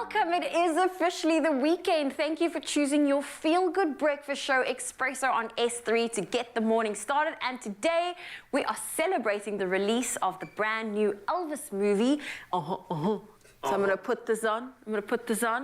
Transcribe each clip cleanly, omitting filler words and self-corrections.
Welcome. It is officially the weekend. Thank you for choosing your feel-good breakfast show, Expresso, on S3 to get the morning started. And today we are celebrating the release of the brand new Elvis movie. So I'm going to put this on.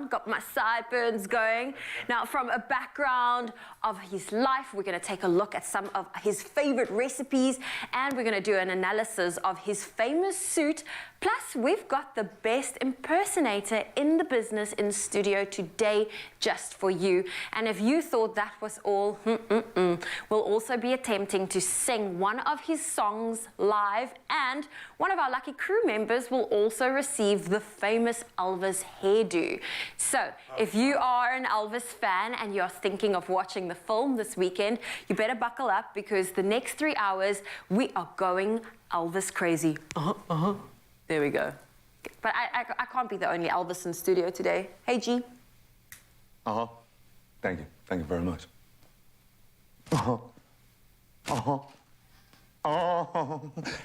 Got my sideburns going. Now, from a background of his life, we're going to take a look at some of his favorite recipes, and we're going to do an analysis of his famous suit. Plus, we've got the best impersonator in the business in studio today just for you. And if you thought that was all, we'll also be attempting to sing one of his songs live, and one of our lucky crew members will also receive the famous Elvis hairdo. So, if you are an Elvis fan and you're thinking of watching the film this weekend, you better buckle up, because the next 3 hours we are going Elvis crazy. There we go. But I can't be the only Elvis in studio today. Hey, G. Thank you. Thank you very much.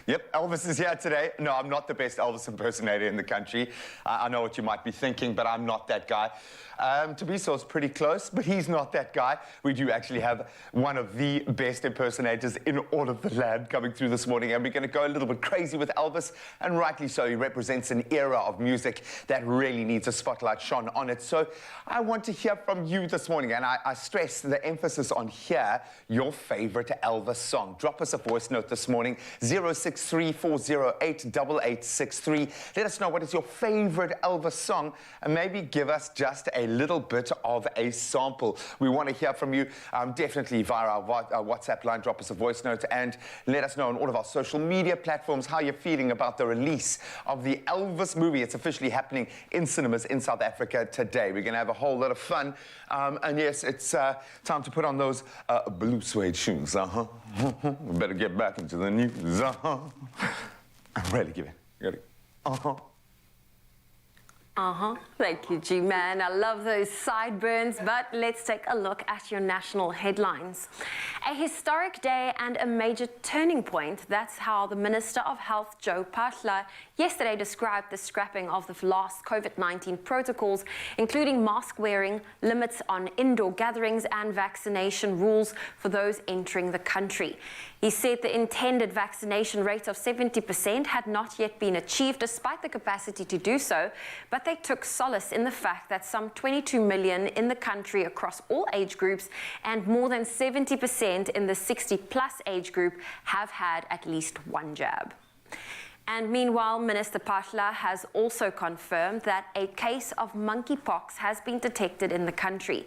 Yep, Elvis is here today. No, I'm not the best Elvis impersonator in the country. I know what you might be thinking, but I'm not that guy. Tabiso's pretty close, but he's not that guy. We do actually have one of the best impersonators in all of the land coming through this morning, and we're going to go a little bit crazy with Elvis, and rightly so. He represents an era of music that really needs a spotlight shone on it. So I want to hear from you this morning, and I stress the emphasis on here, your favorite Elvis song. Drop us a voice note this morning, 063-408-8863. Let us know what is your favorite Elvis song, and maybe give us just a little bit of a sample. We want to hear from you, definitely via our WhatsApp line. Drop us a voice note and let us know on all of our social media platforms how you're feeling about the release of the Elvis movie. It's officially happening in cinemas in South Africa today. We're going to have a whole lot of fun, and yes, it's time to put on those blue suede shoes. We better get back into the news. I'm ready, give it. Thank you, G-Man. I love those sideburns, but let's take a look at your national headlines. A historic day and a major turning point. That's how the Minister of Health, Joe Butler, yesterday described the scrapping of the last COVID-19 protocols, including mask wearing, limits on indoor gatherings, and vaccination rules for those entering the country. He said the intended vaccination rate of 70% had not yet been achieved, despite the capacity to do so, but they took solace in the fact that some 22 million in the country across all age groups and more than 70% in the 60-plus age group have had at least one jab. And meanwhile, Minister Butler has also confirmed that a case of monkeypox has been detected in the country.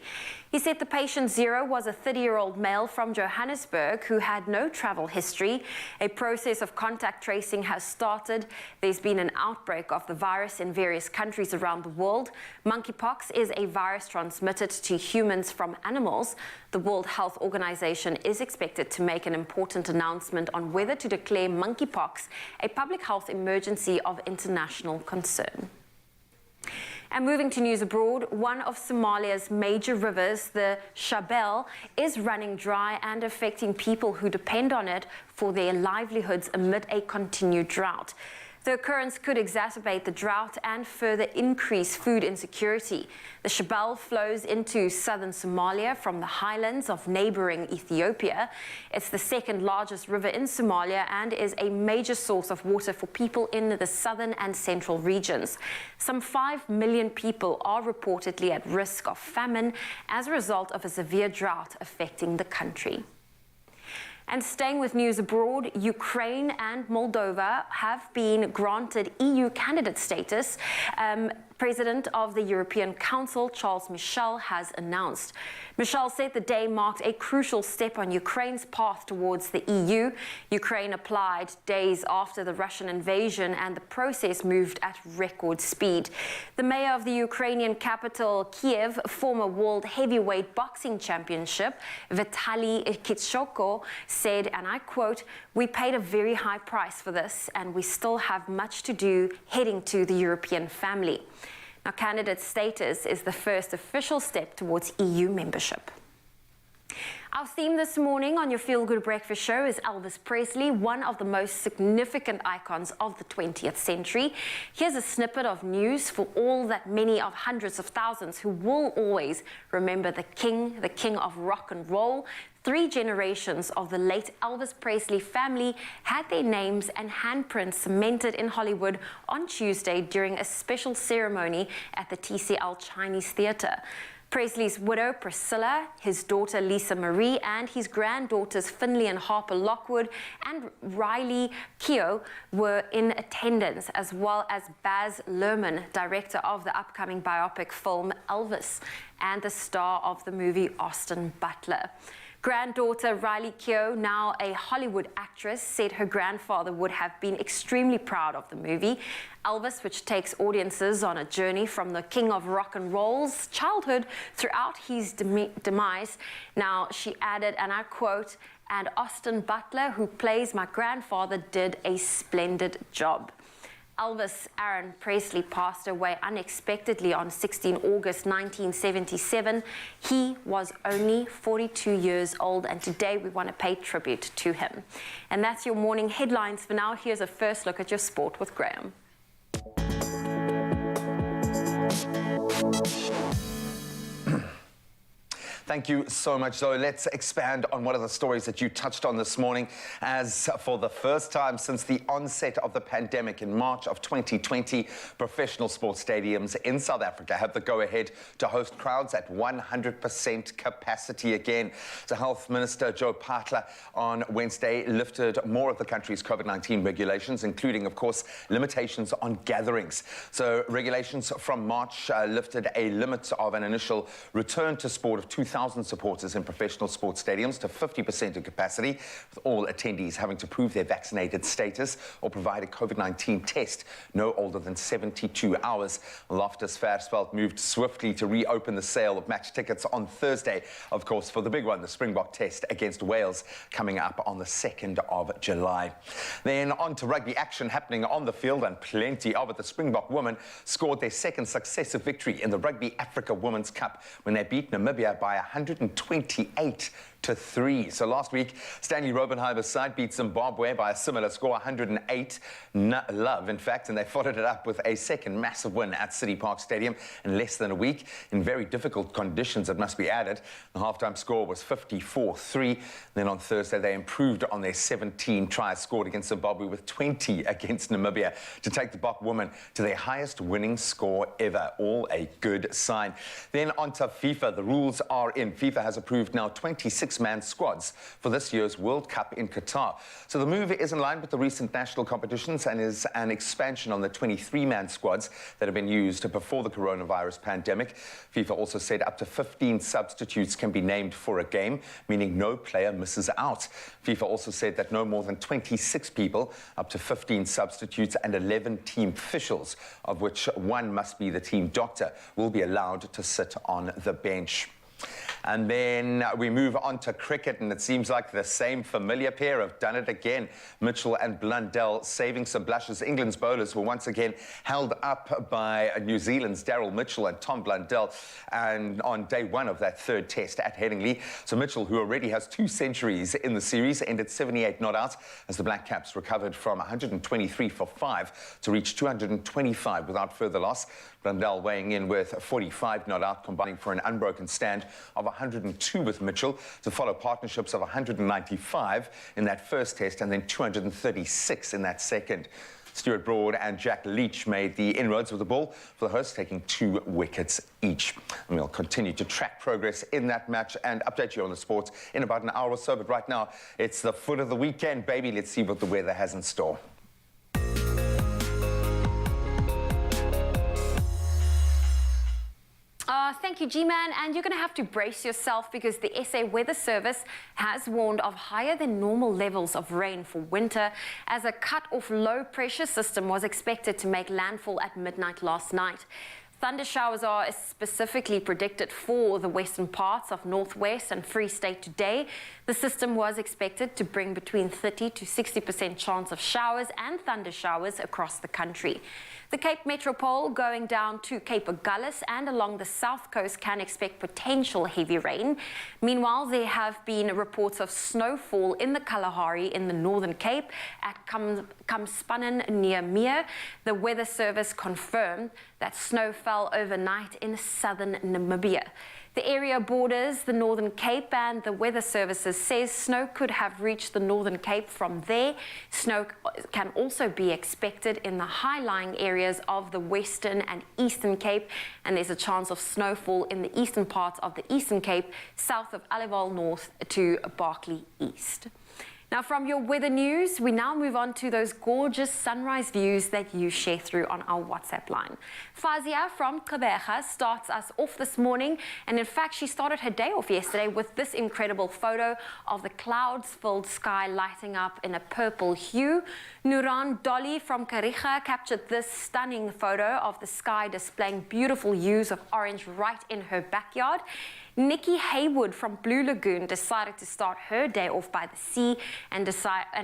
He said the patient zero was a 30-year-old male from Johannesburg who had no travel history. A process of contact tracing has started. There's been an outbreak of the virus in various countries around the world. Monkeypox is a virus transmitted to humans from animals. The World Health Organization is expected to make an important announcement on whether to declare monkeypox a public health emergency of international concern. And moving to news abroad, one of Somalia's major rivers, the Shabelle, is running dry and affecting people who depend on it for their livelihoods amid a continued drought. The occurrence could exacerbate the drought and further increase food insecurity. The Shabelle flows into southern Somalia from the highlands of neighboring Ethiopia. It's the second largest river in Somalia and is a major source of water for people in the southern and central regions. Some 5 million people are reportedly at risk of famine as a result of a severe drought affecting the country. And staying with news abroad, Ukraine and Moldova have been granted EU candidate status. President of the European Council, Charles Michel, has announced. Michel said the day marked a crucial step on Ukraine's path towards the EU. Ukraine applied days after the Russian invasion, and the process moved at record speed. The mayor of the Ukrainian capital, Kiev, former world heavyweight boxing championship, Vitaly Klitschko, said, and I quote, "We paid a very high price for this, and we still have much to do heading to the European family." Now, candidate status is the first official step towards EU membership. Our theme this morning on your Feel Good Breakfast show is Elvis Presley, one of the most significant icons of the 20th century. Here's a snippet of news for all that many of hundreds of thousands who will always remember the king of rock and roll. 3 generations of the late Elvis Presley family had their names and handprints cemented in Hollywood on Tuesday during a special ceremony at the TCL Chinese Theatre. Presley's widow, Priscilla, his daughter, Lisa Marie, and his granddaughters, Finley and Harper Lockwood, and Riley Keough were in attendance, as well as Baz Luhrmann, director of the upcoming biopic film Elvis, and the star of the movie Austin Butler. Granddaughter Riley Keough, now a Hollywood actress, said her grandfather would have been extremely proud of the movie Elvis, which takes audiences on a journey from the king of rock and roll's childhood throughout his demise. Now, she added, and I quote, "And Austin Butler, who plays my grandfather, did a splendid job." Elvis Aaron Presley passed away unexpectedly on 16 August 1977. He was only 42 years old, and today we want to pay tribute to him. And that's your morning headlines for now. Here's a first look at your sport with Graham. Thank you so much, Zoe. Let's expand on one of the stories that you touched on this morning, as for the first time since the onset of the pandemic in March of 2020, professional sports stadiums in South Africa have the go-ahead to host crowds at 100% capacity again. So Health Minister Joe Butler on Wednesday lifted more of the country's COVID-19 regulations, including, of course, limitations on gatherings. So regulations from March lifted a limit of an initial return to sport of 2,000 supporters in professional sports stadiums to 50% of capacity, with all attendees having to prove their vaccinated status or provide a COVID-19 test no older than 72 hours. Loftus Versfeld moved swiftly to reopen the sale of match tickets on Thursday, of course, for the big one, the Springbok test against Wales, coming up on the 2nd of July. Then on to rugby action happening on the field, and plenty of it. The Springbok women scored their second successive victory in the Rugby Africa Women's Cup when they beat Namibia by 128-3. So last week, Stanley Robenheimer's side beat Zimbabwe by a similar score, 108-0, in fact, and they followed it up with a second massive win at City Park Stadium in less than a week, in very difficult conditions, it must be added. The halftime score was 54-3. Then on Thursday, they improved on their 17 tries scored against Zimbabwe with 20 against Namibia to take the Bok women to their highest winning score ever. All a good sign. Then on to FIFA. The rules are in. FIFA has approved now 26-man squads for this year's World Cup in Qatar. So the move is in line with the recent national competitions and is an expansion on the 23-man squads that have been used before the coronavirus pandemic. FIFA also said up to 15 substitutes can be named for a game, meaning no player misses out. FIFA also said that no more than 26 people, up to 15 substitutes and 11 team officials, of which one must be the team doctor, will be allowed to sit on the bench. And then we move on to cricket, and it seems like the same familiar pair have done it again. Mitchell and Blundell saving some blushes. England's bowlers were once again held up by New Zealand's Daryl Mitchell and Tom Blundell, and on day one of that third test at Headingley. So Mitchell, who already has 2 centuries in the series, ended 78 not out as the Black Caps recovered from 123 for 5 to reach 225 without further loss. Blundell weighing in with 45 not out, combining for an unbroken stand of 102 with Mitchell, to follow partnerships of 195 in that first test and then 236 in that second. Stuart Broad and Jack Leach made the inroads with the ball, for the hosts taking 2 wickets each. And we'll continue to track progress in that match and update you on the sport in about an hour or so. But right now, it's the foot of the weekend, baby. Let's see what the weather has in store. Thank you, G-Man, and you're going to have to brace yourself because the SA Weather Service has warned of higher than normal levels of rain for winter, as a cut-off low-pressure system was expected to make landfall at midnight last night. Thunder showers are specifically predicted for the western parts of Northwest and Free State today. The system was expected to bring between 30 to 60% chance of showers and thunder showers across the country. The Cape Metropole going down to Cape Agulhas and along the south coast can expect potential heavy rain. Meanwhile, there have been reports of snowfall in the Kalahari in the Northern Cape at Kamspannen near Meer. The Weather Service confirmed that snow fell overnight in southern Namibia. The area borders the Northern Cape, and the Weather Services says snow could have reached the Northern Cape from there. Snow can also be expected in the high-lying areas of the Western and Eastern Cape, and there's a chance of snowfall in the eastern parts of the Eastern Cape, south of Aliwal North to Berkeley East. Now, from your weather news, we now move on to those gorgeous sunrise views that you share through on our WhatsApp line. Fazia from Clover starts us off this morning, and in fact, she started her day off yesterday with this incredible photo of the clouds-filled sky lighting up in a purple hue. Nuran Dolly from Kariga captured this stunning photo of the sky displaying beautiful hues of orange right in her backyard. Nikki Haywood from Blue Lagoon decided to start her day off by the sea and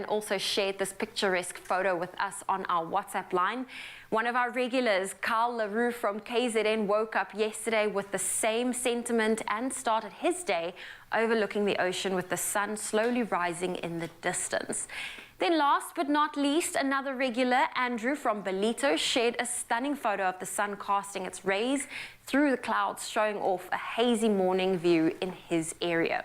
also shared this picturesque photo with us on our WhatsApp line. One of our regulars, Carl LaRue from KZN, woke up yesterday with the same sentiment and started his day overlooking the ocean with the sun slowly rising in the distance. Then last but not least, another regular, Andrew from Belito, shared a stunning photo of the sun casting its rays through the clouds, showing off a hazy morning view in his area.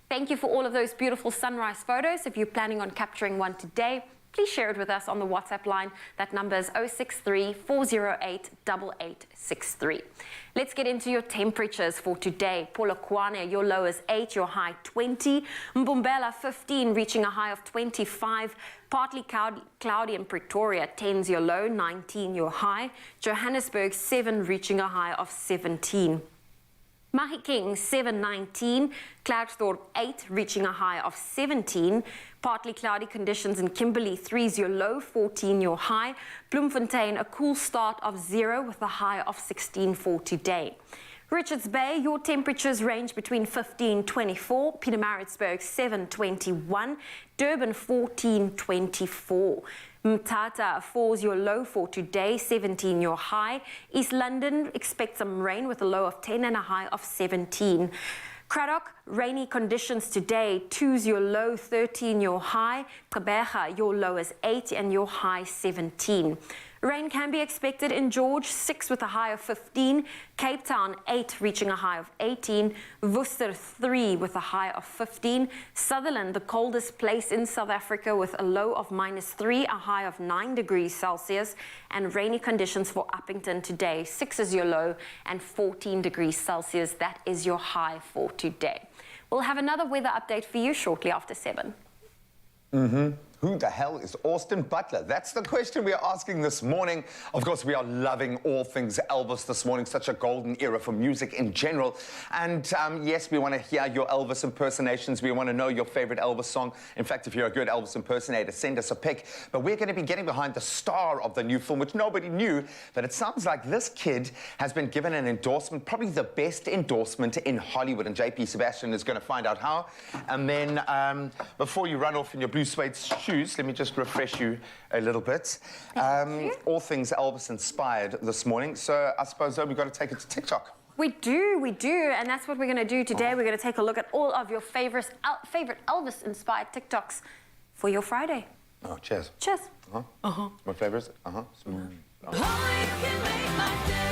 Thank you for all of those beautiful sunrise photos. If you're planning on capturing one today, please share it with us on the WhatsApp line. That number is 063 408 8863. Let's get into your temperatures for today. Polokwane, your low is 8, your high 20. Mbombela, 15, reaching a high of 25. Partly cloudy in Pretoria, 10's your low, 19 your high. Johannesburg, 7, reaching a high of 17. Mahikeng, 7, 19. Klerksdorp, 8, reaching a high of 17. Partly cloudy conditions in Kimberley, 3's your low, 14 your high. Bloemfontein, a cool start of 0 with a high of 16 for today. Richards Bay, your temperatures range between 15, 24. Pietermaritzburg, 7, 21. Durban, 14, 24. Mthatha, 4's your low for today, 17 your high. East London, expect some rain with a low of 10 and a high of 17. Cradock, rainy conditions today, 2's your low, 13 your high. Gqeberha, your low is 8 and your high 17. Rain can be expected in George, 6 with a high of 15. Cape Town, 8, reaching a high of 18. Worcester, 3 with a high of 15. Sutherland, the coldest place in South Africa with a low of -3, a high of 9 degrees Celsius. And rainy conditions for Uppington today, 6 is your low and 14 degrees Celsius. That is your high for today. We'll have another weather update for you shortly after 7. Who the hell is Austin Butler? That's the question we are asking this morning. Of course, we are loving all things Elvis this morning, such a golden era for music in general. And yes, we want to hear your Elvis impersonations. We want to know your favorite Elvis song. In fact, if you're a good Elvis impersonator, send us a pic. But we're going to be getting behind the star of the new film, which nobody knew. But it sounds like this kid has been given an endorsement, probably the best endorsement in Hollywood. And JP Sebastian is going to find out how. And then before you run off in your blue suede shoes, let me just refresh you a little bit. All things Elvis inspired this morning. So I suppose we've got to take it to TikTok. We do, and that's what we're going to do today. We're going to take a look at all of your favorite Elvis-inspired TikToks for your Friday. Oh, cheers. Cheers. My favorites? Smooth. Oh, you can make my day.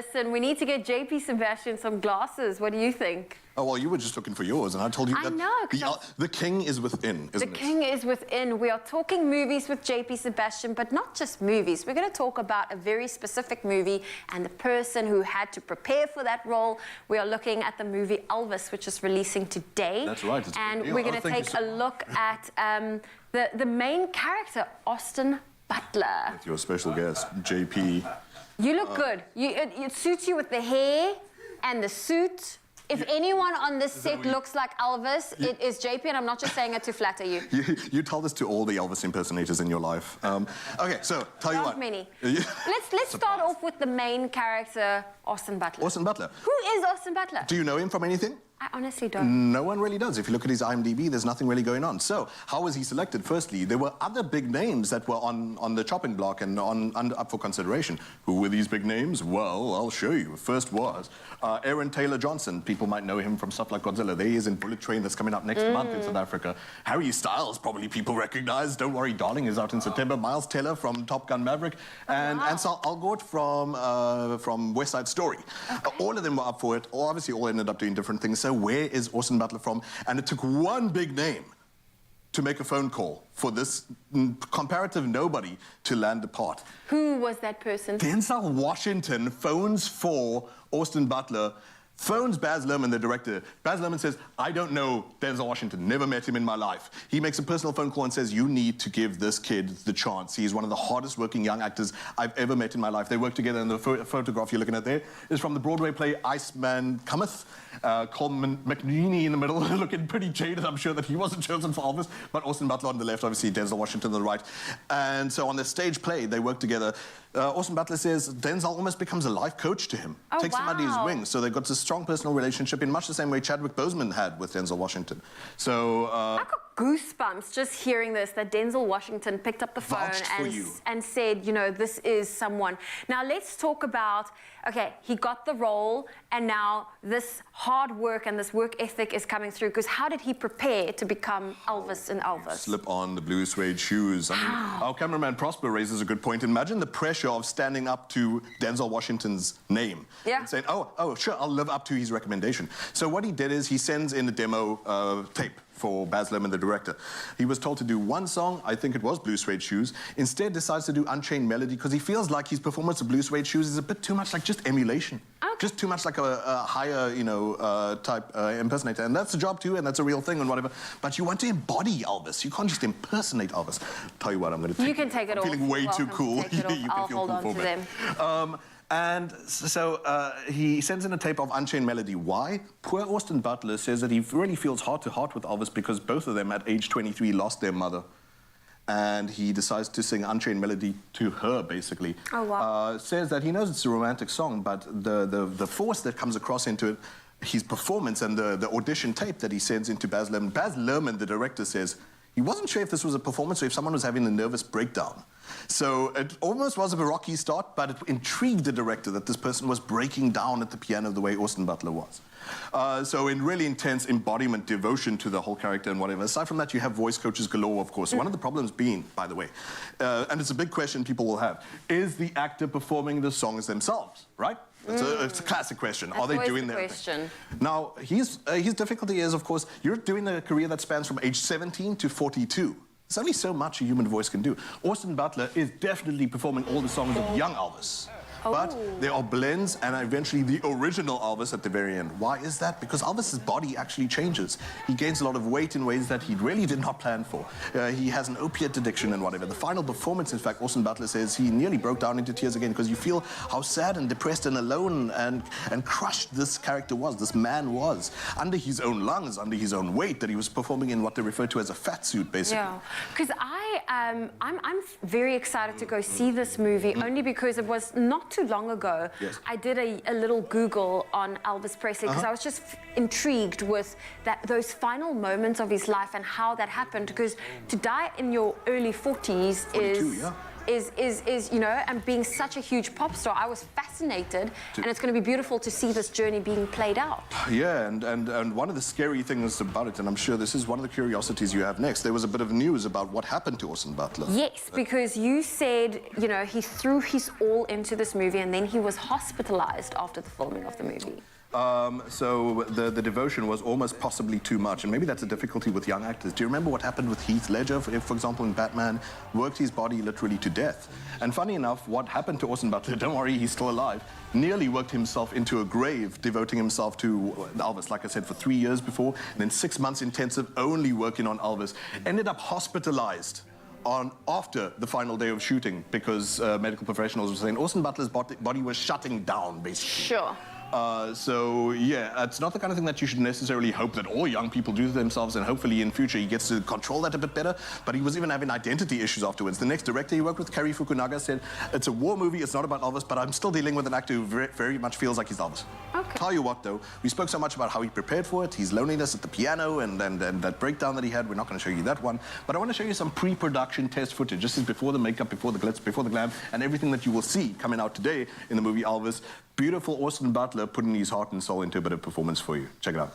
listen, we need to get JP Sebastian some glasses. What do you think? Oh, well, you were just looking for yours, and I told you I that know, 'cause the king is within, isn't The it? king is within. We are talking movies with JP Sebastian, but not just movies. We're going to talk about a very specific movie and the person who had to prepare for that role. We are looking at the movie Elvis, which is releasing today. That's right, it's a big And deal. we're going Oh, to thank you take so a look at the main character, Austin Butler. With your special guest, JP. You look good. It suits you with the hair and the suit. If anyone on this set looks like Elvis, it is JP, and I'm not just saying it to flatter you. You tell this to all the Elvis impersonators in your life. Okay, so tell you Not what. many. Let's start off with the main character, Austin Butler. Austin Butler. Who is Austin Butler? Do you know him from anything? I honestly don't. No one really does. If you look at his IMDb, there's nothing really going on. So, how was he selected? Firstly, there were other big names that were on the chopping block and up for consideration. Who were these big names? Well, I'll show you. First was Aaron Taylor Johnson. People might know him from stuff like Godzilla. There he is in Bullet Train that's coming up next month in South Africa. Harry Styles, probably people recognize. Don't Worry, Darling is out in September. Miles Teller from Top Gun Maverick. And Ansel Elgort from West Side Story. All of them were up for it. Obviously, all ended up doing different things. So where is Austin Butler from? And it took one big name to make a phone call for this comparative nobody to land the part. Who was that person? Denzel Washington phones for Austin Butler, phones Baz Luhrmann, the director. Baz Luhrmann says, I don't know Denzel Washington, never met him in my life. He makes a personal phone call and says, you need to give this kid the chance. He's one of the hardest working young actors I've ever met in my life. They work together, and the photograph you're looking at there is from the Broadway play Iceman Cometh. Coleman McNeely in the middle, looking pretty jaded. I'm sure that he wasn't chosen for Elvis, but Austin Butler on the left, obviously Denzel Washington on the right. And so on the stage play, they work together. Austin Butler says Denzel almost becomes a life coach to him, takes him under his wing. So they've got this strong personal relationship in much the same way Chadwick Boseman had with Denzel Washington. So I got goosebumps just hearing this, that Denzel Washington picked up the phone Vouched for you. and said, you know, this is someone. Now let's talk about, okay, he got the role, and now this hard work and this work ethic is coming through, because how did he prepare to become Elvis in Elvis? slip on the blue suede shoes. I mean, our cameraman Prosper raises a good point. Imagine the pressure of standing up to Denzel Washington's name. Yeah. And saying, oh, sure, I'll live up to his recommendation. So what he did is he sends in a demo tape for Baz Luhrmann, the director. He was told to do one song, I think it was Blue Suede Shoes, instead decides to do Unchained Melody because he feels like his performance of Blue Suede Shoes is a bit too much like just emulation. Okay. Just too much like a higher, type impersonator. And that's a job too, and that's a real thing and whatever. But you want to embody Elvis. You can't just impersonate Elvis. Tell you what, I'm going to take You can take it off. I'm feeling way too Welcome to cool. take it off. You can I'll feel hold cool on for to me. them. And so he sends in a tape of Unchained Melody. Why? Poor Austin Butler says that he really feels heart to heart with Elvis because both of them at age 23 lost their mother. And he decides to sing Unchained Melody to her, basically. Oh, wow. Says that he knows it's a romantic song, but the force that comes across into it, his performance and the audition tape that he sends into Baz Luhrmann. Baz Luhrmann, the director, says he wasn't sure if this was a performance or if someone was having a nervous breakdown. So it almost was a rocky start, but it intrigued the director that this person was breaking down at the piano the way Austin Butler was. So in really intense embodiment, devotion to the whole character and whatever. Aside from that, you have voice coaches galore, of course. One of the problems being, by the way, and it's a big question people will have, is the actor performing the songs themselves, right? It's a classic question. Are they always doing the their question. thing? Now, his difficulty is, of course, you're doing a career that spans from age 17 to 42. There's only so much a human voice can do. Austin Butler is definitely performing all the songs of young Elvis. But there are blends and eventually the original Elvis at the very end. Why is that? Because Elvis's body actually changes. He gains a lot of weight in ways that he really did not plan for. He has an opiate addiction and whatever. The final performance, in fact, Austin Butler says he nearly broke down into tears again because you feel how sad and depressed and alone and crushed this character was, this man was, under his own lungs, under his own weight, that he was performing in what they refer to as a fat suit, basically. Yeah, because I'm very excited to go see this movie, only because it was not too long ago. Yes. I did a little Google on Elvis Presley because I was just intrigued with those final moments of his life and how that happened, because to die in your early 40s 42, is... yeah. is, you know, and being such a huge pop star, I was fascinated, and it's going to be beautiful to see this journey being played out. Yeah, and one of the scary things about it, and I'm sure this is one of the curiosities you have next, there was a bit of news about what happened to Austin Butler. Yes, because you said, you know, he threw his all into this movie and then he was hospitalized after the filming of the movie. So the devotion was almost possibly too much, and maybe that's a difficulty with young actors. Do you remember what happened with Heath Ledger, for example, in Batman? Worked his body literally to death. And funny enough, what happened to Austin Butler, don't worry, he's still alive, nearly worked himself into a grave, devoting himself to Elvis, like I said, for 3 years before, and then 6 months intensive only working on Elvis. Ended up hospitalized after the final day of shooting because medical professionals were saying Austin Butler's body was shutting down, basically. Sure. So, yeah, it's not the kind of thing that you should necessarily hope that all young people do to themselves, and hopefully in future he gets to control that a bit better. But he was even having identity issues afterwards. The next director he worked with, Cary Fukunaga, said, it's a war movie, it's not about Elvis, but I'm still dealing with an actor who very much feels like he's Elvis. Okay. Tell you what, though, we spoke so much about how he prepared for it, his loneliness at the piano, and that breakdown that he had. We're not going to show you that one. But I want to show you some pre-production test footage. This is before the makeup, before the glitz, before the glam, and everything that you will see coming out today in the movie Elvis. Beautiful Austin Butler putting his heart and soul into a bit of performance for you. Check it out.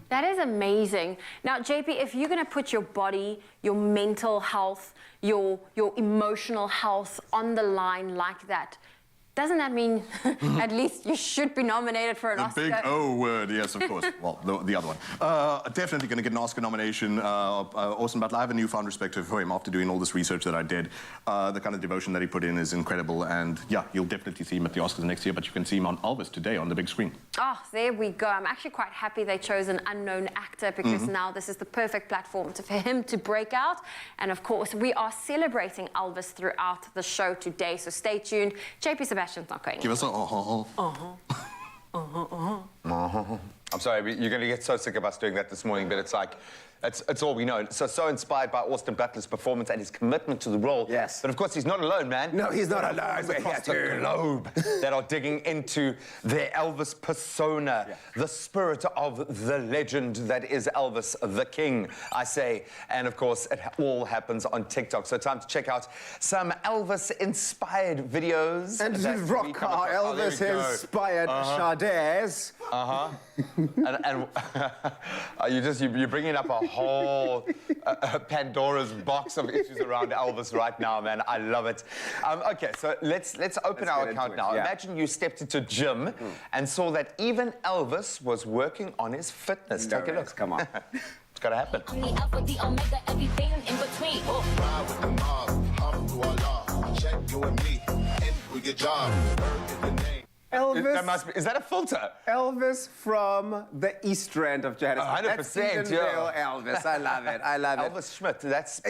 That is amazing. Now, JP, if you're going to put your body, your mental health, your emotional health on the line like that, doesn't that mean at least you should be nominated for an Oscar? The big O word, yes, of course. Well, the other one. Definitely going to get an Oscar nomination. Austin Butler, I have a newfound respect for him after doing all this research that I did. The kind of devotion that he put in is incredible. And yeah, you'll definitely see him at the Oscars next year, but you can see him on Elvis today on the big screen. Oh, there we go. I'm actually quite happy they chose an unknown actor because now this is the perfect platform for him to break out. And of course, we are celebrating Elvis throughout the show today. So stay tuned. JP Sebastian's not going. Give us a I'm sorry, you're going to get so sick of us doing that this morning, but it's like, it's all we know. So inspired by Austin Butler's performance and his commitment to the role. Yes. But of course, he's not alone, man. No, he's not alone. Across the globe that are digging into their Elvis persona, the spirit of the legend that is Elvis, the King, I say. And of course, it all happens on TikTok. So time to check out some Elvis-inspired videos. And to rock our Elvis-inspired Sades. And you're bringing up a whole Pandora's box of issues around Elvis right now, man. I love it. Okay, so let's open our account now. Yeah. Imagine you stepped into a gym and saw that even Elvis was working on his fitness. Take a look. Come on. It's got to happen. The alpha, the omega, everything in between. Ride with the mob, check you and me, and we get job. Bird in the name. Elvis. Is that a filter? Elvis from the East Rand of Johannesburg. 100%, That's even yeah. real Elvis. I love it. I love it. Elvis Schmidt, that's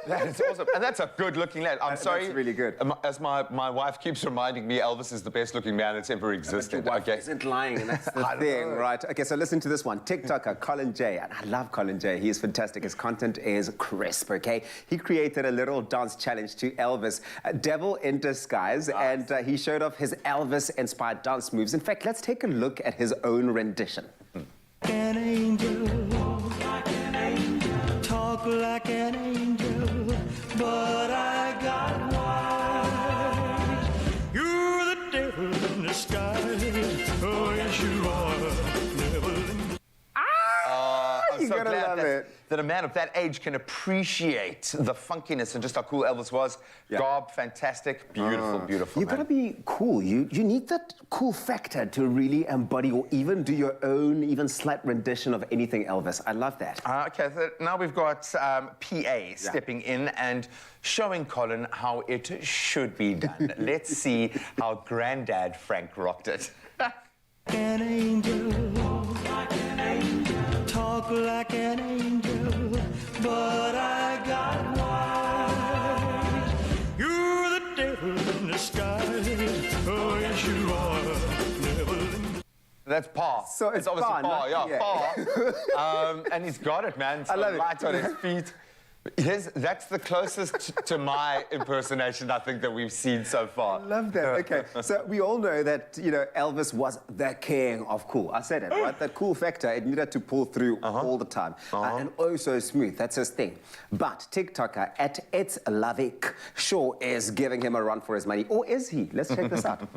awesome. And that's a good-looking lad. I'm sorry. That's really good. As my wife keeps reminding me, Elvis is the best-looking man that's ever existed. Your wife isn't lying, and that's the thing, right? Okay, so listen to this one. TikToker Colin J, and I love Colin J. He is fantastic. His content is crisp, okay? He created a little dance challenge to Elvis, Devil in Disguise, and he showed off his Elvis-inspired dance moves. In fact, let's take a look at his own rendition. An angel, talk like an angel, but I got one. I'm You're so gonna glad love that, it. that a man of that age can appreciate the funkiness and just how cool Elvis was. Yeah. Garb, fantastic, beautiful, beautiful. You gotta be cool. You need that cool factor to really embody or even do your own, even slight rendition of anything Elvis. I love that. Okay, so now we've got PA stepping in and showing Colin how it should be done. Let's see how Granddad Frank rocked it. An angel, talk like an angel, but I got wise. You're the devil in disguise. Oh, yes, you are. Devil. That's Pa. So it's obviously Pa, Pa, not- yeah, yeah. Pa. And he's got it, man. So I love it. light on his feet. That's the closest to my impersonation, I think, that we've seen so far. Love that. Okay, so we all know that, you know, Elvis was the king of cool. I said it, right? That cool factor, it needed to pull through all the time. And oh so smooth, that's his thing. But TikToker at It's Lavik sure is giving him a run for his money. Or is he? Let's check this out.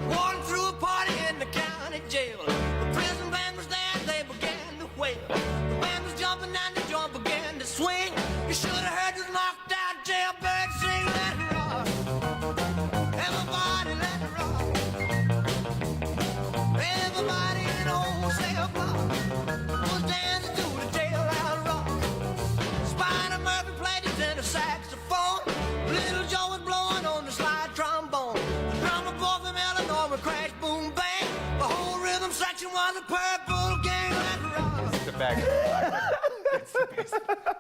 Walking through a party in the county jail. The prison band was there, they began to wail. The band was jumping and the joint began to swing. You should have heard this knocked out jailbird sing, let it rock. Everybody let it rock. Everybody in the whole cell block was dancing to the jailhouse rock. Spider Murphy played his tenor saxophone. Little Joe was blowing on the slide trombone. The drummer boy from Illinois would crash, boom, bang. The whole rhythm section was a purple gang, let it rock. It's the best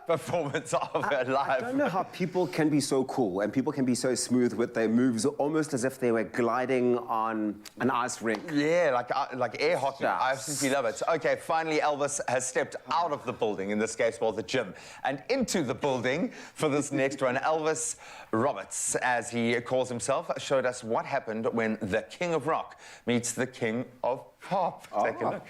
performance of her life. I don't know how people can be so cool and people can be so smooth with their moves, almost as if they were gliding on an ice rink. Yeah, like air hockey. Yeah. I absolutely love it. Okay, finally Elvis has stepped out of the building, in this case, well, the gym, and into the building for this next one. Elvis Roberts, as he calls himself, showed us what happened when the King of Rock meets the King of Pop. Take a look.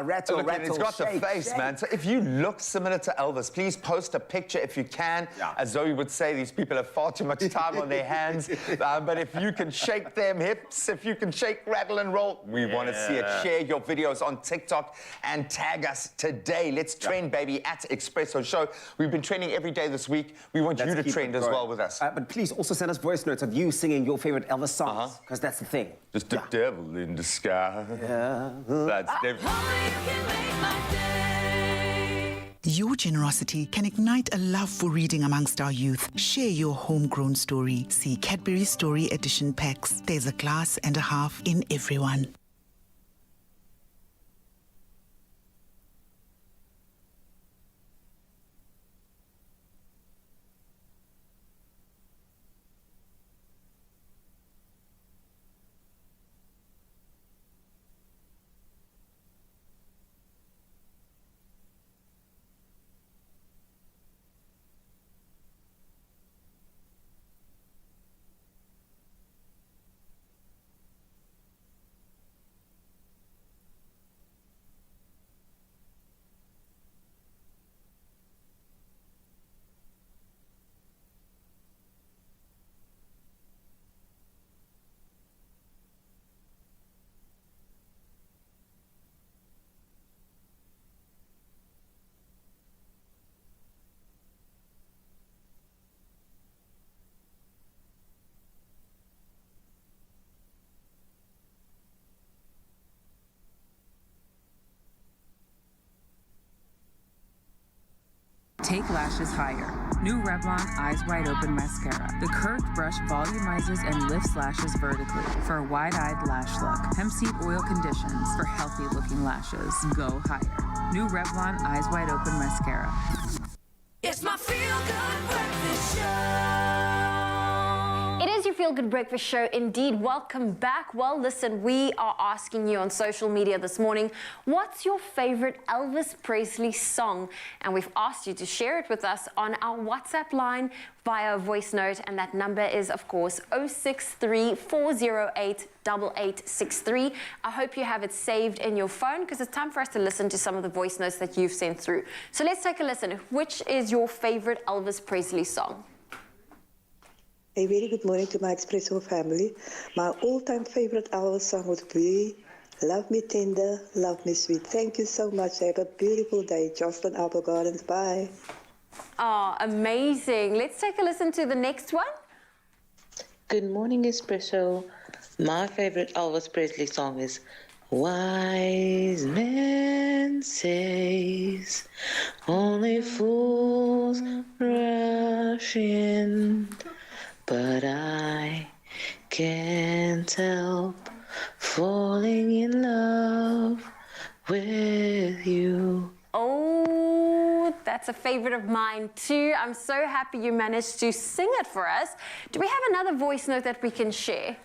Rattle, Look, rattle, he's got shake, the face, shake. man. So if you look similar to Elvis, please post a picture if you can. Yeah. As Zoe would say, these people have far too much time on their hands. But if you can shake them hips, if you can shake, rattle, and roll, we want to see it. Share your videos on TikTok and tag us today. Let's trend, baby, at Expresso Show. We've been training every day this week. We want you to keep trend it as going. well with us. But please also send us voice notes of you singing your favorite Elvis songs, because that's the thing. Just a devil in disguise. Yeah. That's definitely. Your generosity can ignite a love for reading amongst our youth. Share your homegrown story. See Cadbury Story Edition packs. There's a glass and a half in everyone. Take lashes higher. New Revlon Eyes Wide Open Mascara. The curved brush volumizes and lifts lashes vertically for a wide-eyed lash look. Hemp seed oil conditions for healthy-looking lashes. Go higher. New Revlon Eyes Wide Open Mascara. It's my feel-good breakfast show. It is your Feel Good Breakfast Show indeed. Welcome back. Well, listen, we are asking you on social media this morning, what's your favorite Elvis Presley song? And we've asked you to share it with us on our WhatsApp line via a voice note, and that number is, of course, 063-408-8863. I hope you have it saved in your phone because it's time for us to listen to some of the voice notes that you've sent through. So let's take a listen. Which is your favorite Elvis Presley song? A very good morning to my Expresso family. My all-time favorite Elvis song would be Love Me Tender, Love Me Sweet. Thank you so much. Have a beautiful day. Jocelyn Apple Gardens. Bye. Oh, amazing. Let's take a listen to the next one. Good morning, Expresso. My favorite Elvis Presley song is Wise Men Says Only Fools Rush In, but I can't help falling in love with you. Oh, that's a favorite of mine too. I'm so happy you managed to sing it for us. Do we have another voice note that we can share?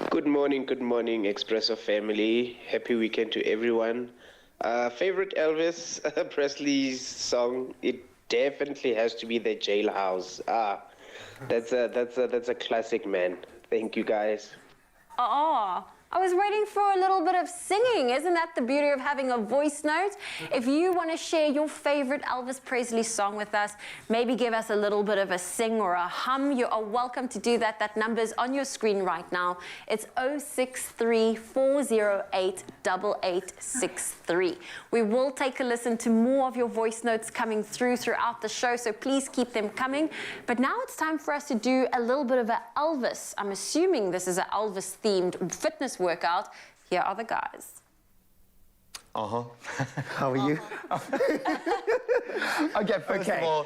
Good morning, Expresso family. Happy weekend to everyone. Favorite Elvis Presley song? It definitely has to be the Jailhouse. That's a classic, man. Thank you, guys. Oh, I was waiting for a little bit of singing. Isn't that the beauty of having a voice note? If you want to share your favorite Elvis Presley song with us, maybe give us a little bit of a sing or a hum, you are welcome to do that. That number is on your screen right now. It's 063-408-8863. We will take a listen to more of your voice notes coming throughout the show, so please keep them coming. But now it's time for us to do a little bit of an Elvis. I'm assuming this is an Elvis-themed fitness workout. Here are the guys. How are you? Okay, first of all,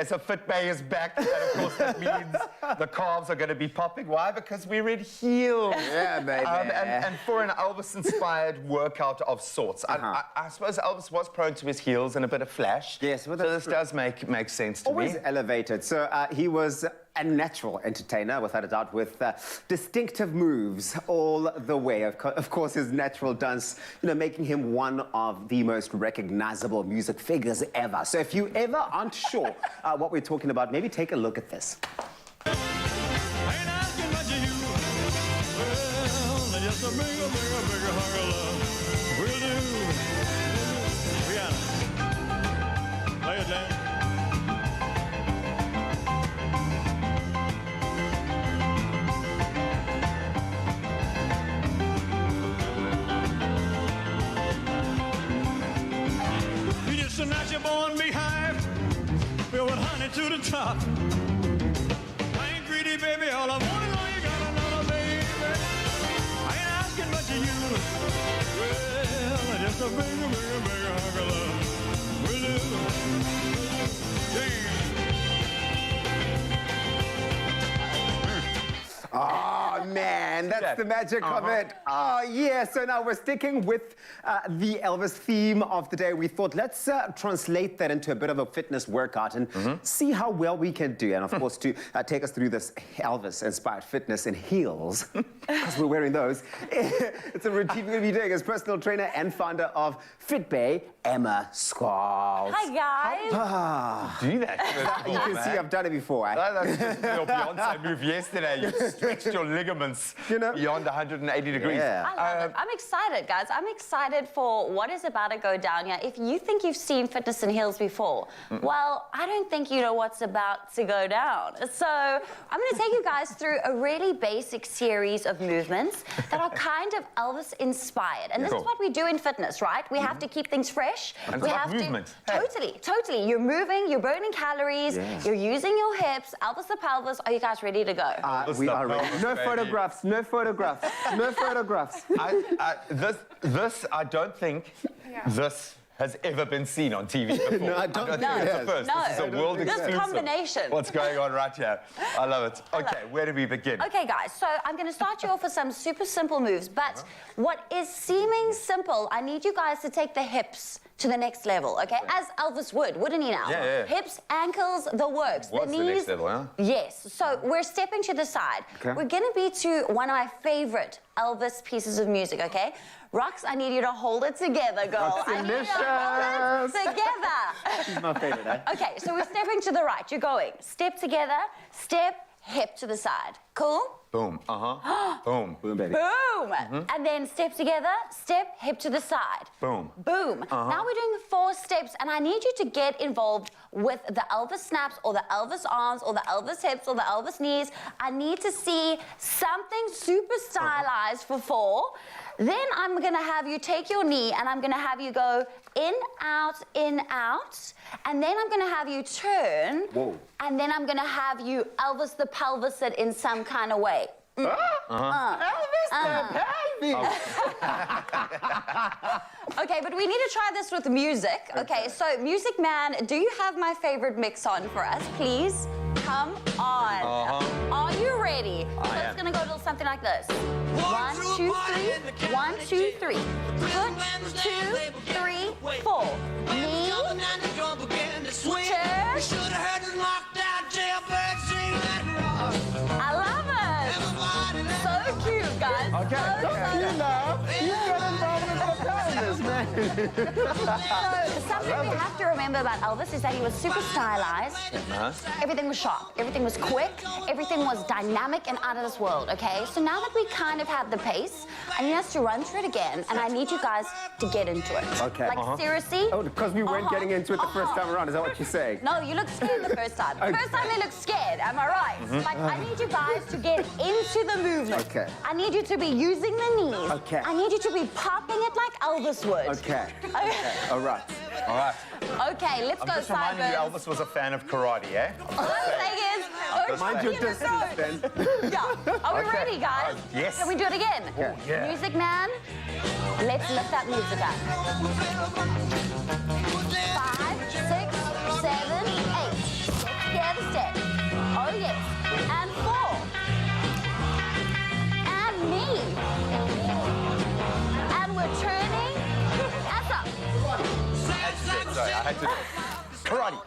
so Fit Bay is back, and of course that means the calves are going to be popping. Why? Because we're in heels. Yeah, baby. And for an Elvis-inspired workout of sorts. I suppose Elvis was prone to his heels and a bit of flash. Yes, well, so this does make sense to always me. elevated. So he was a natural entertainer, without a doubt, with distinctive moves all the way. Of course, his natural dance, making him one of the most recognizable music figures ever. So if you ever aren't sure what we're talking about, maybe take a look at this. Lay it down. A natural born beehive, filled with honey to the top. I ain't greedy, baby, all I want is all you got another baby. I ain't asking much of you. Well, just a bigger hunk of love. Will you? Damn. Oh, man, that's the magic of it. Oh, yeah. So now we're sticking with the Elvis theme of the day. We thought, let's translate that into a bit of a fitness workout and see how well we can do. And, of course, to take us through this Elvis-inspired fitness in heels, because we're wearing those, it's a routine we're going to be doing as personal trainer and founder of FitBay, Emma Scholes. Hi, guys. Do that. You can see I've done it before. That's just your Beyonce move yesterday. You stretched your ligaments beyond 180 degrees. Yeah. I love it. I'm excited, guys. I'm excited for what is about to go down here. If you think you've seen fitness in heels before, well, I don't think you know what's about to go down. So I'm going to take you guys through a really basic series of movements that are kind of Elvis-inspired. And this is what we do in fitness, right? We have to keep things fresh. And we it's have about movement. Totally. You're moving, you're burning calories, you're using your hips. Elvis the pelvis. Are you guys ready to go? We are ready. No photographs. No photographs. No photographs. This, I don't think this has ever been seen on TV before. No, I don't think it's it a first. No. This is a world exclusive. This combination. What's going on right here? I love it. Okay, where do we begin? Okay, guys, so I'm going to start you off with some super simple moves, but what is seeming simple, I need you guys to take the hips to the next level, okay? As Elvis would, wouldn't he now? Yeah. Hips, ankles, the works. What's the next level, huh? Yes. So we're stepping to the side. Okay. We're going to be to one of my favorite Elvis pieces of music, okay? Rox, I need you to hold it together, girl. I need you to hold it together. She's my favorite, eh? Okay, so we're stepping to the right. You're going step together, step, hip to the side. Cool? Boom. Boom. Boom, baby. Boom. And then step together, step, hip to the side. Boom. Boom. Now we're doing 4 steps, and I need you to get involved with the Elvis snaps or the Elvis arms or the Elvis hips or the Elvis knees. I need to see something super stylized for 4. Then I'm going to have you take your knee, and I'm going to have you go in, out, and then I'm going to have you turn. Whoa. And then I'm going to have you Elvis the pelvis it in some kind of way. Elvis the pelvis. Okay, but we need to try this with music. Okay, so Music Man, do you have my favorite mix on for us, please? Come on. Are you ready? So it's gonna go a little something like this. 1, 2, 3. 1, 2, 3. Foot, 2, 3, 4. Knee. Turn. I love it. So cute, guys. Okay. You know. You got involved in the pelvis, man. Something we have to remember about Elvis is that he was super stylized. Everything was sharp. Everything was quick. Everything was dynamic and out of this world, okay? So now that we kind of have the pace, I need us to run through it again, and I need you guys to get into it. Okay. Like, seriously? Oh, because we weren't getting into it the first time around. Is that what you're saying? No, you looked scared the first time. The first time they looked scared, am I right? Like, I need you guys to get into the movement. Okay. I need you to be using the knees. Okay. I need you to be popping it like Elvis would. Okay. All right. Okay, let's I'm go just reminding you, sideburns. Elvis was a fan of karate, eh? All I'm saying is, don't Mind shoot your me in the distance, throat. then. Yeah. Are we ready, guys? Yes. Can we do it again? Okay. Yeah. Music Man, let's lift that music up. 5, 6, 7, 8. Together step. Oh, yes. And 4. And me. And we're turning. That's up. Sorry, I had to... Karate.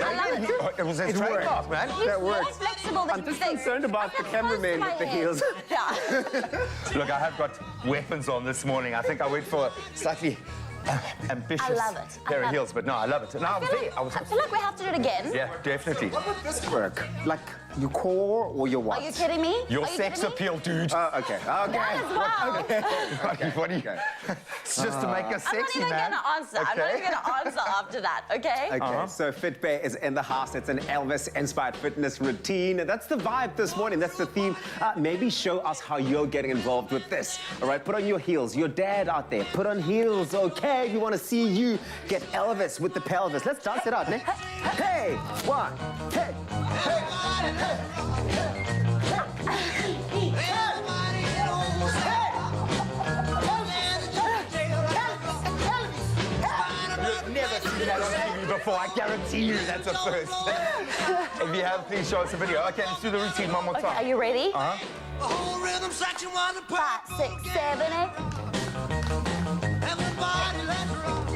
I love it. It was his trademark, man. He's That more works. flexible than I'm you just think. concerned about the I've got close to cameraman my with the head. heels. Yeah. Look, I have got weapons on this morning. I think I went for a slightly ambitious I love it. pair of heels, but no, I love it. No, I feel like we have to do it again. Yeah, definitely. What would this work? Like your core or your what? Are you kidding me? Your Are you sex kidding me? appeal, dude. Okay. That as well. What do you... It's just to make us I'm not sexy, even man. gonna answer. I'm not even gonna answer after that, okay? Okay, so FitBay is in the house. It's an Elvis-inspired fitness routine. That's the vibe this morning. That's the theme. Maybe show us how you're getting involved with this. All right, put on your heels. Your dad out there, put on heels, okay? We want to see you get Elvis with the pelvis. Let's dance it out, ne? Hey, 1, hey, hey, Never seen that on TV before. I guarantee you that's a first. If you have, please show us a video. Okay, let's do the routine one more Okay, time. are you ready? The whole rhythm section was a 5, 6, 7, 8. everybody let's rock.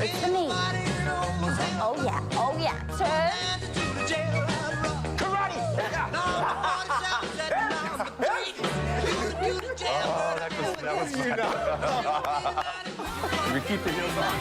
It's the knee. Oh yeah, oh yeah. Turn. Oh, that was fun. We keep the heels on.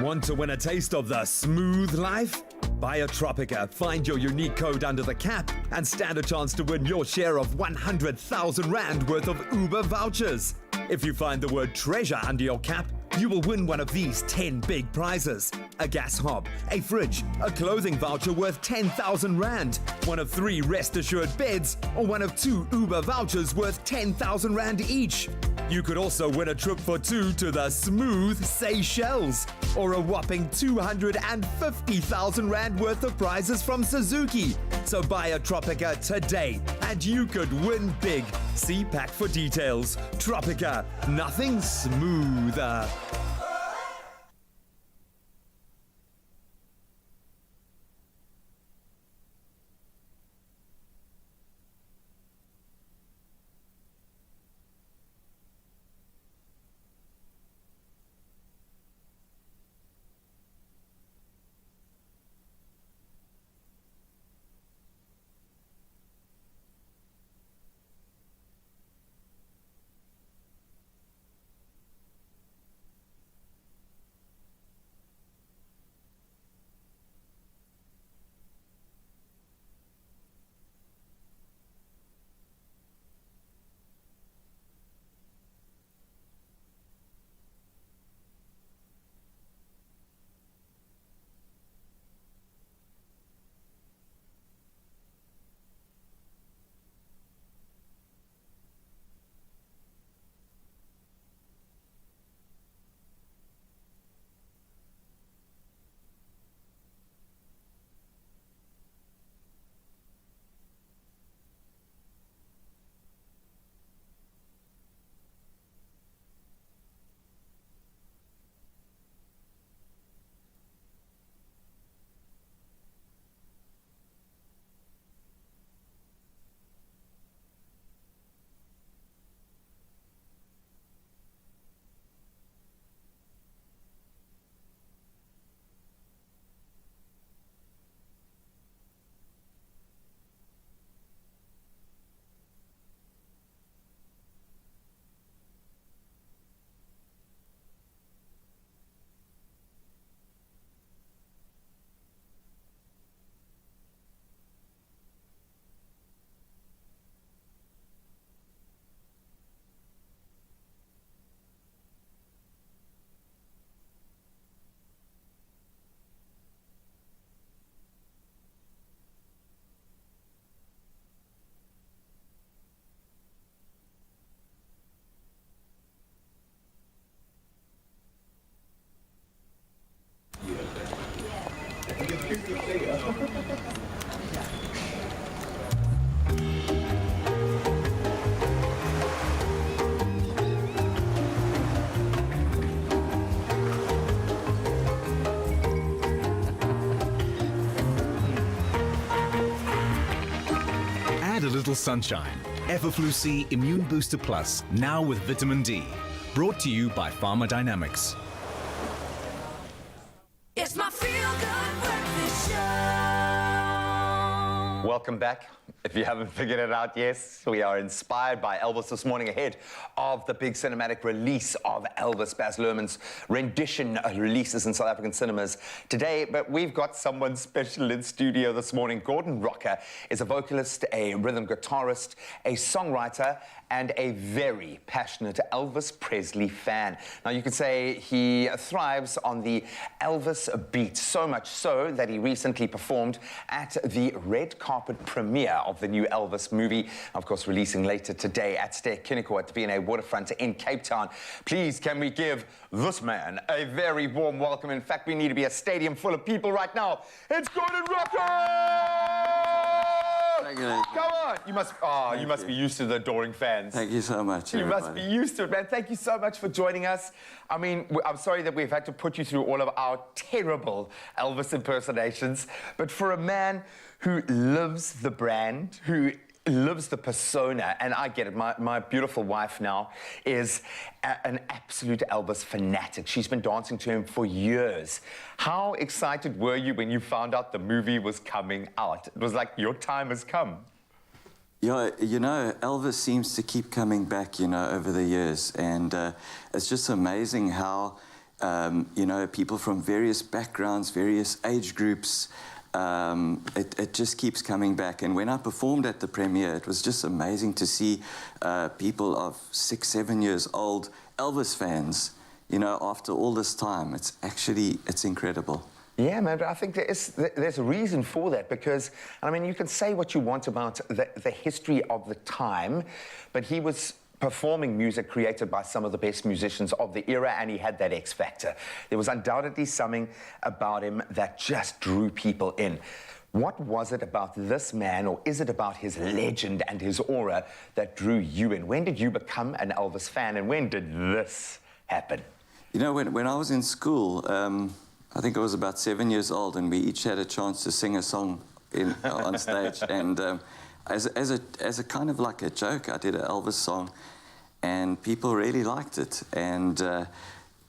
Want to win a taste of the smooth life? Buy a Tropica, find your unique code under the cap, and stand a chance to win your share of 100,000 Rand worth of Uber vouchers. If you find the word treasure under your cap, you will win one of these 10 big prizes: a gas hob, a fridge, a clothing voucher worth 10,000 Rand, one of 3 Rest Assured beds, or one of 2 Uber vouchers worth 10,000 Rand each. You could also win a trip for 2 to the smooth Seychelles, or a whopping 250,000 Rand worth of prizes from Suzuki. So buy a Tropica today, and you could win big. See pack for details. Tropica, nothing smoother. little sunshine. Everflu C Immune Booster Plus, now with vitamin D. Brought to you by Pharma Dynamics. It's my feel-good breakfast show. Welcome back. If you haven't figured it out, yes, we are inspired by Elvis this morning ahead of the big cinematic release of Elvis. Baz Luhrmann's rendition releases in South African cinemas today, but we've got someone special in studio this morning. Gordon Rocker is a vocalist, a rhythm guitarist, a songwriter, and a very passionate Elvis Presley fan. Now, you could say he thrives on the Elvis beat, so much so that he recently performed at the red carpet premiere of the new Elvis movie, of course, releasing later today at Ster-Kinekor at the V&A Waterfront in Cape Town. Please, can we give this man a very warm welcome? In fact, we need to be a stadium full of people right now. It's Gordon Rocker! Come on! You must be used to the adoring fans. Thank you so much, You everybody. must be used to it, man. Thank you so much for joining us. I mean, I'm sorry that we've had to put you through all of our terrible Elvis impersonations, but for a man who lives the brand, who lives the persona, and I get it, my beautiful wife now is an absolute Elvis fanatic. She's been dancing to him for years. How excited were you when you found out the movie was coming out? It was like, your time has come. Yeah, you know, Elvis seems to keep coming back, you know, over the years. And it's just amazing how, you know, people from various backgrounds, various age groups, it just keeps coming back. And when I performed at the premiere, it was just amazing to see people of 6, 7 years old, Elvis fans, you know, after all this time. It's incredible. Yeah, man, but I think there's a reason for that, because, I mean, you can say what you want about the history of the time, but he was performing music created by some of the best musicians of the era, and he had that X factor. There was undoubtedly something about him that just drew people in. What was it about this man, or is it about his legend and his aura that drew you in? When did you become an Elvis fan, and when did this happen? You know, when I was in school, I think I was about 7 years old, and we each had a chance to sing a song on stage. And as a kind of like a joke, I did an Elvis song, and people really liked it. And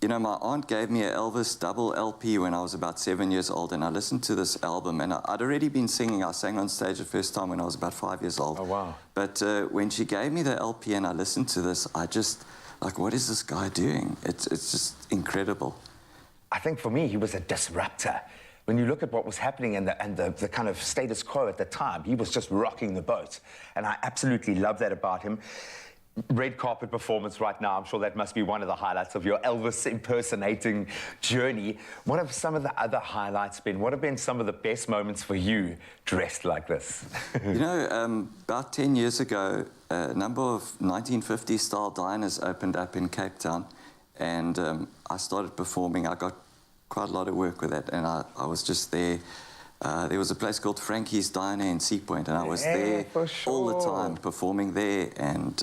you know, my aunt gave me an Elvis double LP when I was about 7 years old, and I listened to this album, and I'd already been singing. I sang on stage the first time when I was about 5 years old. Oh, wow. But when she gave me the LP and I listened to this, I just, like, what is this guy doing? It's just incredible. I think for me, he was a disruptor. When you look at what was happening and the kind of status quo at the time, he was just rocking the boat. And I absolutely love that about him. Red carpet performance right now, I'm sure that must be one of the highlights of your Elvis impersonating journey. What have some of the other highlights been? What have been some of the best moments for you dressed like this? You know, about 10 years ago, a number of 1950s-style diners opened up in Cape Town, and I started performing. I got quite a lot of work with it, and I was just there. There was a place called Frankie's Diner in Sea Point, and I was there all the time, performing there, and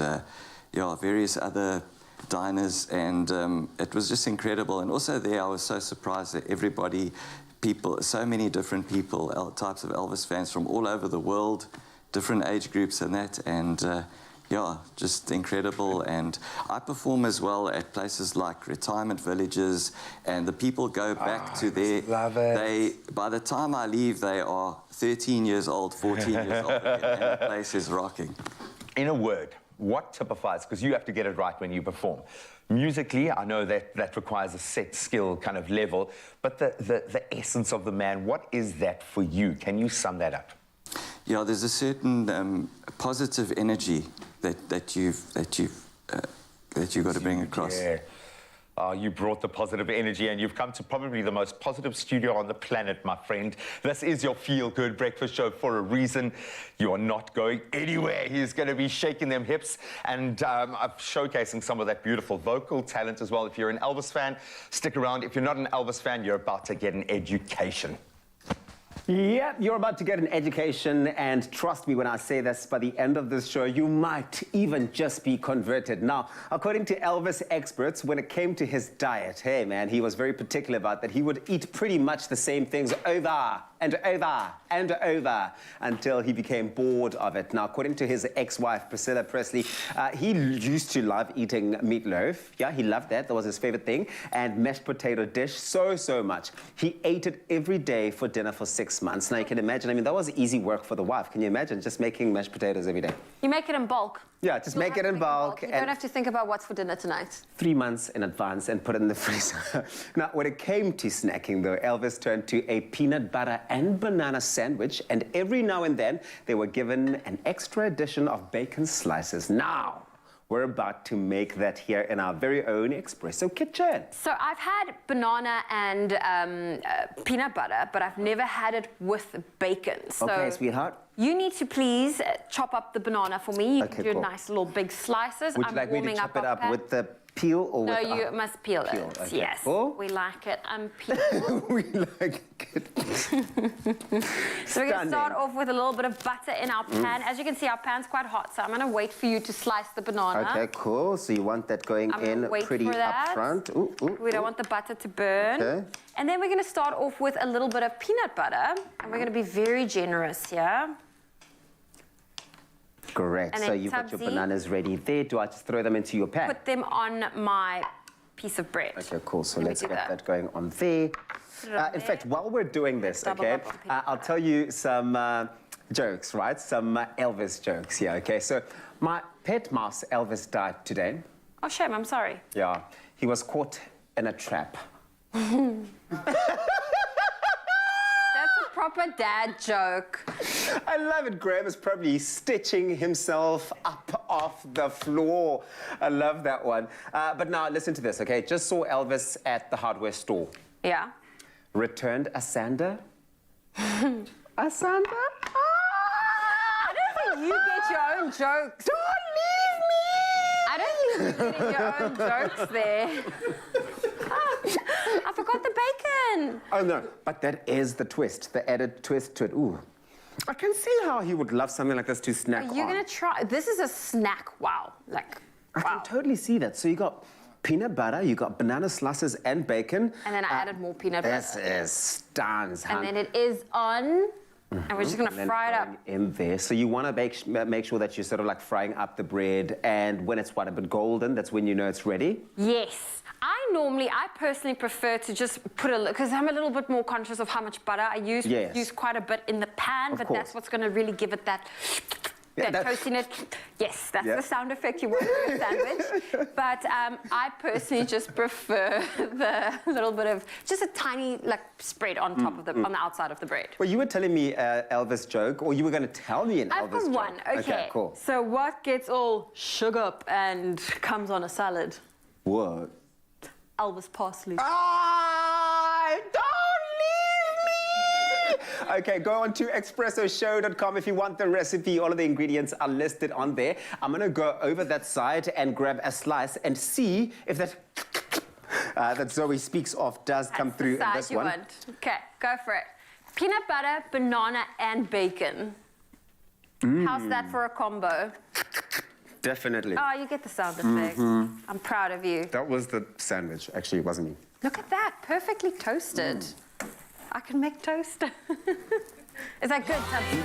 yeah, various other diners, and it was just incredible. And also there, I was so surprised that everybody, people, so many different people, types of Elvis fans from all over the world, different age groups and that, and yeah, just incredible. And I perform as well at places like retirement villages, and the people go back to their... Love it. By the time I leave, they are 13 years old, 14 years old, and the place is rocking. In a word, what typifies, because you have to get it right when you perform. Musically, I know that requires a set skill kind of level, but the essence of the man, what is that for you? Can you sum that up? Yeah, there's a certain positive energy that you've got to bring across. Yeah. You brought the positive energy, and you've come to probably the most positive studio on the planet, my friend. This is your feel-good breakfast show for a reason. You are not going anywhere. He's going to be shaking them hips and showcasing some of that beautiful vocal talent as well. If you're an Elvis fan, stick around. If you're not an Elvis fan, you're about to get an education. Yep, you're about to get an education, and trust me when I say this, by the end of this show, you might even just be converted. Now, according to Elvis experts, when it came to his diet, hey man, he was very particular about that. He would eat pretty much the same things over and over until he became bored of it. Now, according to his ex-wife, Priscilla Presley, he used to love eating meatloaf. Yeah, he loved that. That was his favorite thing. And mashed potato dish so much. He ate it every day for dinner for 6 months. Now, you can imagine, I mean, that was easy work for the wife. Can you imagine just making mashed potatoes every day? You make it in bulk. Yeah, just make it in bulk. You don't have to think about what's for dinner tonight. 3 months in advance and put it in the freezer. Now, when it came to snacking, though, Elvis turned to a peanut butter and banana sandwich, and every now and then they were given an extra addition of bacon slices. Now, we're about to make that here in our very own Expresso kitchen. So I've had banana and peanut butter, but I've never had it with bacon. So Okay, sweetheart. you need to please chop up the banana for me. You Okay, can do cool. nice little big slices. Would you I'm like me to warming chop it our up pan. with the peel or No, with... you must peel it. Okay, Yes, cool. we like it unpeeled. We like it. So we're going to start Stunning. off with a little bit of butter in our pan. As you can see, our pan's quite hot, so I'm going to wait for you to slice the banana. Okay, cool. So you want that going I'm gonna in wait pretty for up that. front. Ooh, ooh, We don't ooh. want the butter to burn. Okay. And then we're going to start off with a little bit of peanut butter, and we're going to be very generous here. Correct. And So then you've got your Tabzi. bananas ready there. Do I just throw them into your pan? Put them on my piece of bread. Okay, cool. So Let me let's do get that. that going on there. Put it on In there. fact, while we're doing this, Double okay, up on peanut I'll tell you some jokes, right? Some Elvis jokes here, okay? So my pet mouse, Elvis, died today. Oh, shame. I'm sorry. Yeah, he was caught in a trap. That's a proper dad joke. I love it. Graham is probably stitching himself up off the floor. I love that one. But now, listen to this, okay? Just saw Elvis at the hardware store. Yeah. Returned a sander. A sander? I don't think you get your own jokes. Don't leave me! I don't think you're getting your own jokes there. I forgot the bacon. Oh, no. But that is the twist, the added twist to it. Ooh. I can see how he would love something like this to snack You're on. going to try. This is a snack. Wow. Like, I can totally see that. So you got peanut butter, you got banana slices and bacon. And then I added more peanut This butter. is stuns, And then it is on. And we're just going And to then fry it up. going in there. So you want to make sure that you're sort of like frying up the bread, and when it's what, a bit golden, that's when you know it's ready? Yes. I personally prefer to just put a little, because I'm a little bit more conscious of how much butter I use. Yes. Use quite a bit in the pan, Of but course. that's what's going to really give it that... Yeah, that that- toastiness. Yes, that's Yeah. the sound effect you want in a sandwich. But I personally just prefer the little bit of, just a tiny like spread on top of the, on the outside of the bread. Well, you were telling me Elvis joke, or you were going to tell me an I've Elvis got joke. one. Okay. Cool. So what gets all sugar up and comes on a salad? What? Elvis parsley. Don't leave me! Okay, go on to expressoshow.com if you want the recipe. All of the ingredients are listed on there. I'm going to go over that side and grab a slice and see if that that Zoe speaks of does come That's through the in side this you one. want. Okay, go for it. Peanut butter, banana, and bacon. How's that for a combo? Definitely. Oh, you get the sound effect. I'm proud of you. That was the sandwich, actually, it wasn't me. Look at that, perfectly toasted. I can make toast. Is that good, Tabzi?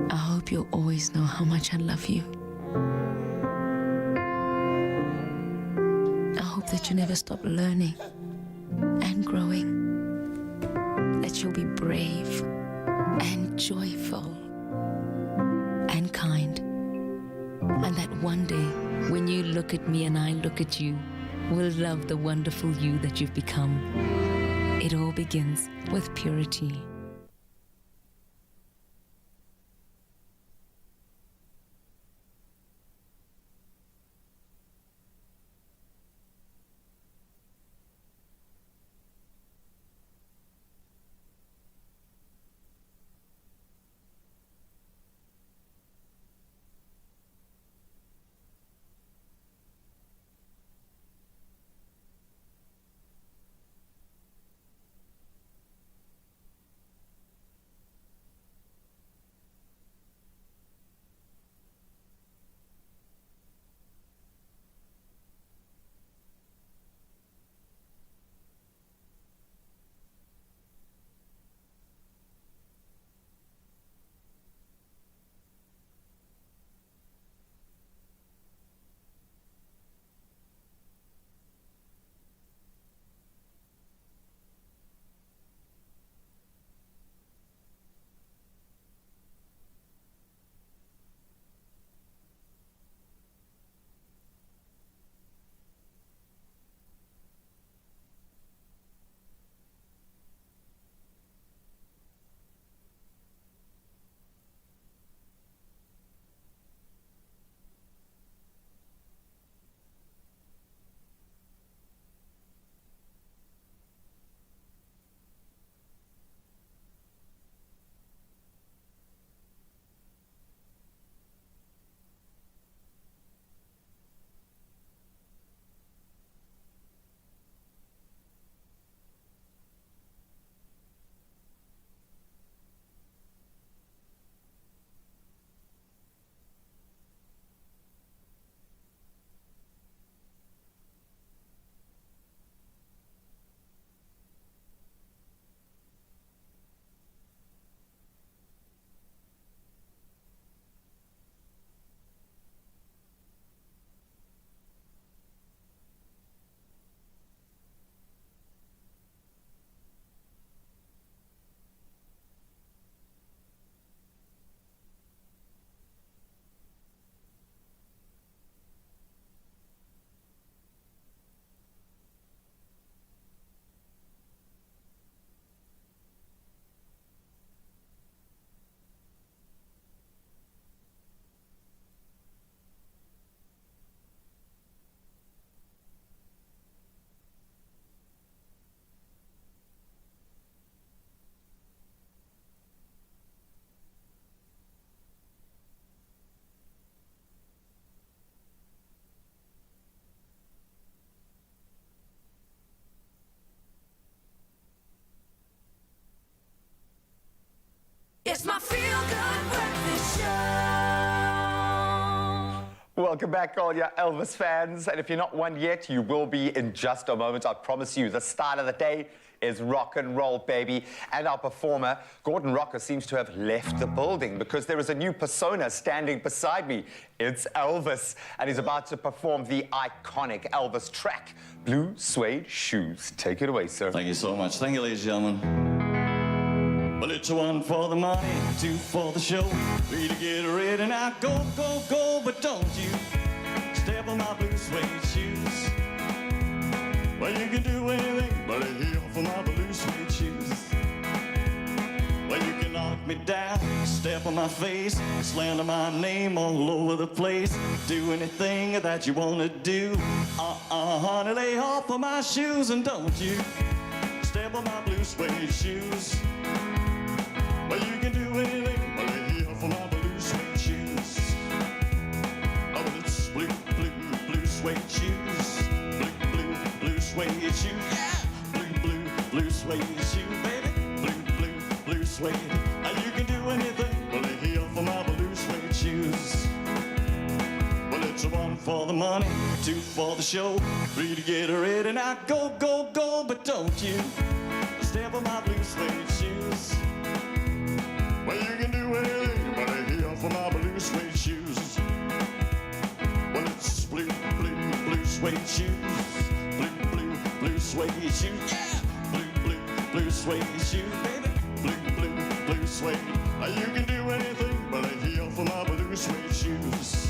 I hope you'll always know how much I love you. I hope that you never stop learning and growing. That you'll be brave and joyful and kind. And that one day, when you look at me and I look at you, we'll love the wonderful you that you've become. It all begins with purity. Welcome back, all your Elvis fans. And if you're not one yet, you will be in just a moment. I promise you, the start of the day is rock and roll, baby. And our performer, Gordon Rocker, seems to have left the building because there is a new persona standing beside me. It's Elvis, and he's about to perform the iconic Elvis track, Blue Suede Shoes. Take it away, sir. Thank you so much. Thank you, ladies and gentlemen. Well, it's 1 for the money, 2 for the show, 3 to get ready now. Go, go, go, but don't you step on my blue suede shoes. Well, you can do anything but a heel for my blue suede shoes. Well, you can knock me down, step on my face, slander my name all over the place. Do anything that you want to do. Honey, lay off of my shoes and don't you step on my blue suede shoes. Well, you can do anything but a heel for my blue suede shoes. Oh, it's blue, blue, blue suede shoes. Blue, blue, blue suede shoes. Yeah! Blue, blue, blue suede shoes, baby. Blue, blue, blue suede. You can do anything but a heel for my blue suede shoes. Well, it's 1 for the money, 2 for the show, 3 to get ready now. Go, go, go, but don't you step on my blue suede shoes. Well, you can do anything but a heel for my blue suede shoes. Well, it's blue, blue, blue suede shoes. Blue, blue, blue suede shoes. Yeah! Blue, blue, blue suede shoes, baby. Blue, blue, blue suede. You can do anything but a heel for my blue suede shoes.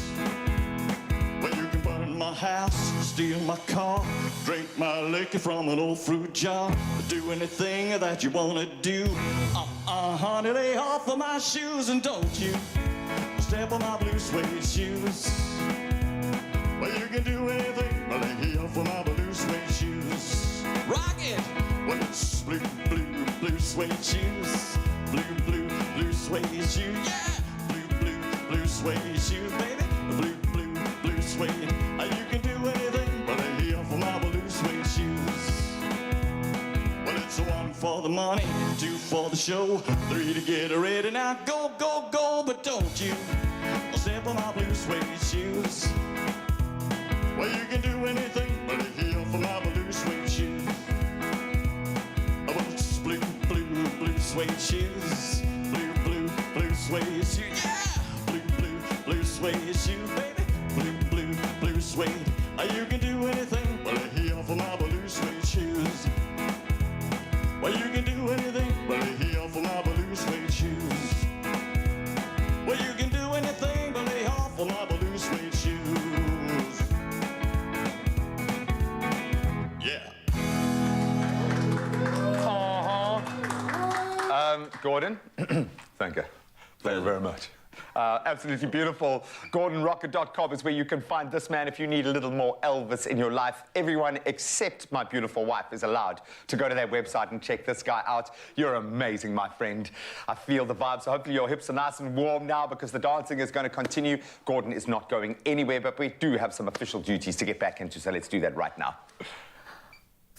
Well, you can burn my house, steal my car, drink my liquor from an old fruit jar. Do anything that you want to do. Honey, lay off of my shoes and don't you step on my blue suede shoes. Well, you can do anything but a heel for my blue suede shoes. Rock it! Well, it's blue, blue, blue suede shoes. Blue, blue, blue suede shoes. Yeah! Blue, blue, blue suede shoes, baby. Blue, blue, blue suede. You can do anything but a heel for my blue suede shoes. Well, it's 1 for the money, 2 for the show, 3 to get ready now. Go, go, go, but don't you step on my blue suede shoes. Well, you can do anything but a heel for my blue suede shoes. Oh, well, it's blue, blue, blue suede shoes. Blue, blue, blue suede shoes. Yeah! Blue, blue, blue suede shoes, baby. Blue, blue, blue suede. You can do anything but a heel for my blue suede shoes. Well, you can do anything but a heel for my blue suede shoes. Well, you can do anything but a heel for my blue suede shoes. Yeah. Gordon, thank you. Thank you very much. Absolutely beautiful. GordonRocker.com is where you can find this man if you need a little more Elvis in your life. Everyone except my beautiful wife is allowed to go to their website and check this guy out. You're amazing, my friend. I feel the vibes. So hopefully your hips are nice and warm now because the dancing is going to continue. Gordon is not going anywhere, but we do have some official duties to get back into, so let's do that right now.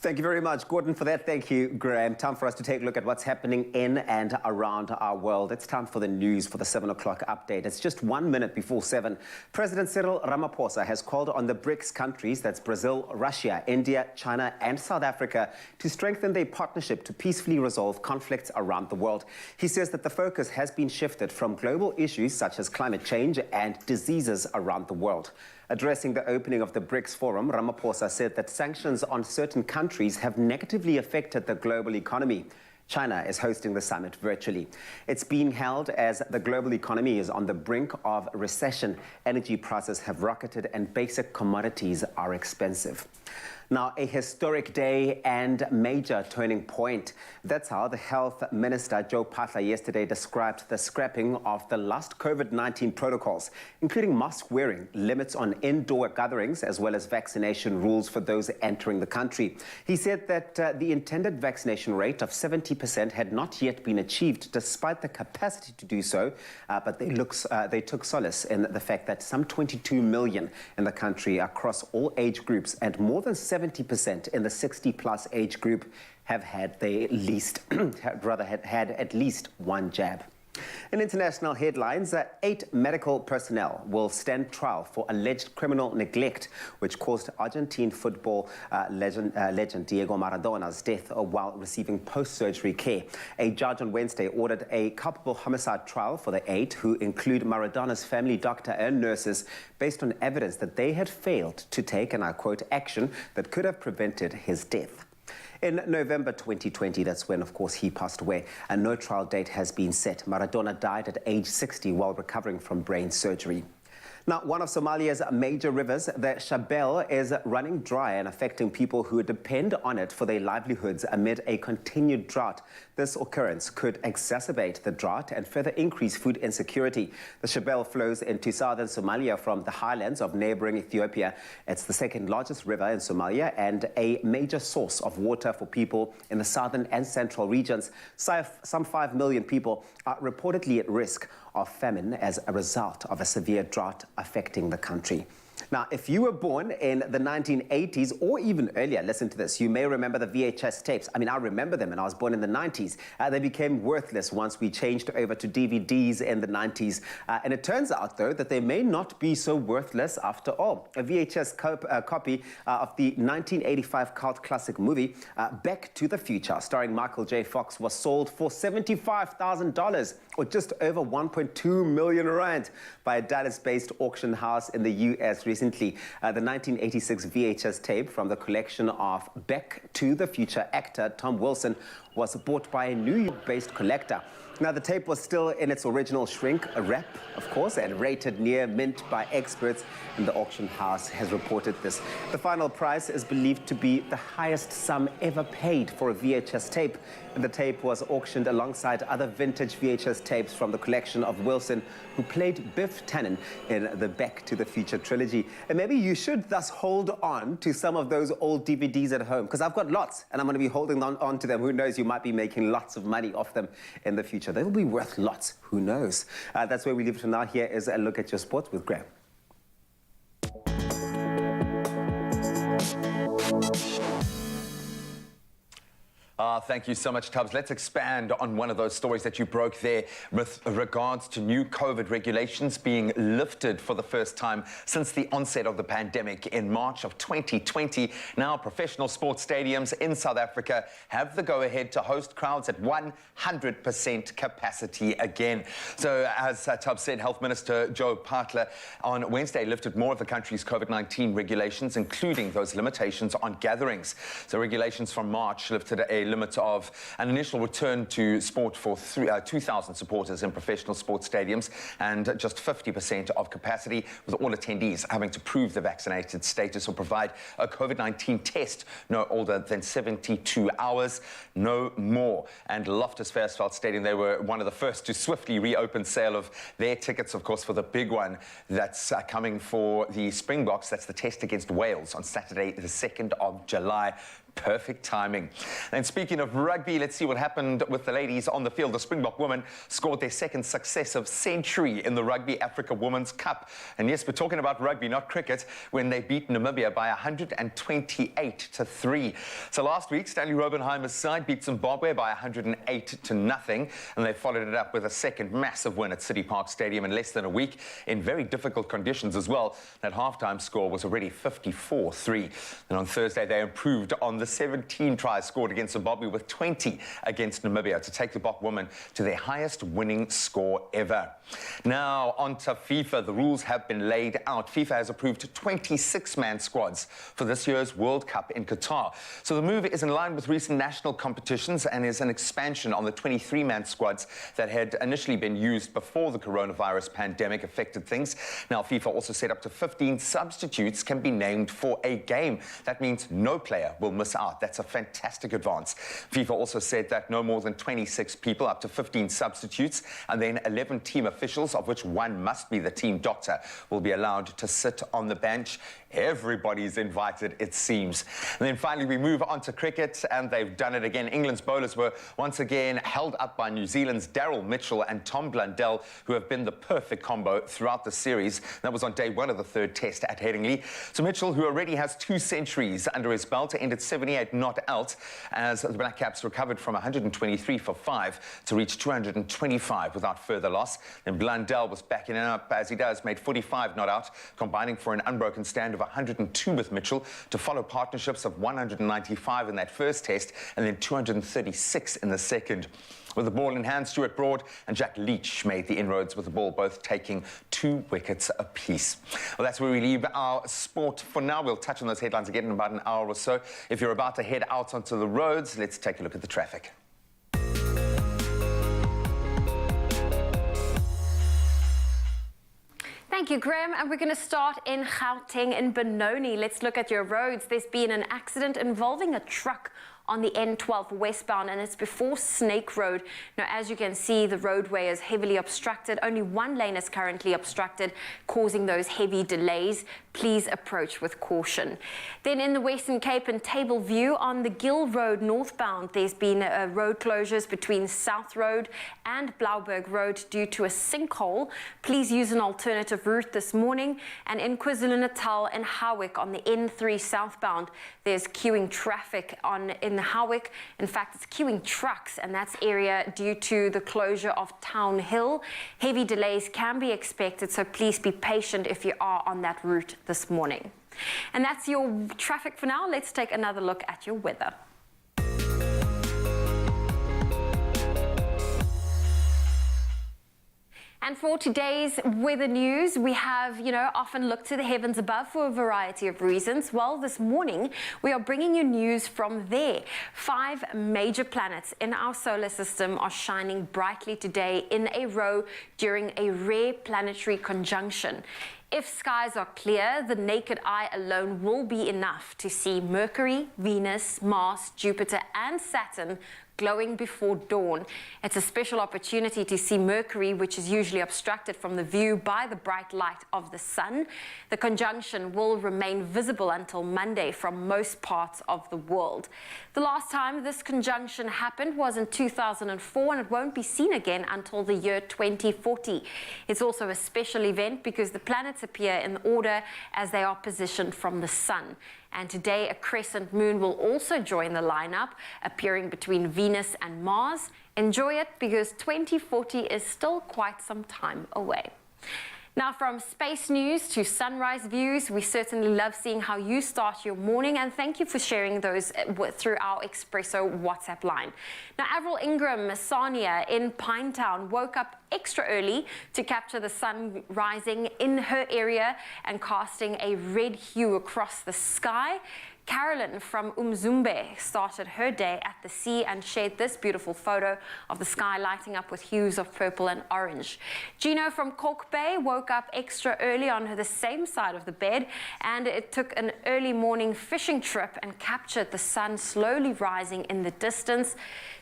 Thank you very much, Gordon, for that. Thank you, Graham. Time for us to take a look at what's happening in and around our world. It's time for the news for the 7 o'clock update. It's just 1 minute before 7. President Cyril Ramaphosa has called on the BRICS countries, that's Brazil, Russia, India, China, and South Africa, to strengthen their partnership to peacefully resolve conflicts around the world. He says that the focus has been shifted from global issues such as climate change and diseases around the world. Addressing the opening of the BRICS forum, Ramaphosa said that sanctions on certain countries have negatively affected the global economy. China is hosting the summit virtually. It's being held as the global economy is on the brink of recession. Energy prices have rocketed and basic commodities are expensive. Now, a historic day and major turning point. That's how the Health Minister, Joe Butler, yesterday described the scrapping of the last COVID-19 protocols, including mask wearing, limits on indoor gatherings, as well as vaccination rules for those entering the country. He said that the intended vaccination rate of 70% had not yet been achieved, despite the capacity to do so, but they took solace in the fact that some 22 million in the country across all age groups and more than 70% in the 60-plus age group have had at least one jab. In international headlines, 8 medical personnel will stand trial for alleged criminal neglect, which caused Argentine football legend Diego Maradona's death while receiving post-surgery care. A judge on Wednesday ordered a culpable homicide trial for the 8, who include Maradona's family doctor and nurses, based on evidence that they had failed to take, and I quote, action that could have prevented his death. In November 2020, that's when, of course, he passed away, and no trial date has been set. Maradona died at age 60 while recovering from brain surgery. Now, one of Somalia's major rivers, the Shabelle, is running dry and affecting people who depend on it for their livelihoods amid a continued drought. This occurrence could exacerbate the drought and further increase food insecurity. The Shabelle flows into southern Somalia from the highlands of neighboring Ethiopia. It's the second largest river in Somalia and a major source of water for people in the southern and central regions. Some 5 million people are reportedly at risk of famine as a result of a severe drought affecting the country. Now, if you were born in the 1980s or even earlier, listen to this, you may remember the VHS tapes. I mean, I remember them, and I was born in the 90s. They became worthless once we changed over to DVDs in the 90s. And it turns out, though, that they may not be so worthless after all. A VHS copy of the 1985 cult classic movie, Back to the Future, starring Michael J. Fox, was sold for $75,000, or just over 1.2 million rand, by a Dallas-based auction house in the U.S. recently. The 1986 VHS tape from the collection of Back to the Future actor Tom Wilson was bought by a New York-based collector. Now, the tape was still in its original shrink wrap, of course, and rated near mint by experts, and the auction house has reported this. The final price is believed to be the highest sum ever paid for a VHS tape, and the tape was auctioned alongside other vintage VHS tapes from the collection of Wilson, who played Biff Tannen in the Back to the Future trilogy. And maybe you should thus hold on to some of those old DVDs at home, because I've got lots, and I'm going to be holding on to them. Who knows, you might be making lots of money off them in the future. They will be worth lots. Who knows? That's where we leave it for now. Here is a look at your sports with Graham. Thank you so much, Tubbs. Let's expand on one of those stories that you broke there with regards to new COVID regulations being lifted for the first time since the onset of the pandemic in March of 2020. Now, professional sports stadiums in South Africa have the go-ahead to host crowds at 100% capacity again. So, as Tubbs said, Health Minister Joe Butler on Wednesday lifted more of the country's COVID-19 regulations, including those limitations on gatherings. So, regulations from March lifted a limit of an initial return to sport for 2,000 supporters in professional sports stadiums and just 50% of capacity, with all attendees having to prove the vaccinated status or provide a COVID-19 test no older than 72 hours, no more. And Loftus Versfeld Stadium, they were one of the first to swiftly reopen sale of their tickets, of course, for the big one that's coming for the Springboks. That's the test against Wales on Saturday, the 2nd of July. Perfect timing. And speaking of rugby, let's see what happened with the ladies on the field. The Springbok women scored their second successive century in the Rugby Africa Women's Cup. And yes, we're talking about rugby, not cricket, when they beat Namibia by 128-3. So last week, Stanley Robenheimer's side beat Zimbabwe by 108-0, and they followed it up with a second massive win at City Park Stadium in less than a week in very difficult conditions as well. That halftime score was already 54-3. And on Thursday, they improved on the 17 tries scored against Zimbabwe with 20 against Namibia to take the Bok women to their highest winning score ever. Now, on to FIFA. The rules have been laid out. FIFA has approved 26-man squads for this year's World Cup in Qatar. So the move is in line with recent national competitions and is an expansion on the 23-man squads that had initially been used before the coronavirus pandemic affected things. Now, FIFA also said up to 15 substitutes can be named for a game. That means no player will miss out. That's a fantastic advance. FIFA also said that no more than 26 people, up to 15 substitutes, and then 11 team officials, of which one must be the team doctor, will be allowed to sit on the bench. Everybody's invited, it seems. And then finally, we move on to cricket, and they've done it again. England's bowlers were once again held up by New Zealand's Daryl Mitchell and Tom Blundell, who have been the perfect combo throughout the series. That was on day one of the third test at Headingley. So Mitchell, who already has 2 centuries under his belt, ended 7 78 not out as the Black Caps recovered from 123 for 5 to reach 225 without further loss. Then Blundell was backing it up as he does, made 45 not out, combining for an unbroken stand of 102 with Mitchell to follow partnerships of 195 in that first test and then 236 in the second. With the ball in hand, Stuart Broad and Jack Leach made the inroads with the ball, both taking 2 wickets apiece. Well, that's where we leave our sport for now. We'll touch on those headlines again in about an hour or so. If you're about to head out onto the roads, let's take a look at the traffic. Thank you, Graham. And we're going to start in Gauteng in Benoni. Let's look at your roads. There's been an accident involving a truck on the N12 westbound, and it's before Snake Road. Now, as you can see, the roadway is heavily obstructed. Only one lane is currently obstructed, causing those heavy delays. Please approach with caution. Then in the Western Cape and Table View on the Gill Road northbound, there's been road closures between South Road and Blauberg Road due to a sinkhole. Please use an alternative route this morning. And in KwaZulu-Natal and Howick on the N3 southbound, there's queuing traffic in the Howick. In fact, it's queuing trucks, and that's area due to the closure of Town Hill. Heavy delays can be expected, so please be patient if you are on that route this morning. And that's your traffic for now. Let's take another look at your weather. And for today's weather news, we have, often looked to the heavens above for a variety of reasons. Well, this morning, we are bringing you news from there. 5 major planets in our solar system are shining brightly today in a row during a rare planetary conjunction. If skies are clear, the naked eye alone will be enough to see Mercury, Venus, Mars, Jupiter, and Saturn glowing before dawn. It's a special opportunity to see Mercury, which is usually obstructed from the view by the bright light of the sun. The conjunction will remain visible until Monday from most parts of the world. The last time this conjunction happened was in 2004, and it won't be seen again until the year 2040. It's also a special event because the planets appear in order as they are positioned from the sun. And today, a crescent moon will also join the lineup, appearing between Venus and Mars. Enjoy it because 2040 is still quite some time away. Now, from space news to sunrise views, we certainly love seeing how you start your morning, and thank you for sharing those through our Expresso WhatsApp line. Now, Avril Ingram Masania in Pinetown woke up extra early to capture the sun rising in her area and casting a red hue across the sky. Carolyn from Umzumbe started her day at the sea and shared this beautiful photo of the sky lighting up with hues of purple and orange. Gino from Cork Bay woke up extra early on the same side of the bed, and it took an early morning fishing trip and captured the sun slowly rising in the distance.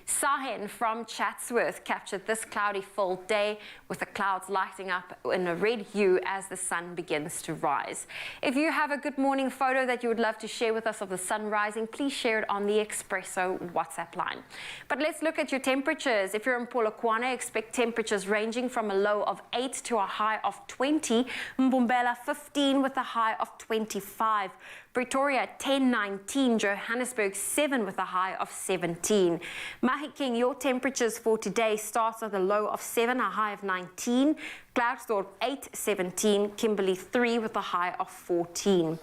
Sahen from Chatsworth captured this cloudy full day with the clouds lighting up in a red hue as the sun begins to rise. If you have a good morning photo that you would love to share with us of the sun rising, please share it on the Expresso WhatsApp line. But let's look at your temperatures. If you're in Polokwane, expect temperatures ranging from a low of 8 to a high of 20. Mbombela 15 with a high of 25. Pretoria 10-19, Johannesburg 7 with a high of 17. Mahikeng, your temperatures for today starts at a low of 7, a high of 19. Klerksdorp 8-17, Kimberley 3 with a high of 14.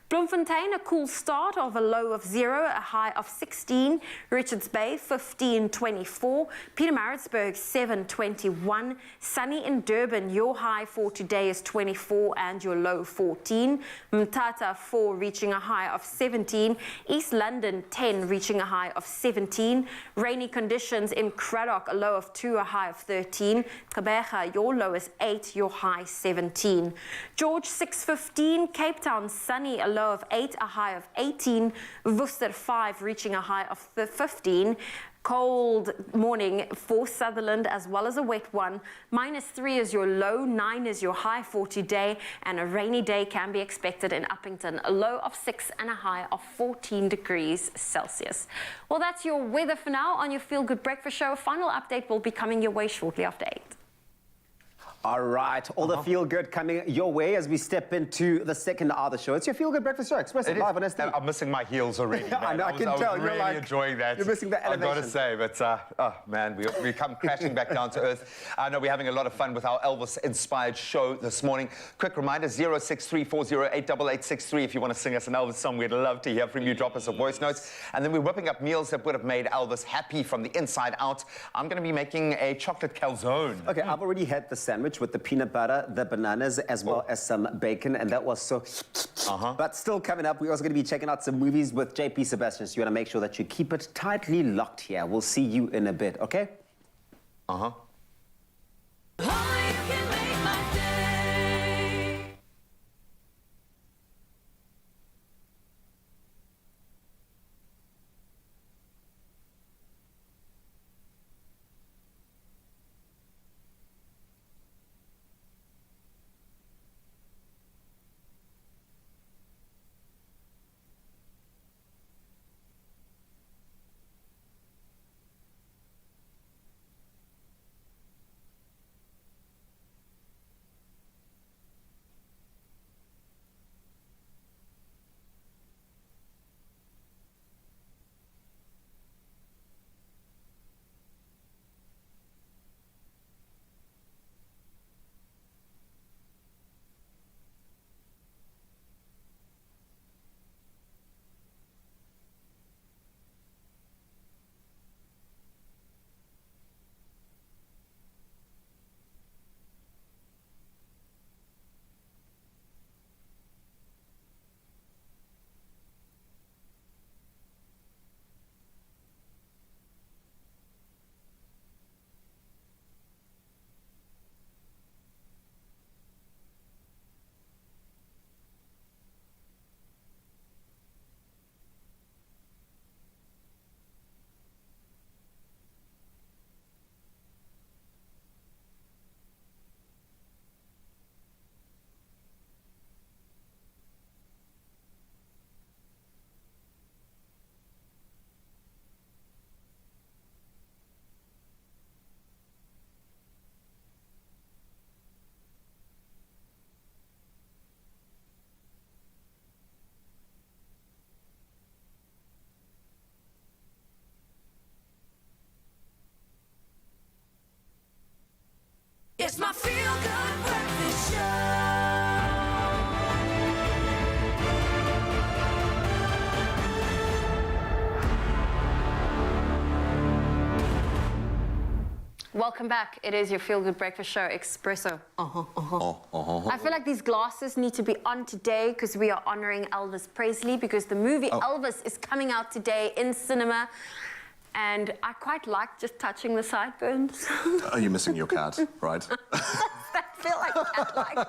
Bloemfontein, a cool start of a low of 0, a high of 16. Richards Bay, 15-24. Pietermaritzburg, 7-21. Sunny in Durban, your high for today is 24 and your low 14. Mthatha, 4, reaching a high of 17. East London, 10, reaching a high of 17. Rainy conditions in Cradock, a low of 2, a high of 13. Gqeberha, your low is 8, your high 17. George, 6-15. Cape Town, sunny, a low of 8, a high of 18. Worcester 5, reaching a high of 15. Cold morning for Sutherland as well as a wet one. -3 is your low, 9 is your high for today, and a rainy day can be expected in Uppington, a low of 6 and a high of 14 degrees Celsius. Well, that's your weather for now on your Feel Good Breakfast Show. A final update will be coming your way shortly after 8. All right, all the feel-good coming your way as we step into the second hour of the show. It's your feel-good breakfast show, Expresso live on ST. I'm missing my heels already. I know, I can tell. You're really enjoying that. You're missing the elevation. I've got to say, but oh man, we come crashing back down to earth. I know we're having a lot of fun with our Elvis-inspired show this morning. Quick reminder: 06340888863. If you want to sing us an Elvis song, we'd love to hear from you. Drop us a voice note, and then we're whipping up meals that would have made Elvis happy from the inside out. I'm going to be making a chocolate calzone. Okay, I've already had the sandwich with the peanut butter, the bananas, as well as some bacon, and that was so... But still coming up, we're also going to be checking out some movies with JP Sebastian, so you want to make sure that you keep it tightly locked here. We'll see you in a bit, okay? It's my feel-good breakfast show. Welcome back. It is your feel-good breakfast show, Expresso. I feel like these glasses need to be on today because we are honoring Elvis Presley because the movie Elvis is coming out today in cinema. And I quite like just touching the sideburns. Are you missing your cat, right? I feel like cat-like.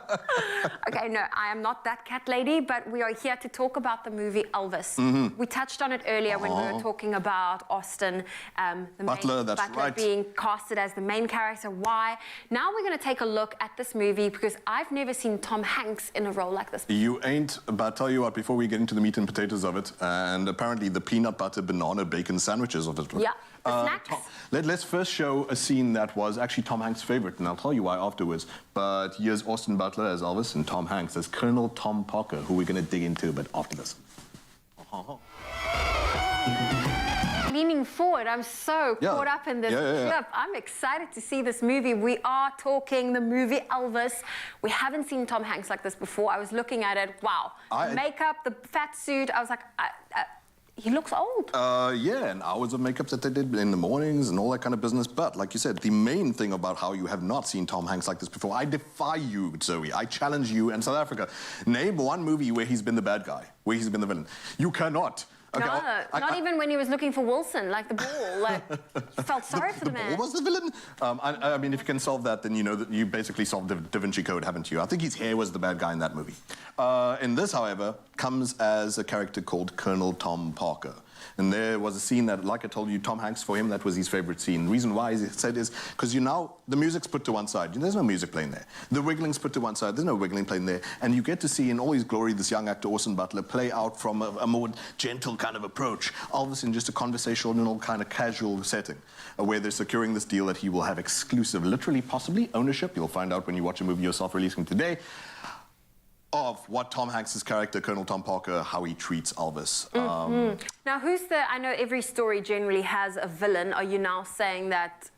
Okay, no, I am not that cat lady, but we are here to talk about the movie Elvis. We touched on it earlier when we were talking about Austin, Butler, Butler being casted as the main character. Why? Now we're going to take a look at this movie because I've never seen Tom Hanks in a role like this before. You ain't, but I'll tell you what, before we get into the meat and potatoes of it, and apparently the peanut butter banana bacon sandwiches of it. Yeah, the snacks. Let's first show a scene that was actually Tom Hanks' favorite, and I'll tell you why afterwards. But here's Austin Butler as Elvis and Tom Hanks as Colonel Tom Parker, who we're going to dig into a bit after this. Leaning forward, I'm so caught up in this clip. I'm excited to see this movie. We are talking the movie Elvis. We haven't seen Tom Hanks like this before. I was looking at it. Wow. The makeup, the fat suit. I was like, he looks old. Yeah, and hours of makeup that they did in the mornings and all that kind of business. But like you said, the main thing about how you have not seen Tom Hanks like this before, I defy you, Zoe. I challenge you and South Africa. Name one movie where he's been the bad guy, where he's been the villain. You cannot. Okay, no, not even when he was looking for Wilson, like the ball. Like, you felt sorry for the man. The ball was the villain? I mean, if you can solve that, then you know that you basically solved the Da Vinci Code, haven't you? I think his hair was the bad guy in that movie. In this, however, comes as a character called Colonel Tom Parker. And there was a scene that, like I told you, Tom Hanks, for him, that was his favorite scene. The reason why he said is because the music's put to one side. There's no music playing there. The wiggling's put to one side. There's no wiggling playing there. And you get to see in all his glory this young actor, Austin Butler, play out from a more gentle kind of approach. Elvis in just a conversational kind of casual setting where they're securing this deal that he will have exclusive, literally, possibly, ownership. You'll find out when you watch a movie yourself releasing today, of what Tom Hanks' character, Colonel Tom Parker, how he treats Elvis. Now, I know every story generally has a villain. Are you now saying that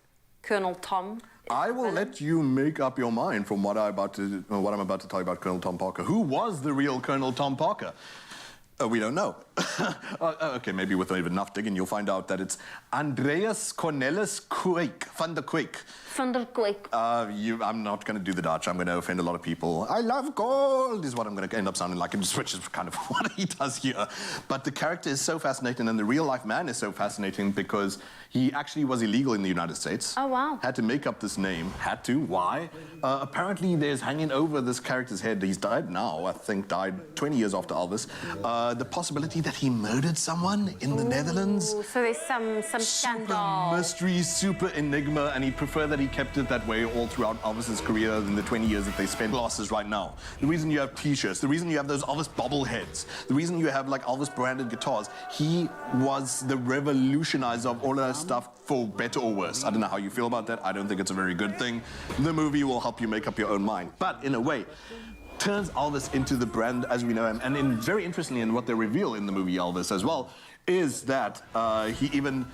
Colonel Tom? I will let you make up your mind from what I'm about to tell you about Colonel Tom Parker. Who was the real Colonel Tom Parker? We don't know. Okay, maybe with enough digging, you'll find out that it's Andreas Cornelis van der Kwijk. Van der Kwijk. I'm not going to do the Dutch. I'm going to offend a lot of people. I love gold is what I'm going to end up sounding like, which is kind of what he does here. But the character is so fascinating, and the real-life man is so fascinating because he actually was illegal in the United States. Oh, wow. Had to make up this name. Had to. Why? Apparently, there's hanging over this character's head. He's died now. I think died 20 years after Elvis. The possibility that he murdered someone in the Netherlands. So there's some scandal. Mystery, super enigma, and he'd prefer that he kept it that way all throughout Elvis's career in the 20 years that they spent glasses right now. The reason you have T-shirts, the reason you have those Elvis bobbleheads, the reason you have like Elvis branded guitars, he was the revolutionizer of all of that stuff, for better or worse. I don't know how you feel about that. I don't think it's a very good thing. The movie will help you make up your own mind. But in a way, turns Elvis into the brand as we know him. And very interestingly, in what they reveal in the movie Elvis as well, is that he even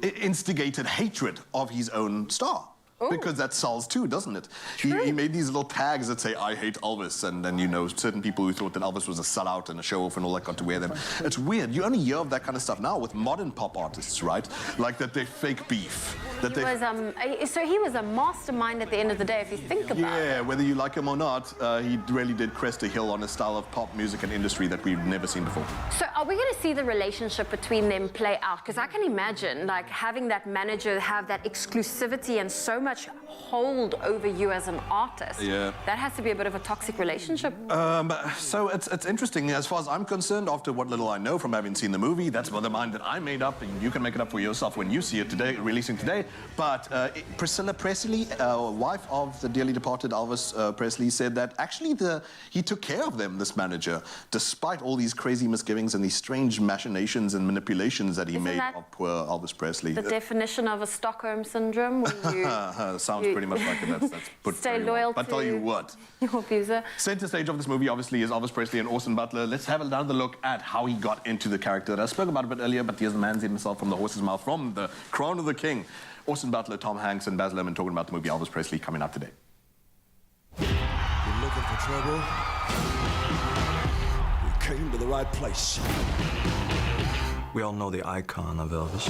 instigated hatred of his own star. Ooh. Because that sells too, doesn't it? He made these little tags that say, I hate Elvis, and then, you know, certain people who thought that Elvis was a sellout and a show-off and all that got to wear them. It's weird. You only hear of that kind of stuff now with modern pop artists, right? Like that they fake beef. So he was a mastermind at the end of the day, if you think about it. Yeah, whether you like him or not, he really did crest a hill on a style of pop music and industry that we've never seen before. So are we going to see the relationship between them play out? Because I can imagine, like, having that manager have that exclusivity and so much hold over you as an artist. Yeah. That has to be a bit of a toxic relationship. So it's interesting. As far as I'm concerned, after what little I know from having seen the movie, that's the mind that I made up, and you can make it up for yourself when you see it today, releasing today. But Priscilla Presley, wife of the dearly departed Elvis Presley, said that actually he took care of them, this manager, despite all these crazy misgivings and these strange machinations and manipulations that he made of poor Elvis Presley. The definition of a Stockholm syndrome, where you... Sounds pretty much like it. That's put stay very loyal well. But to tell you what. Your abuser. Center stage of this movie, obviously, is Elvis Presley and Austin Butler. Let's have another look at how he got into the character. I spoke about it a bit earlier, but here's the man himself from the horse's mouth, from the Crown of the King. Austin Butler, Tom Hanks, and Baz Luhrmann talking about the movie Elvis Presley coming up today. You're looking for trouble? You came to the right place. We all know the icon of Elvis.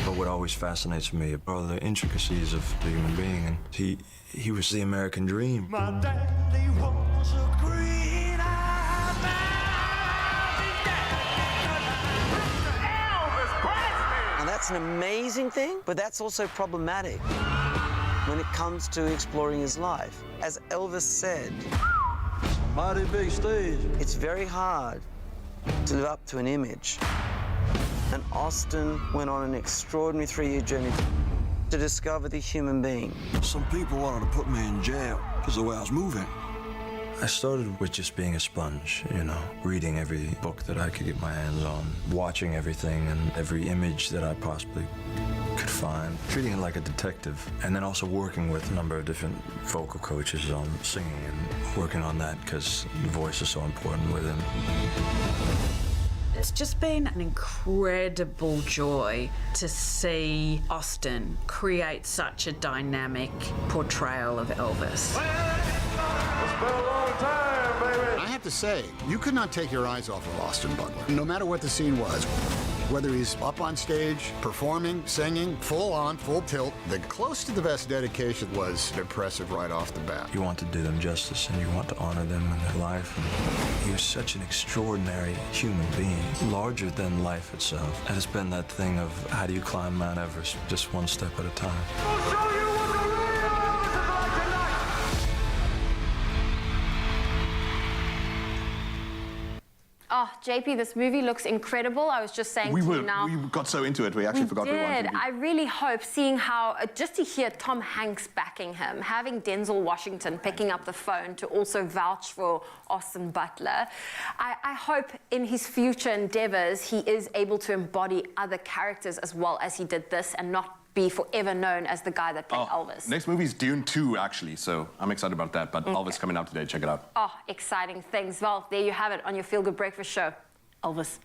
But what always fascinates me are the intricacies of the human being, and he was the American dream. My daddy was a green-eyed Elvis Presley! Now that's an amazing thing, but that's also problematic when it comes to exploring his life. As Elvis said, mighty big stage. It's very hard to live up to an image. And Austin went on an extraordinary 3-year journey to discover the human being. Some people wanted to put me in jail because of the way I was moving. I started with just being a sponge, you know, reading every book that I could get my hands on, watching everything and every image that I possibly could find, treating it like a detective, and then also working with a number of different vocal coaches on singing and working on that because the voice is so important with him. It's just been an incredible joy to see Austin create such a dynamic portrayal of Elvis. It's been a long time, baby. I have to say, you could not take your eyes off of Austin Butler, no matter what the scene was. Whether he's up on stage, performing, singing, full on, full tilt, the close to the best dedication was impressive right off the bat. You want to do them justice and you want to honor them in their life. And he was such an extraordinary human being, larger than life itself. And it's been that thing of how do you climb Mount Everest just one step at a time. We'll show you what the real Elvis is like tonight! Oh, JP, this movie looks incredible. I was just saying We to you now. we got so into it, we actually forgot we wanted to. I really hope seeing how, just to hear Tom Hanks backing him, having Denzel Washington picking up the phone to also vouch for Austin Butler. I hope in his future endeavors he is able to embody other characters as well as he did this and not be forever known as the guy that played Elvis. Next movie is Dune 2, actually, so I'm excited about that. But Elvis coming out today, check it out. Oh, exciting things. Well, there you have it on your Feel Good Breakfast show. Elvis.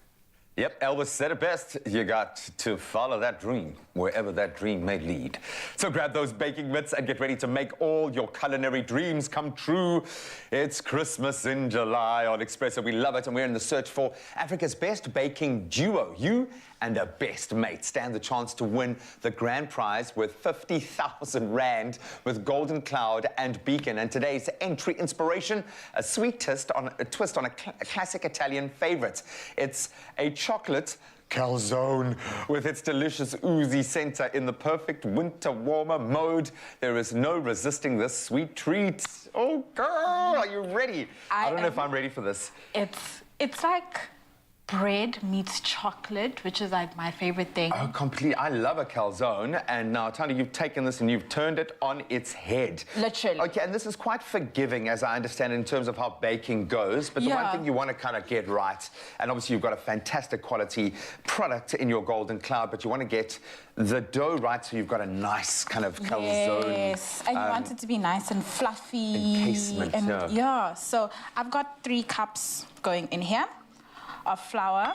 Yep, Elvis said it best. You got to follow that dream, wherever that dream may lead. So grab those baking mitts and get ready to make all your culinary dreams come true. It's Christmas in July on Expresso. We love it, and we're in the search for Africa's best baking duo. You and a best mate stand the chance to win the grand prize worth 50,000 Rand with Golden Cloud and Beacon. And today's entry inspiration, a sweet twist on a classic Italian favorite. It's a chocolate calzone with its delicious oozy center in the perfect winter warmer mode. There is no resisting this sweet treat. Oh, girl, are you ready? I don't know if I'm ready for this. It's like bread meets chocolate, which is like my favorite thing. Oh, completely. I love a calzone. And now, Tanya, you've taken this and you've turned it on its head. Literally. Okay, and this is quite forgiving, as I understand, in terms of how baking goes. But the one thing you want to kind of get right, and obviously you've got a fantastic quality product in your Golden Cloud, but you want to get the dough right so you've got a nice kind of calzone. Yes, and you want it to be nice and fluffy. Encasement, and yeah. So I've got 3 cups going in here of flour.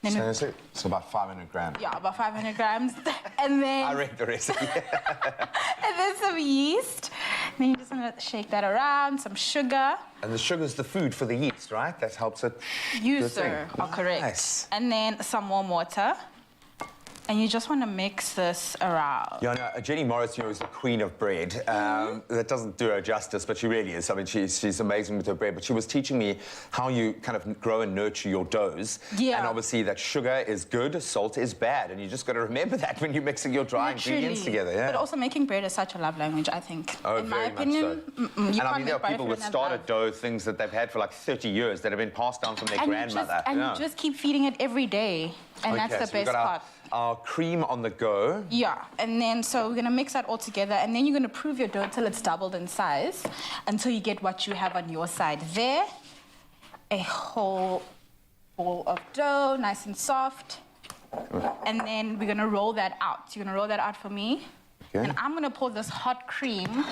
So it's about 500 grams. Yeah, about 500 grams. And then... I read the recipe. And then some yeast. Then you just want to shake that around, some sugar. And the sugar's the food for the yeast, right? That helps it. You, sir, are correct. Nice. And then some warm water. And you just want to mix this around. Yeah, no, Jenny Morris, is the queen of bread. That doesn't do her justice, but she really is. I mean, she's amazing with her bread. But she was teaching me how you kind of grow and nurture your doughs. Yeah. And obviously that sugar is good, salt is bad. And you just got to remember that when you're mixing your dry ingredients together. Yeah. But also making bread is such a love language, I think. Oh, in my very opinion, much so. And I mean, there are people with starter love. dough, things that they've had for like 30 years that have been passed down from their grandmother. You just keep feeding it every day. And that's the best part. Our cream on the go. Yeah, and then so we're gonna mix that all together, and then you're gonna prove your dough until it's doubled in size, until you get what you have on your side. There, a whole ball of dough, nice and soft. And then we're gonna roll that out. You're gonna roll that out for me. Okay. And I'm gonna pour this hot cream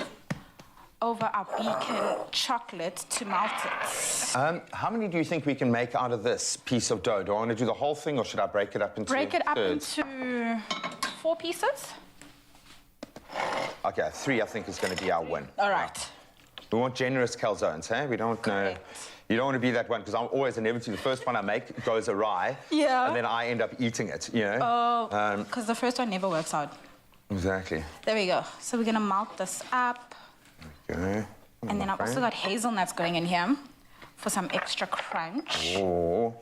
over our Beacon chocolate to melt it. How many do you think we can make out of this piece of dough? Do I want to do the whole thing, or should I break it up into Break it up thirds? into 4 pieces. Okay, 3 I think is going to be our win. All right. We want generous calzones, eh? We don't know. You don't want to be that one, because I'm always inevitably the first one I make goes awry. Yeah. And then I end up eating it, you know? Oh, because the first one never works out. Exactly. There we go. So we're going to melt this up. Okay. And then I've also got hazelnuts going in here for some extra crunch. Oh.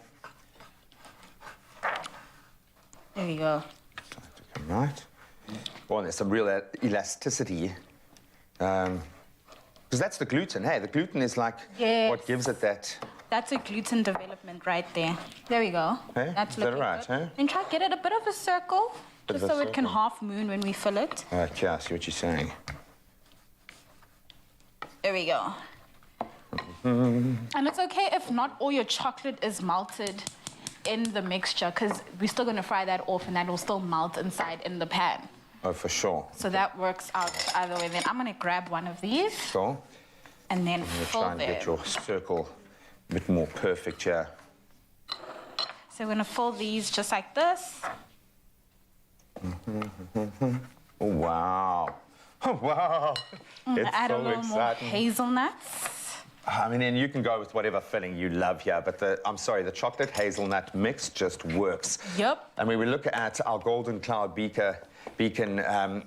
There we go. Right. Oh, and there's some real elasticity. Because that's the gluten, hey? The gluten is like what gives it that... That's a gluten development right there. There we go. Hey? That's is that looking right, good. hey? Then try to get it a bit of a circle, just so it can half moon when we fill it. Okay, I see what you're saying. There we go. And it's okay if not all your chocolate is melted in the mixture, because we're still going to fry that off and that will still melt inside in the pan. Oh, for sure. So that works out either way. Then I'm going to grab one of these. Sure. And then I'm going to fill try and them. get your circle a bit more perfect here. So we're going to fill these just like this. Oh, wow. Oh, wow. It's Add so a little more exciting. hazelnuts. I mean, and you can go with whatever filling you love here, but I'm sorry, the chocolate hazelnut mix just works. Yep. And when we look at our Golden Cloud Beacon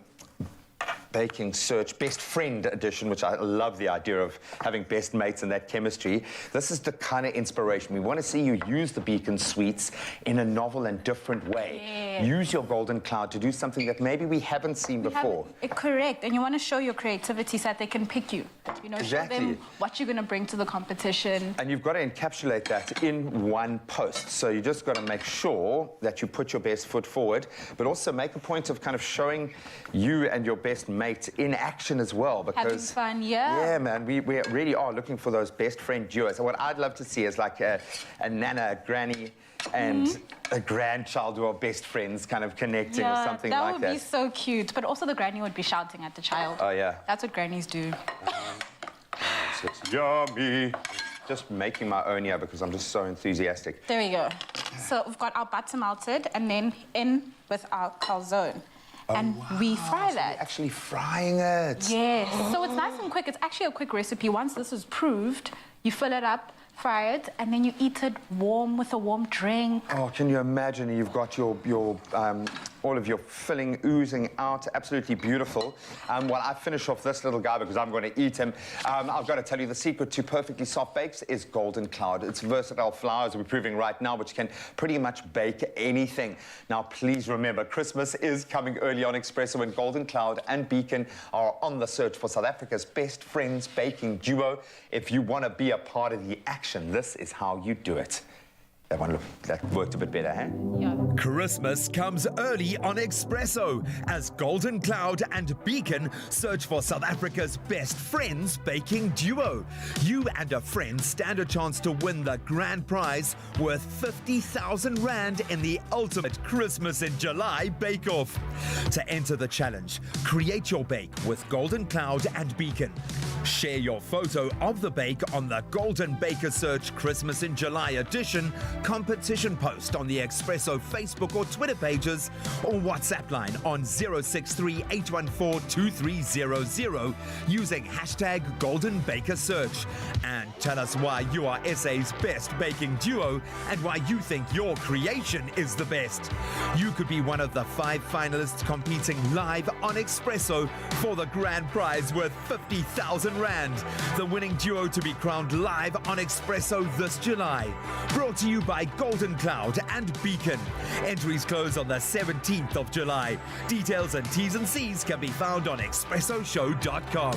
baking search, best friend edition, which I love the idea of having best mates and that chemistry. This is the kind of inspiration. We want to see you use the Beacon sweets in a novel and different way. Yes. Use your golden cloud to do something that maybe we haven't seen before. Correct, and you want to show your creativity so that they can pick you. You know, Exactly. show them what you're going to bring to the competition. And you've got to encapsulate that in one post. So you just got to make sure that you put your best foot forward, but also make a point of kind of showing you and your best mate in action as well. Because having fun, yeah. Yeah, man, we really are looking for those best friend duos. And what I'd love to see is like a nana, a granny, and a grandchild who are best friends kind of connecting or something that like would that. be so cute. But also the granny would be shouting at the child. Oh, yeah. That's what grannies do. It's yummy. Just making my own here because I'm just so enthusiastic. There we go. So we've got our butter melted and then in with our calzone. And we fry that. You're actually frying it. Yes. So it's nice and quick. It's actually a quick recipe. Once this is proved, you fill it up, fry it, and then you eat it warm with a warm drink. Oh, can you imagine? You've got your all of your filling oozing out. Absolutely beautiful. While I finish off this little guy because I'm going to eat him, I've got to tell you the secret to perfectly soft bakes is Golden Cloud. It's versatile flour, as we're proving right now, which can pretty much bake anything. Now, please remember, Christmas is coming early on Expresso, and Golden Cloud and Beacon are on the search for South Africa's best friends baking duo. If you want to be a part of the action, this is how you do it. That worked a bit better, huh? Yeah. Christmas comes early on Expresso as Golden Cloud and Beacon search for South Africa's best friends baking duo. You and a friend stand a chance to win the grand prize worth 50,000 Rand in the ultimate Christmas in July bake-off. To enter the challenge, create your bake with Golden Cloud and Beacon. Share your photo of the bake on the Golden Baker Search Christmas in July edition competition post on the Expresso Facebook or Twitter pages, or WhatsApp line on 063-814-2300 using hashtag Golden Baker Search. And tell us why you are SA's best baking duo and why you think your creation is the best. You could be one of the 5 finalists competing live on Expresso for the grand prize worth 50,000 Rand. The winning duo to be crowned live on Expresso this July. Brought to you by Golden Cloud and Beacon. Entries close on the 17th of July. Details and T's and C's can be found on expressoshow.com.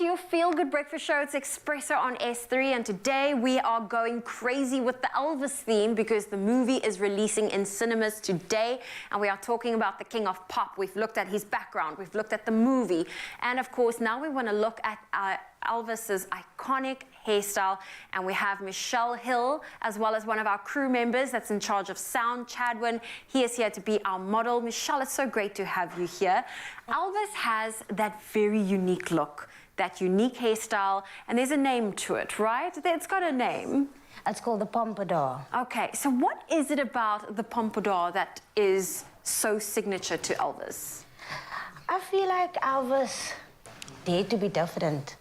to your Feel Good Breakfast Show. It's Expresso on S3, and today we are going crazy with the Elvis theme because the movie is releasing in cinemas today, and we are talking about the King of Pop. We've looked at his background, we've looked at the movie, and of course now we want to look at Elvis's iconic hairstyle, and we have Michelle Hill as well as one of our crew members that's in charge of sound, Chadwin. He is here to be our model. Michelle, it's so great to have you here. Elvis has that very unique look, that unique hairstyle, and there's a name to it, right? It's got a name. It's called the pompadour. Okay, so what is it about the pompadour that is so signature to Elvis? I feel like Elvis dared to be different.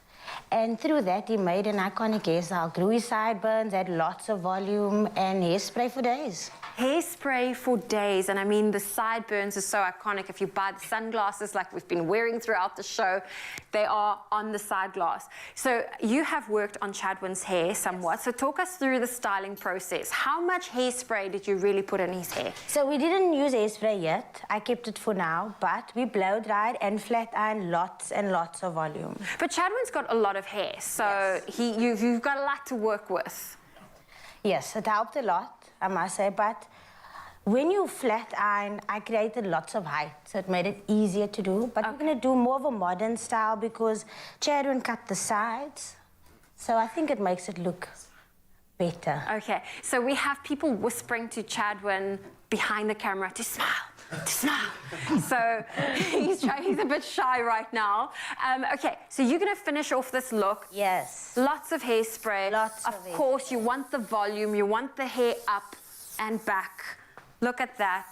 And through that, he made an iconic hairstyle. Grew his sideburns, had lots of volume, and hairspray for days. Hairspray for days, and I mean the sideburns are so iconic. If you buy the sunglasses like we've been wearing throughout the show, they are on the side glass. So you have worked on Chadwin's hair somewhat, so talk us through the styling process. How much hairspray did you really put in his hair? So we didn't use hairspray yet. I kept it for now, but we blow dried and flat iron lots and lots of volume. But Chadwin's got a lot of hair, so yes. you've got a lot to work with. Yes, it helped a lot, I must say, but when you flat iron, I created lots of height, so it made it easier to do. But we're going to do more of a modern style because Chadwin cut the sides, so I think it makes it look better. Okay, so we have people whispering to Chadwin behind the camera to smile. To smile. So he's a bit shy right now. Okay, so you're going to finish off this look. Yes. Lots of hairspray. Lots of Of course, you want the volume. You want the hair up and back. Look at that.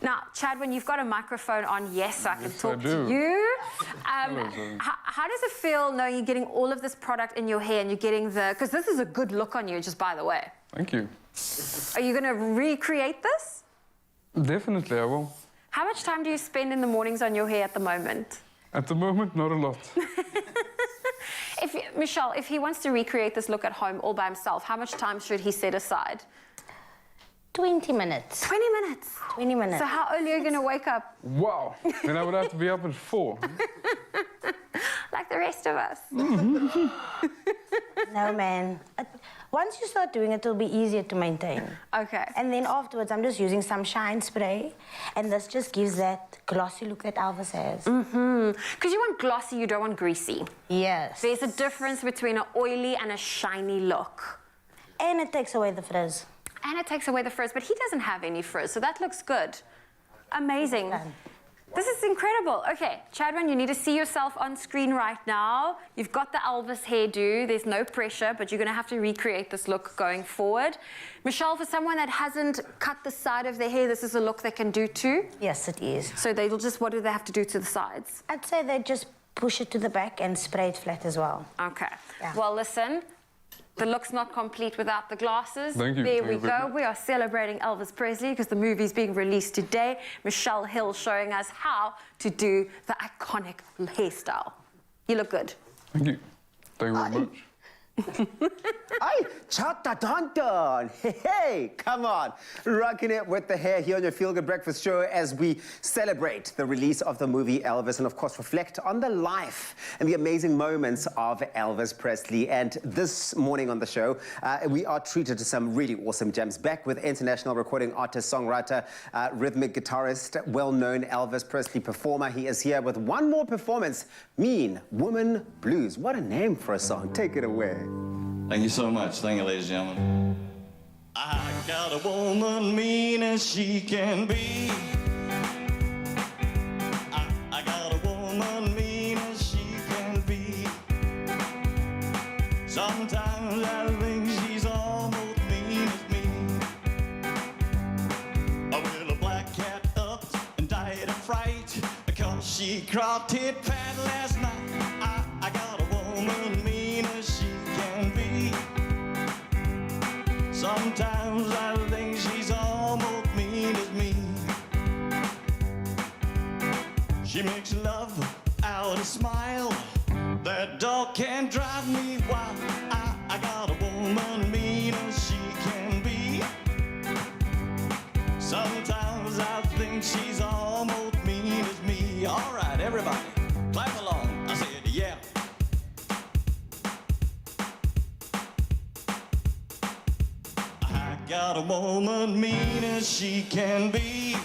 Now, Chadwin, you've got a microphone on, yes, so I can talk to you. How does it feel knowing you're getting all of this product in your hair and you're getting because this is a good look on you, just by the way. Thank you. Are you going to recreate this? Definitely, I will. How much time do you spend in the mornings on your hair at the moment? At the moment, not a lot. Michelle, if he wants to recreate this look at home all by himself, how much time should he set aside? 20 minutes. 20 minutes? 20 minutes. So how early are you going to wake up? Wow, then I would have to be up at 4. Like the rest of us. No, man. Once you start doing it, it'll be easier to maintain. Okay. And then afterwards, I'm just using some shine spray, and this just gives that glossy look that Elvis has. Because you want glossy, you don't want greasy. Yes. There's a difference between an oily and a shiny look. And it takes away the frizz. And it takes away the frizz, but he doesn't have any frizz, so that looks good. Amazing. This is incredible. Okay, Chadwin, you need to see yourself on screen right now. You've got the Elvis hairdo. There's no pressure, but you're going to have to recreate this look going forward. Michelle, for someone that hasn't cut the side of their hair, this is a look they can do too? Yes, it is. So they'll just, what do they have to do to the sides? I'd say they just push it to the back and spray it flat as well. Okay. Yeah. Well, listen. The look's not complete without the glasses. Thank you. There we go. We are celebrating Elvis Presley because the movie's being released today. Michelle Hill showing us how to do the iconic hairstyle. You look good. Thank you. Thank you very much. Ay, chata don. Hey, come on. Rocking it with the hair here on your Feel Good Breakfast Show as we celebrate the release of the movie Elvis and, of course, reflect on the life and the amazing moments of Elvis Presley. And this morning on the show, we are treated to some really awesome gems. Back with international recording artist, songwriter, rhythmic guitarist, well-known Elvis Presley performer. He is here with one more performance, Mean Woman Blues. What a name for a song. Take it away. Thank you so much. Thank you, ladies and gentlemen. I got a woman mean as she can be. I got a woman mean as she can be. Sometimes I think she's almost mean as me. Well, a black cat up and died of fright because she caught it fat last night. I got a woman mean as she can be. Sometimes I think she's almost mean as me. She makes love out a smile. That dog can drive me wild. I got a woman mean as she can be. Sometimes I think she's almost mean as me. All right, everybody, clap along. I said, yeah. got a woman mean as she can be.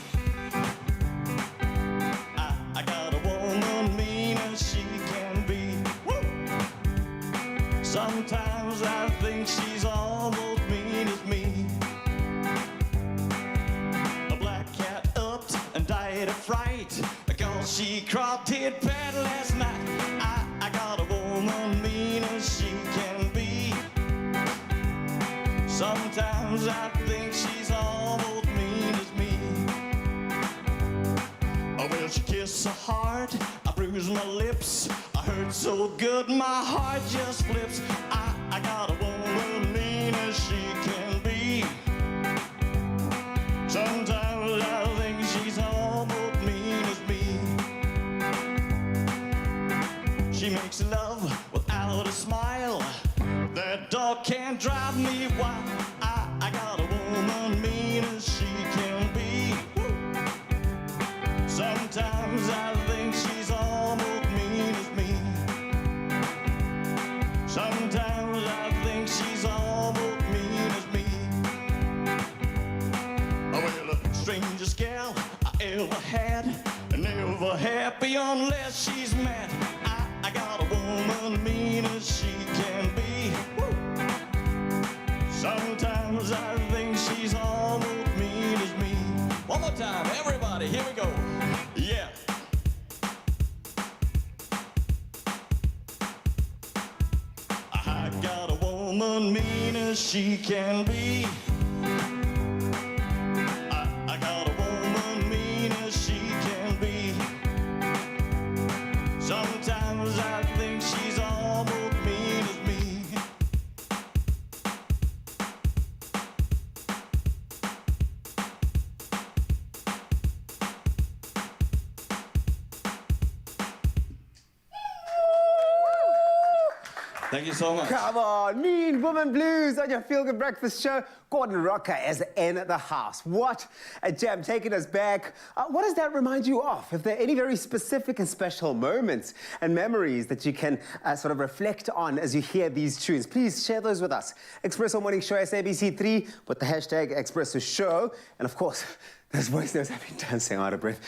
I got a woman mean as she can be. Woo! Sometimes I think she's almost mean as me. A black cat upped and died of fright because she crawdad padded last night. I got a woman mean as she can be. Sometimes I think she's almost mean as me. Oh, well, she kissed so hard, I bruised my lips. I hurt so good, my heart just flips. I got a woman mean as she can be. Sometimes I think she's almost mean as me. She makes love without a smile. That dog can't drive me wild. I got a woman mean as she can be. Woo! Sometimes I think she's almost mean as me. Sometimes I think she's almost mean as me. Oh, well, the strangest gal I ever had, never happy unless she's mad. I got a woman mean as she can be. Woo! Sometimes I think she's almost mean as me. One more time, everybody, here we go. Yeah. I got a woman mean as she can be. I got a woman mean as she can be. Sometimes I think she's almost mean as me. Thank you so much. Come on, Mean Woman Blues on your Feel Good Breakfast show. Gordon Rocker is in the house. What a jam, taking us back. What does that remind you of? If there are any very specific and special moments and memories that you can sort of reflect on as you hear these tunes, please share those with us. Expresso Morning Show SABC3 with the hashtag Expresso Show. And of course, those voice notes, I've been dancing out of breath.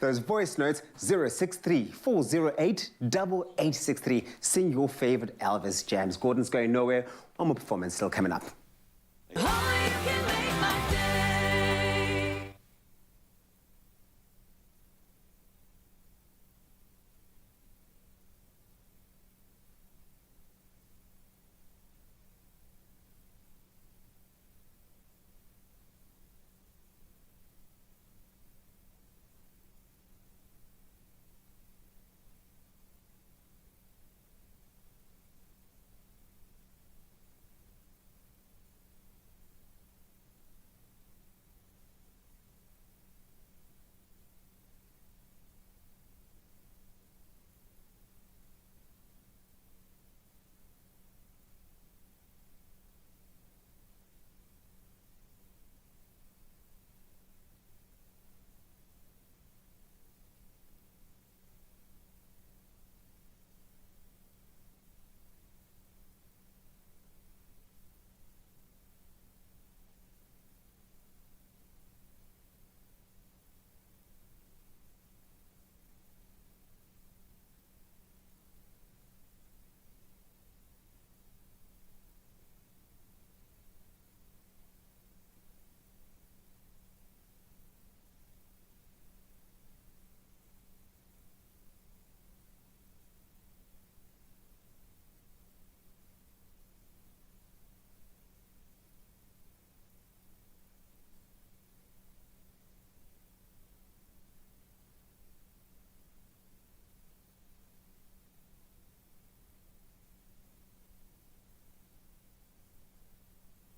Those voice notes, 063-408-8863. Sing your favorite Elvis jams. Gordon's going nowhere. One more performance still coming up.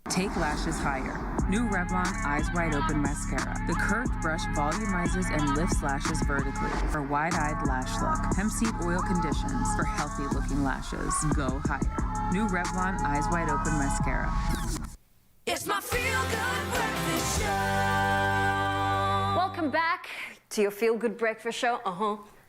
Take lashes higher. New Revlon Eyes Wide Open Mascara. The curved brush volumizes and lifts lashes vertically for wide-eyed lash look. Hemp seed oil conditions for healthy-looking lashes. Go higher. New Revlon Eyes Wide Open Mascara. It's my Feel Good Breakfast Show. Welcome back to your Feel Good Breakfast Show.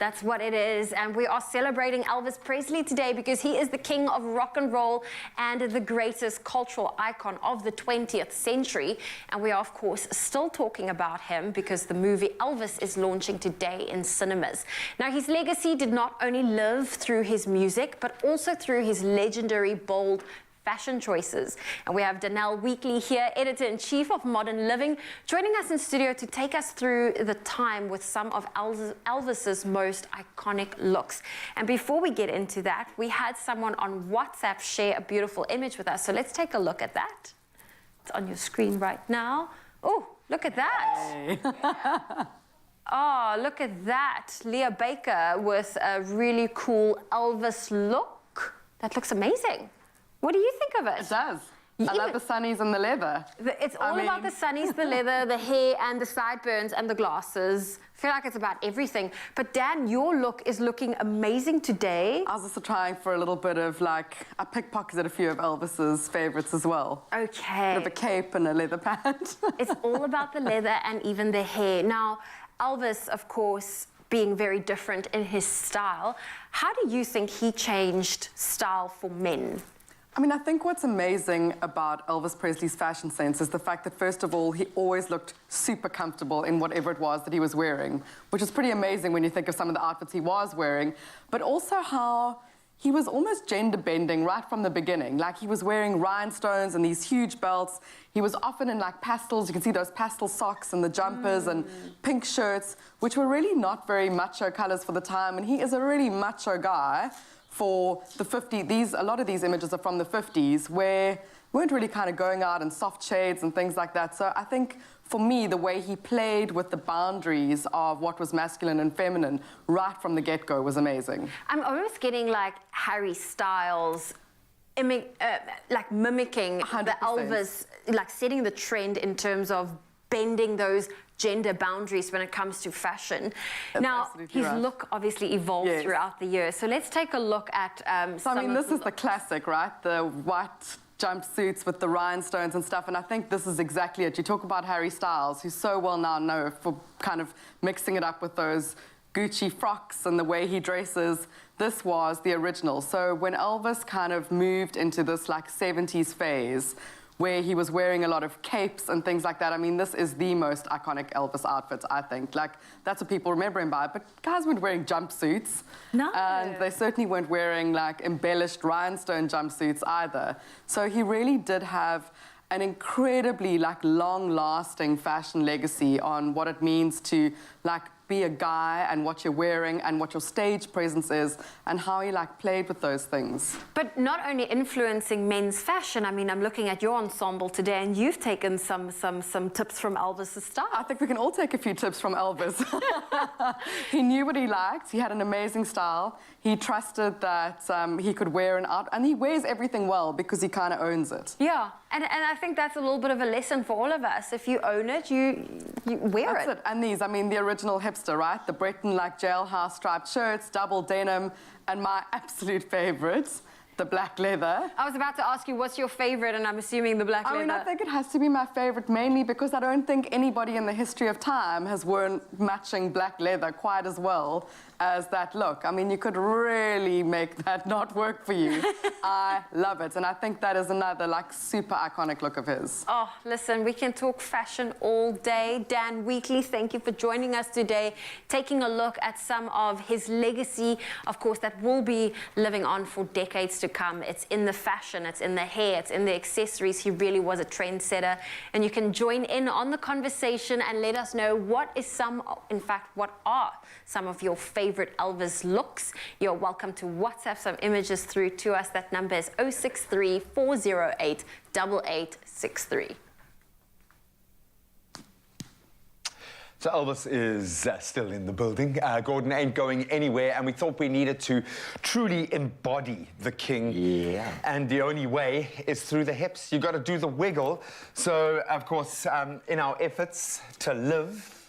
That's what it is. And we are celebrating Elvis Presley today because he is the king of rock and roll and the greatest cultural icon of the 20th century. And we are, of course, still talking about him because the movie Elvis is launching today in cinemas. Now, his legacy did not only live through his music, but also through his legendary, bold fashion choices. And we have Danelle Weekly here, editor-in-chief of Modern Living, joining us in studio to take us through the time with some of Elvis's most iconic looks. And before we get into that, we had someone on WhatsApp share a beautiful image with us. So let's take a look at that. It's on your screen right now. Oh, look at that. Hey. Oh, look at that. Leah Baker with a really cool Elvis look. That looks amazing. What do you think of it? It does. I love the sunnies and the leather. It's all about the sunnies, the leather, the hair, and the sideburns, and the glasses. I feel like it's about everything. But Dan, your look is looking amazing today. I was also trying for a little bit of, like, I pickpocketed a few of Elvis's favorites as well. Okay. With a cape and a leather pant. It's all about the leather and even the hair. Now, Elvis, of course, being very different in his style, how do you think he changed style for men? I mean, I think what's amazing about Elvis Presley's fashion sense is the fact that, first of all, he always looked super comfortable in whatever it was that he was wearing, which is pretty amazing when you think of some of the outfits he was wearing, but also how he was almost gender bending right from the beginning. Like, he was wearing rhinestones and these huge belts. He was often in, like, pastels. You can see those pastel socks and the jumpers and pink shirts, which were really not very macho colors for the time, and he is a really macho guy. For the 50s, a lot of these images are from the 50s, where we weren't really kind of going out in soft shades and things like that. So I think, for me, the way he played with the boundaries of what was masculine and feminine right from the get-go was amazing. I'm almost getting, like, Harry Styles, like, mimicking 100%. The Elvis, like, setting the trend in terms of bending those gender boundaries when it comes to fashion. That's now, his look obviously evolved throughout the years. So let's take a look at So, I mean, this is the classic, right? The white jumpsuits with the rhinestones and stuff, and I think this is exactly it. You talk about Harry Styles, who's so well now known for kind of mixing it up with those Gucci frocks and the way he dresses. This was the original. So when Elvis kind of moved into this, like, 70s phase, where he was wearing a lot of capes and things like that. I mean, this is the most iconic Elvis outfit, I think. Like, that's what people remember him by. But guys weren't wearing jumpsuits. No. And they certainly weren't wearing, like, embellished rhinestone jumpsuits either. So he really did have an incredibly, like, long-lasting fashion legacy on what it means to, like, be a guy and what you're wearing and what your stage presence is and how he, like, played with those things. But not only influencing men's fashion, I mean, I'm looking at your ensemble today and you've taken some tips from Elvis's style. I think we can all take a few tips from Elvis. He knew what he liked. He had an amazing style. He trusted that he could wear an outfit, and he wears everything well because he kind of owns it. Yeah, and I think that's a little bit of a lesson for all of us. If you own it, you wear it. That's it. And these, I mean, the original hipster, right? The Breton, like, jailhouse striped shirts, double denim, and my absolute favorites, the black leather. I was about to ask you, what's your favorite, and I'm assuming the black leather. I mean, I think it has to be my favorite mainly because I don't think anybody in the history of time has worn matching black leather quite as well as that look. I mean, you could really make that not work for you. I love it, and I think that is another, like, super iconic look of his. Oh, listen, we can talk fashion all day. Dan Weekly, thank you for joining us today, taking a look at some of his legacy, of course, that will be living on for decades to come. It's in the fashion, it's in the hair, it's in the accessories. He really was a trendsetter, and you can join in on the conversation and let us know what are some of your favorite Elvis looks. You're welcome to WhatsApp some images through to us. That number is 063 408 8863. So Elvis is still in the building. Gordon ain't going anywhere, and we thought we needed to truly embody the king. Yeah. And the only way is through the hips. You got to do the wiggle. So, of course, in our efforts to live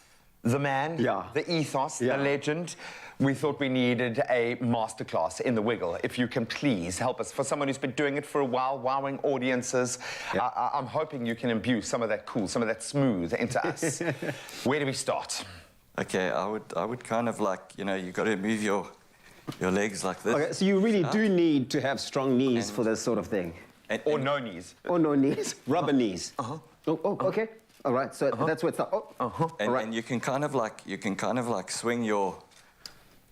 the man, the ethos, the legend, we thought we needed a masterclass in the wiggle. If you can please help us. For someone who's been doing it for a while, wowing audiences, I'm hoping you can imbue some of that cool, some of that smooth into us. Where do we start? Okay, I would kind of like, you know, you got to move your legs like this. Okay, so you really do need to have strong knees for this sort of thing. Or no knees. Or no knees. Rubber knees. Okay. All right. So that's what's up. And you can kind of like swing your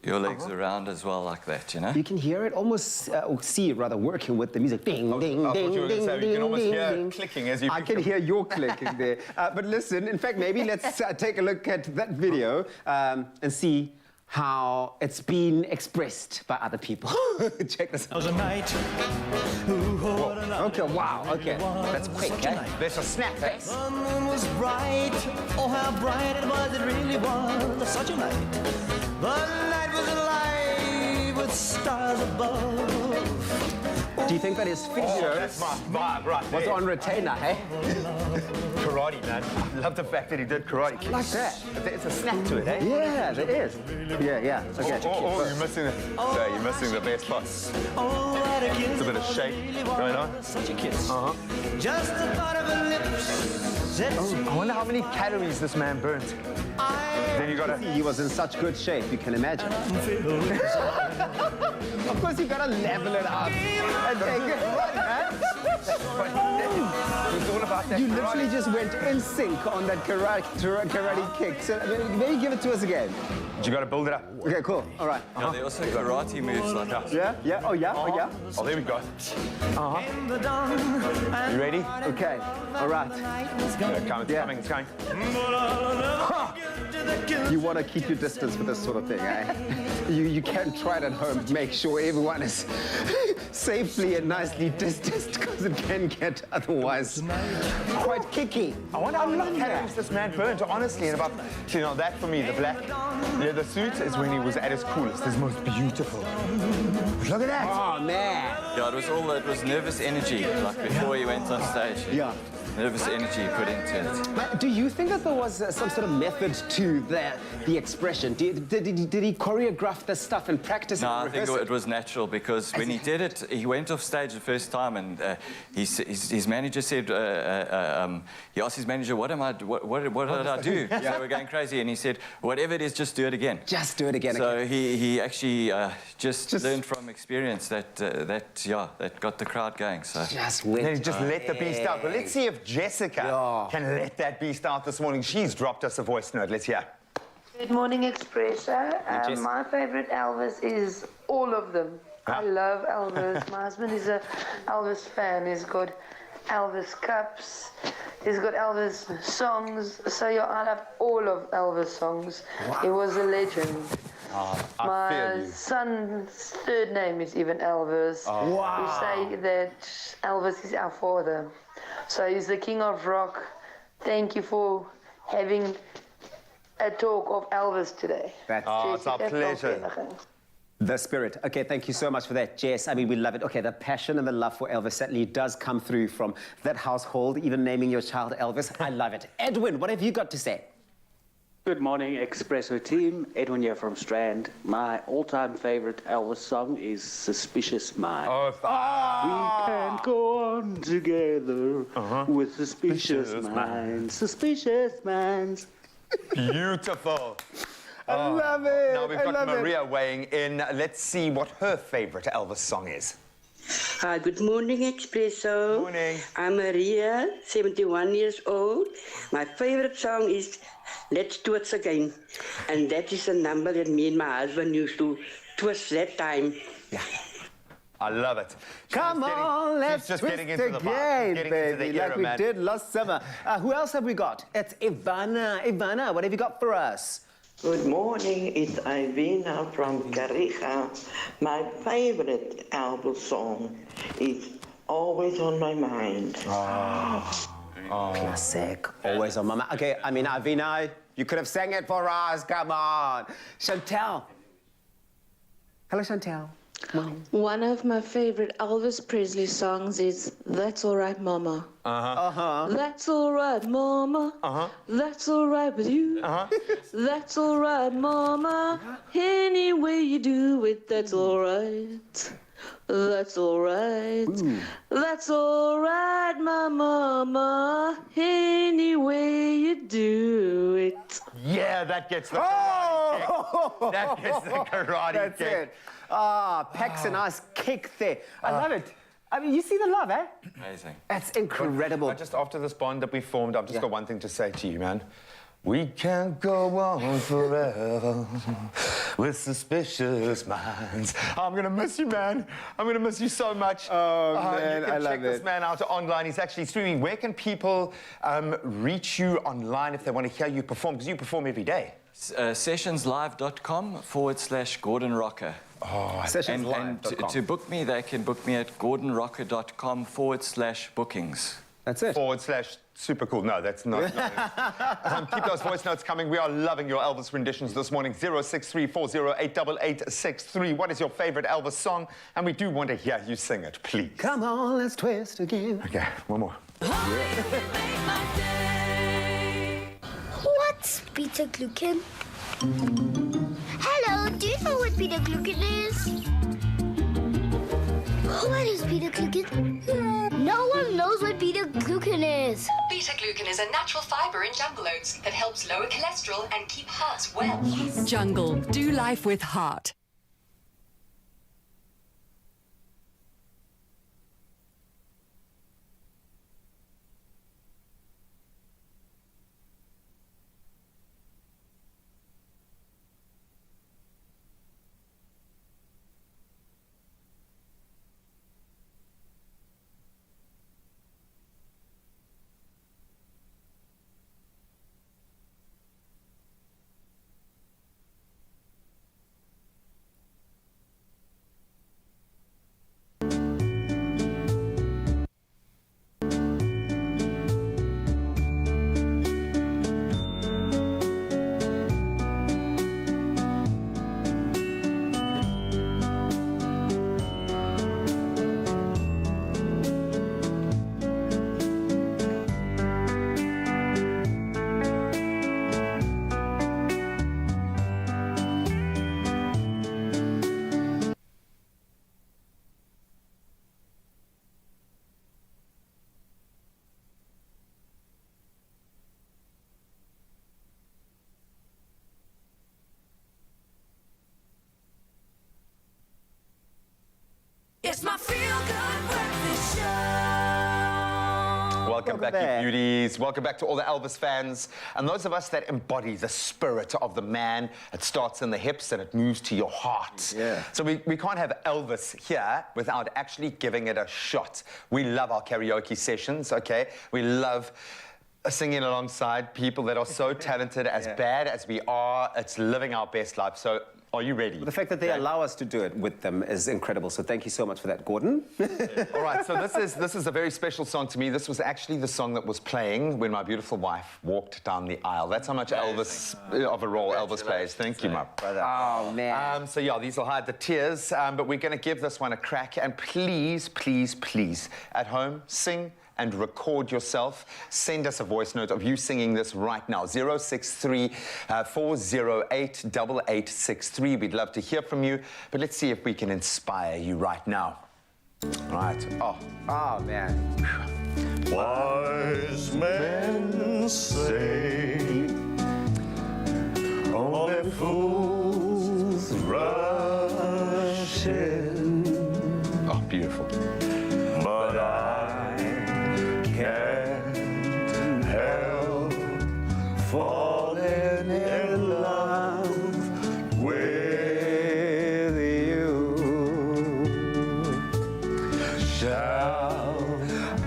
legs around as well, like that, you know. You can hear it almost, or see it rather, working with the music. Ding, ding, I thought ding, you were gonna ding, say, you ding, can almost ding, hear ding. clicking as you. I can hear your clicking there. But listen, in fact, maybe let's take a look at that video and see how it's been expressed by other people. Check this out. Was a night. Okay, wow, okay. That's quick, eh? There's a snap, eh? The moon was bright. Oh, how bright it was, it really was such a night. The night was alive with stars above. Do you think that his figure that's my vibe right was there. on retainer, hey? Karate, man. I love the fact that he did karate kicks. Like that. It's a snap to it, eh? Yeah, there is. Yeah. Okay. Oh, you're missing it. So you're missing the best part. It's a bit of shake going on. Such a kiss. Just the thought of her lips. I wonder how many calories this man burnt. Then you gotta. He was in such good shape, you can imagine. Of course, you gotta level it up and take it right, man. It's all about that. You literally just went in sync on that karate kick. So maybe give it to us again. You gotta build it up. Okay, cool. All right. Yeah, they also karate moves like that. Yeah. Oh, yeah. Oh, there we go. You ready? Okay. All right. It's coming. You want to keep your distance with this sort of thing, eh? You can try it at home. Make sure everyone is safely and nicely distanced, because it can get otherwise quite kicky. I wonder how many calories this man burnt, honestly, and about, you know, that for me, the black leather suit is when he was at his coolest, his most beautiful. Look at that. Oh, man. Yeah, it was nervous energy, like before he went on stage. Yeah. Nervous energy put into it. Do you think that there was some sort of method to the expression? Did he choreograph this stuff and practice it? No, I think it was natural, because when he did it, he went off stage the first time, and his manager said, he asked his manager, what did I do? So they were going crazy, and he said, whatever it is, just do it again. Just do it again. So he actually just learned from experience that got the crowd going. So just went. Then he just let the beast out. But let's see if Jessica can let that beast out this morning. She's dropped us a voice note. Let's hear. Good morning, Expresso. My favorite Elvis is all of them. I love Elvis. My husband is a Elvis fan. He's got Elvis cups. He's got Elvis songs. So I love all of Elvis songs. Wow. He was a legend. My son's third name is even Elvis. We say that Elvis is our father. So he's the king of rock. Thank you for having a talk of Elvis today. It's our pleasure. The spirit. Okay, thank you so much for that, Jess. I mean, we love it. Okay, the passion and the love for Elvis certainly does come through from that household, even naming your child Elvis. I love it. Edwin, what have you got to say? Good morning, Expresso team. Edwin here from Strand. My all-time favorite Elvis song is Suspicious Mind. We can go on together with suspicious minds. Suspicious minds. Beautiful. I love it. Now we've got Maria weighing in. Let's see what her favorite Elvis song is. Hi, good morning, Expresso. Good morning. I'm Maria, 71 years old. My favorite song is Let's Twist Again. And that is a number that me and my husband used to twist that time. Yeah. I love it. Come on, let's just twist getting into the vibe. again, Getting baby, into the era, like we man. did last summer. Who else have we got? It's Ivana. Ivana, what have you got for us? Good morning, it's Ivina from Kariga. My favorite Elvis song is Always on My Mind. Classic. Always on my mind. Okay, I mean, Ivina, you could have sang it for us. Come on. Chantel. Hello, Chantel. One of my favorite Elvis Presley songs is That's All Right, Mama. That's all right, Mama. That's all right with you. That's all right, Mama. Any way you do it, that's all right. That's all right. That's all right, my mama. Any way you do it. Yeah, that gets the karate kick. That gets the karate That's kick. it. Ah, Pax a nice kick there. I love it. I mean, you see the love, eh? Amazing. That's incredible. But just after this bond that we formed, I've just got one thing to say to you, man. We can't go on forever with suspicious minds. I'm going to miss you, man. I'm going to miss you so much. Oh, man, you can I love check this man out online. He's actually streaming. Where can people reach you online if they want to hear you perform? Because you perform every day. Sessionslive.com/Gordon Rocker. Oh, and to book me, they can book me at gordonrocker.com/bookings. That's it. /super cool. No, that's not. Keep those voice notes coming. We are loving your Elvis renditions this morning. 06340888863. What is your favorite Elvis song? And we do want to hear you sing it, please. Come on, let's twist again. Okay, one more. What's Peter Glucken? Hello, do you know what Peter Glucken is? What is Peter Glucken? No one knows what Peter Glucken is. Beta-glucan is a natural fiber in jungle oats that helps lower cholesterol and keep hearts well. Jungle, do life with heart. It's my feel-good breakfast show. Welcome back, you beauties. Welcome back to all the Elvis fans and those of us that embody the spirit of the man. It starts in the hips and it moves to your heart. Yeah. So we can't have Elvis here without actually giving it a shot. We love our karaoke sessions, okay? We love singing alongside people that are so talented, as bad as we are. It's living our best life. So are you ready? The fact that they allow us to do it with them is incredible. So thank you so much for that, Gordon. All right, so this is a very special song to me. This was actually the song that was playing when my beautiful wife walked down the aisle. That's how much Elvis of a role Elvis plays. Thank you, my brother. Oh, man. So yeah, these will hide the tears, but we're going to give this one a crack. And please, please, please, at home, sing and record yourself. Send us a voice note of you singing this right now. 063-408-8863. We'd love to hear from you, but let's see if we can inspire you right now. All right. Oh, man. Wise men say only fools rush in. Oh, beautiful. But I can't help falling in love with you. Shall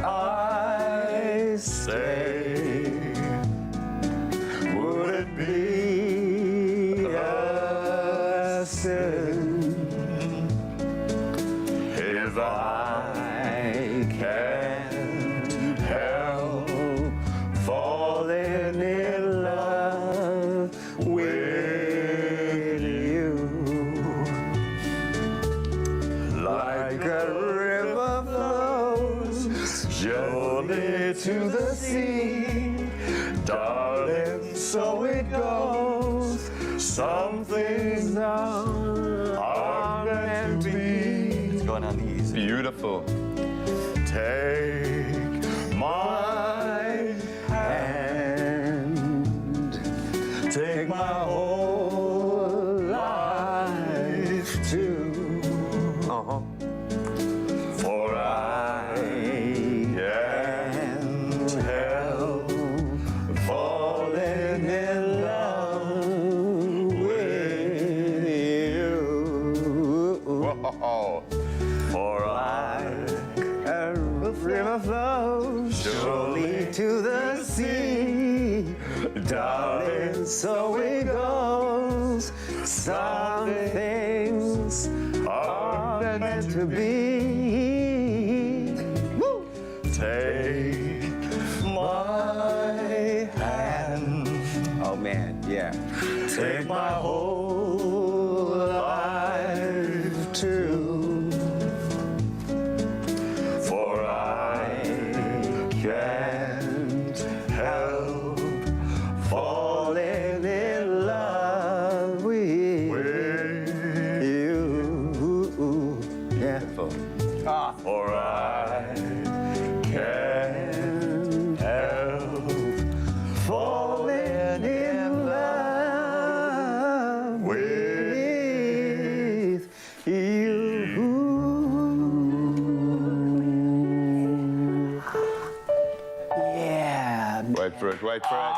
I say, would it be a sin if I can't help falling in love with you? Like a river flows surely to the sea, darling, so it goes. Some things are meant to be. Go on, beautiful. Take my hand, take my whole life too. For I can't help falling in love with you. Whoa. For a river flows surely to the sea, darling, so it goes. Some things are meant to be. Woo! Take my hand. Oh man, yeah. Take my whole life too. For I can't help falling in love with you. Yeah. For I can't help falling in love with you. Yeah. Wait for it, wait for it.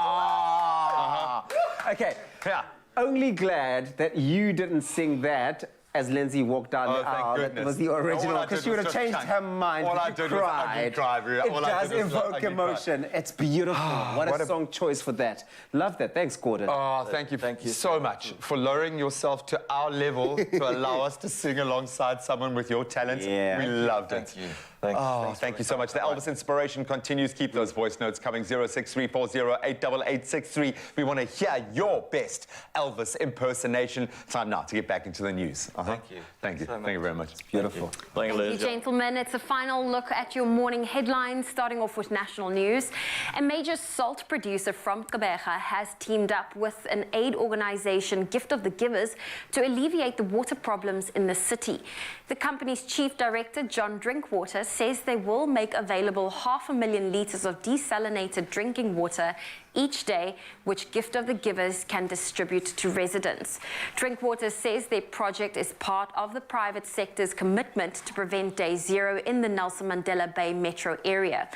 Okay. Yeah. Only glad that you didn't sing that as Lindsay walked down the aisle. That was the original, because she would have changed her mind. All I did was ugly cry. It does evoke emotion. It's beautiful. What a song choice for that. Love that. Thanks, Gordon. Oh, thank you so much for lowering yourself to our level to allow us to sing alongside someone with your talent. Yeah. We loved it. Thank you. Thank you so much. The Elvis inspiration continues. Keep those voice notes coming. 06340888863. We want to hear your best Elvis impersonation. Time now to get back into the news. Thank you. Thank you. So much. Thank you very much. Beautiful. Thank you, gentlemen. It's a final look at your morning headlines, starting off with national news. A major salt producer from Clover has teamed up with an aid organization, Gift of the Givers, to alleviate the water problems in the city. The company's chief director, John Drinkwater, says they will make available 500,000 litres of desalinated drinking water each day, which Gift of the Givers can distribute to residents. Drinkwater says their project is part of the private sector's commitment to prevent day zero in the Nelson Mandela Bay metro area.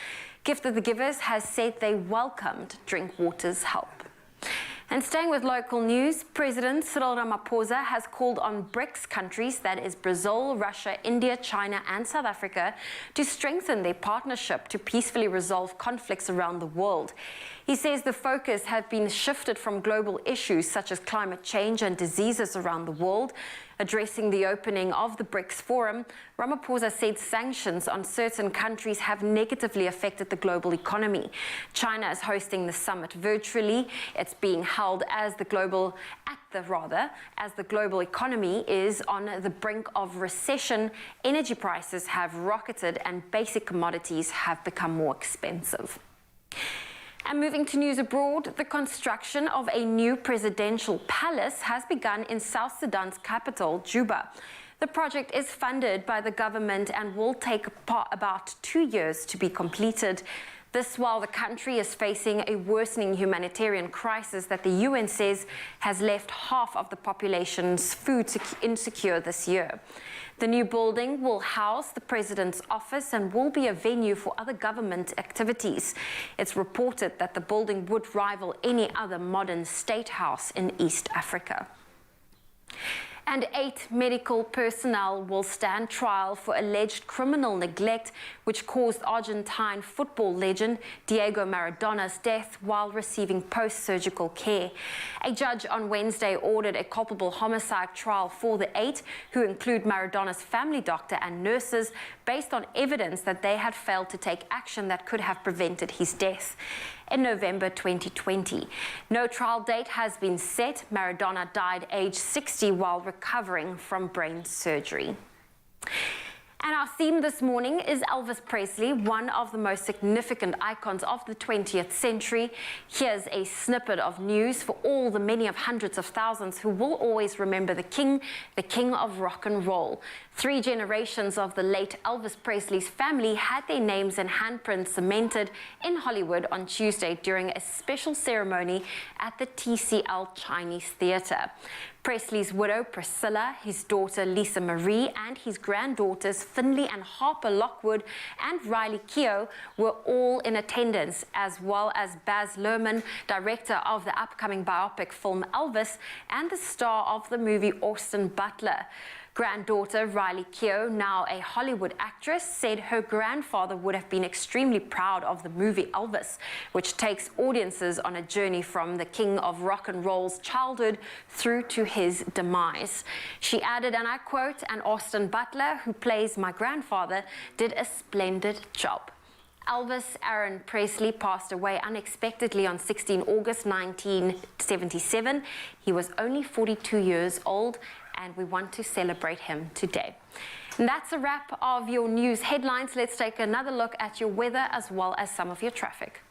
Gift of the Givers has said they welcomed Drinkwater's help. And staying with local news, President Cyril Ramaphosa has called on BRICS countries, that is Brazil, Russia, India, China and South Africa, to strengthen their partnership to peacefully resolve conflicts around the world. He says the focus has been shifted from global issues such as climate change and diseases around the world. Addressing the opening of the BRICS Forum, Ramaphosa said sanctions on certain countries have negatively affected the global economy. China is hosting the summit virtually. It's being held as the global economy is on the brink of recession. Energy prices have rocketed and basic commodities have become more expensive. And moving to news abroad, the construction of a new presidential palace has begun in South Sudan's capital, Juba. The project is funded by the government and will take about 2 years to be completed. This while the country is facing a worsening humanitarian crisis that the UN says has left half of the population's food insecure this year. The new building will house the president's office and will be a venue for other government activities. It's reported that the building would rival any other modern state house in East Africa. And 8 medical personnel will stand trial for alleged criminal neglect, which caused Argentine football legend Diego Maradona's death while receiving post-surgical care. A judge on Wednesday ordered a culpable homicide trial for the 8, who include Maradona's family doctor and nurses, based on evidence that they had failed to take action that could have prevented his death. In November 2020. No trial date has been set. Maradona died aged 60 while recovering from brain surgery. And our theme this morning is Elvis Presley, one of the most significant icons of the 20th century. Here's a snippet of news for all the many of hundreds of thousands who will always remember the king of rock and roll. 3 generations of the late Elvis Presley's family had their names and handprints cemented in Hollywood on Tuesday during a special ceremony at the TCL Chinese Theatre. Presley's widow, Priscilla, his daughter, Lisa Marie, and his granddaughters, Finley and Harper Lockwood, and Riley Keough, were all in attendance, as well as Baz Luhrmann, director of the upcoming biopic film Elvis, and the star of the movie Austin Butler. Granddaughter Riley Keough, now a Hollywood actress, said her grandfather would have been extremely proud of the movie Elvis, which takes audiences on a journey from the king of rock and roll's childhood through to his demise. She added, and I quote, "And Austin Butler, who plays my grandfather, did a splendid job." Elvis Aaron Presley passed away unexpectedly on 16 August 1977. He was only 42 years old, and we want to celebrate him today. And that's a wrap of your news headlines. Let's take another look at your weather as well as some of your traffic.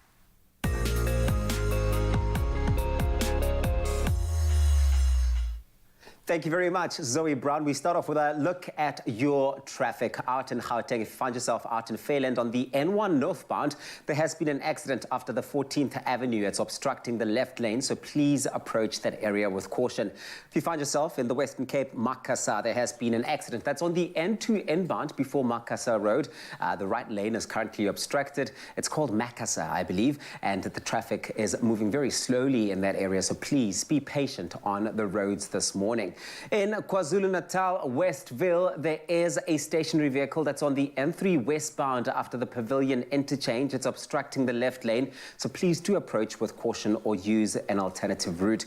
Thank you very much, Zoe Brown. We start off with a look at your traffic out in Gauteng. If you find yourself out in Fairland on the N1 northbound, there has been an accident after the 14th Avenue. It's obstructing the left lane, so please approach that area with caution. If you find yourself in the Western Cape, Makassar, there has been an accident. That's on the N2 inbound before Makassar Road. The right lane is currently obstructed. It's called Makassar, I believe, and the traffic is moving very slowly in that area, so please be patient on the roads this morning. In KwaZulu-Natal, Westville, there is a stationary vehicle that's on the N3 westbound after the Pavilion interchange. It's obstructing the left lane, so please do approach with caution or use an alternative route.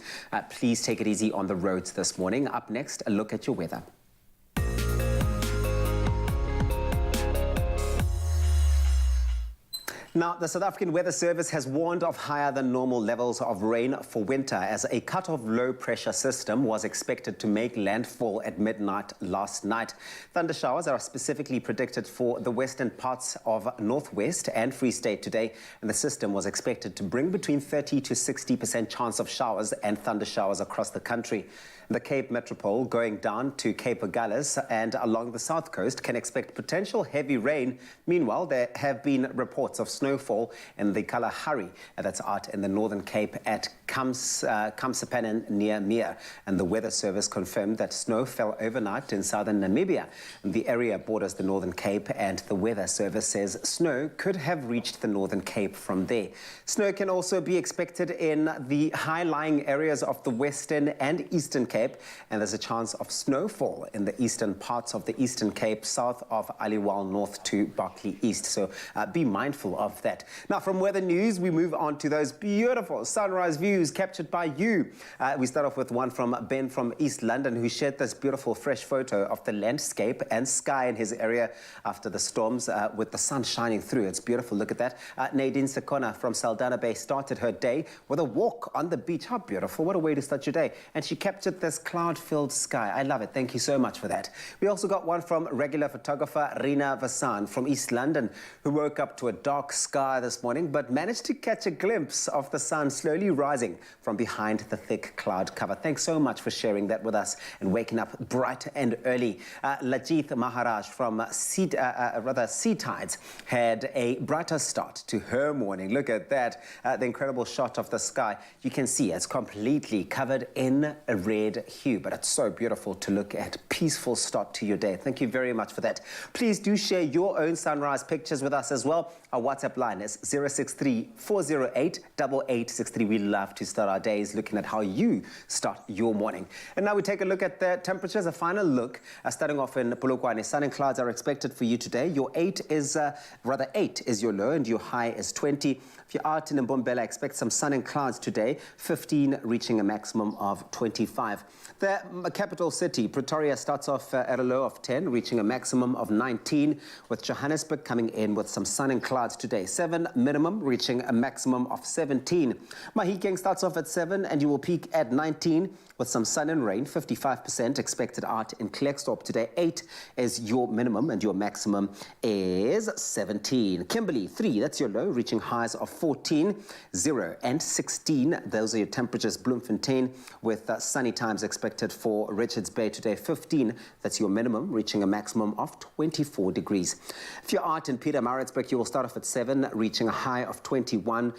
Please take it easy on the roads this morning. Up next, a look at your weather. Now, the South African Weather Service has warned of higher than normal levels of rain for winter as a cut-off low-pressure system was expected to make landfall at midnight last night. Thunder showers are specifically predicted for the western parts of Northwest and Free State today, and the system was expected to bring between 30 to 60% chance of showers and thunder showers across the country. The Cape Metropole going down to Cape Agulhas and along the south coast can expect potential heavy rain. Meanwhile, there have been reports of snowfall in the Kalahari, that's out in the Northern Cape at Kamsapanen near Meer. And the Weather Service confirmed that snow fell overnight in southern Namibia. The area borders the Northern Cape, and the Weather Service says snow could have reached the Northern Cape from there. Snow can also be expected in the high-lying areas of the Western and Eastern Cape, and there's a chance of snowfall in the eastern parts of the Eastern Cape, south of Aliwal north to Berkeley East. So be mindful of that. Now, from weather news, we move on to those beautiful sunrise views captured by you. We start off with one from Ben from East London, who shared this beautiful fresh photo of the landscape and sky in his area after the storms with the sun shining through. It's beautiful. Look at that. Nadine Sekona from Saldanha Bay started her day with a walk on the beach. How beautiful. What a way to start your day. And she captured this cloud-filled sky. I love it. Thank you so much for that. We also got one from regular photographer Rina Vasan from East London, who woke up to a dark sky this morning but managed to catch a glimpse of the sun slowly rising from behind the thick cloud cover. Thanks so much for sharing that with us and waking up bright and early. Lajith Maharaj from Sea Tides had a brighter start to her morning. Look at that. The incredible shot of the sky. You can see it's completely covered in a red hue, but it's so beautiful to look at. Peaceful start to your day. Thank you very much for that. Please do share your own sunrise pictures with us as well. Our WhatsApp line is 063-408-8863. We love to start our days looking at how you start your morning. And now we take a look at the temperatures, a final look. Starting off in Polokwane, sun and clouds are expected for you today. Your 8 is your low and your high is 20. If you're out in Mbombela, expect some sun and clouds today, 15 reaching a maximum of 25. The capital city, Pretoria, starts off at a low of 10, reaching a maximum of 19, with Johannesburg coming in with some sun and clouds today. today. 7 minimum, reaching a maximum of 17. Mahikeng starts off at 7 and you will peak at 19 with some sun and rain. 55% expected out in Klerksdorp today. 8 is your minimum and your maximum is 17. Kimberley, 3, that's your low, reaching highs of 14, 0 and 16. Those are your temperatures. Bloemfontein with sunny times expected for Richards Bay today. 15, that's your minimum, reaching a maximum of 24 degrees. If you're out in Pietermaritzburg, you will start off at 7, reaching a high of 21.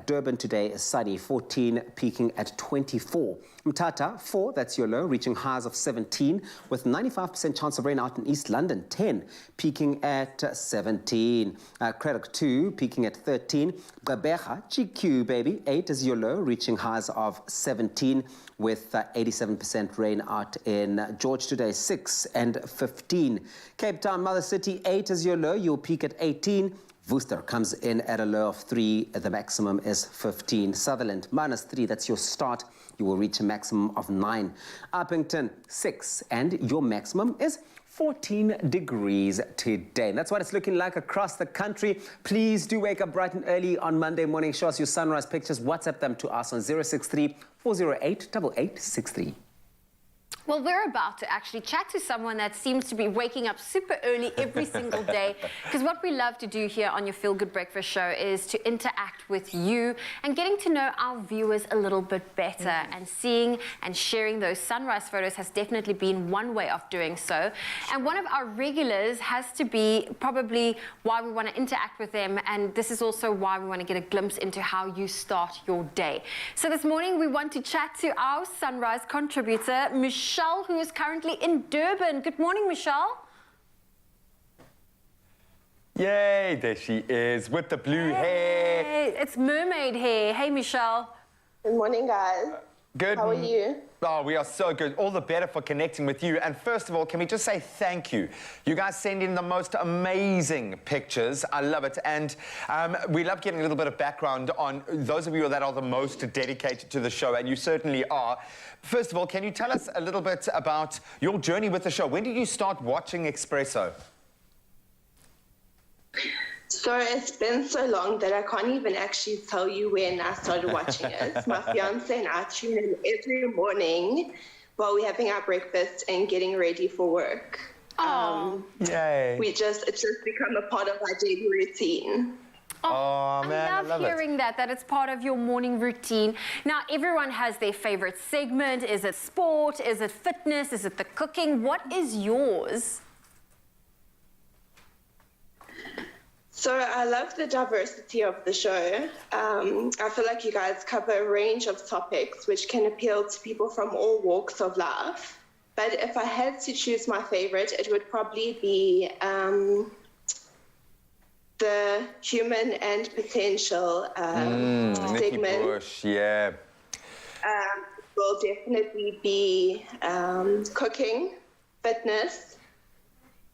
Durban today is sunny, 14, peaking at 24. Mthatha, 4, that's your low, reaching highs of 17, with 95% chance of rain out in East London. 10, peaking at 17. Craddock, 2, peaking at 13. Gqeberha, GQ, baby, 8 is your low, reaching highs of 17, with 87% rain out in George today. 6 and 15. Cape Town, Mother City, 8 is your low, you'll peak at 18. Worcester comes in at a low of 3, the maximum is 15. Sutherland, -3, that's your start, you will reach a maximum of 9. Uppington, 6, and your maximum is 14 degrees today. And that's what it's looking like across the country. Please do wake up bright and early on Monday morning. Show us your sunrise pictures. WhatsApp them to us on 063 408 8863. Well, we're about to actually chat to someone that seems to be waking up super early every single day, because what we love to do here on your Feel Good Breakfast show is to interact with you and getting to know our viewers a little bit better. And seeing and sharing those sunrise photos has definitely been one way of doing so. And one of our regulars has to be probably why we want to interact with them, and this is also why we want to get a glimpse into how you start your day. So this morning we want to chat to our sunrise contributor, Michelle, who is currently in Durban. Good morning, Michelle. Yay, there she is with the blue hair. Hey, it's mermaid hair. Hey, Michelle. Good morning, guys. Good. How are you? Oh, we are so good. All the better for connecting with you. And first of all, can we just say thank you? You guys send in the most amazing pictures. I love it. And we love getting a little bit of background on those of you that are the most dedicated to the show, and you certainly are. First of all, can you tell us a little bit about your journey with the show? When did you start watching Expresso? So it's been so long that I can't even actually tell you when I started watching it. My fiance and I tune in every morning while we're having our breakfast and getting ready for work. Yay. It's just become a part of our daily routine. Oh, man, I love hearing that it's part of your morning routine. Now, everyone has their favorite segment. Is it sport? Is it fitness? Is it the cooking? What is yours? So I love the diversity of the show. I feel like you guys cover a range of topics which can appeal to people from all walks of life. But if I had to choose my favorite, it would probably be the human and potential Nikki segment. Bush, yeah. Will definitely be cooking, fitness,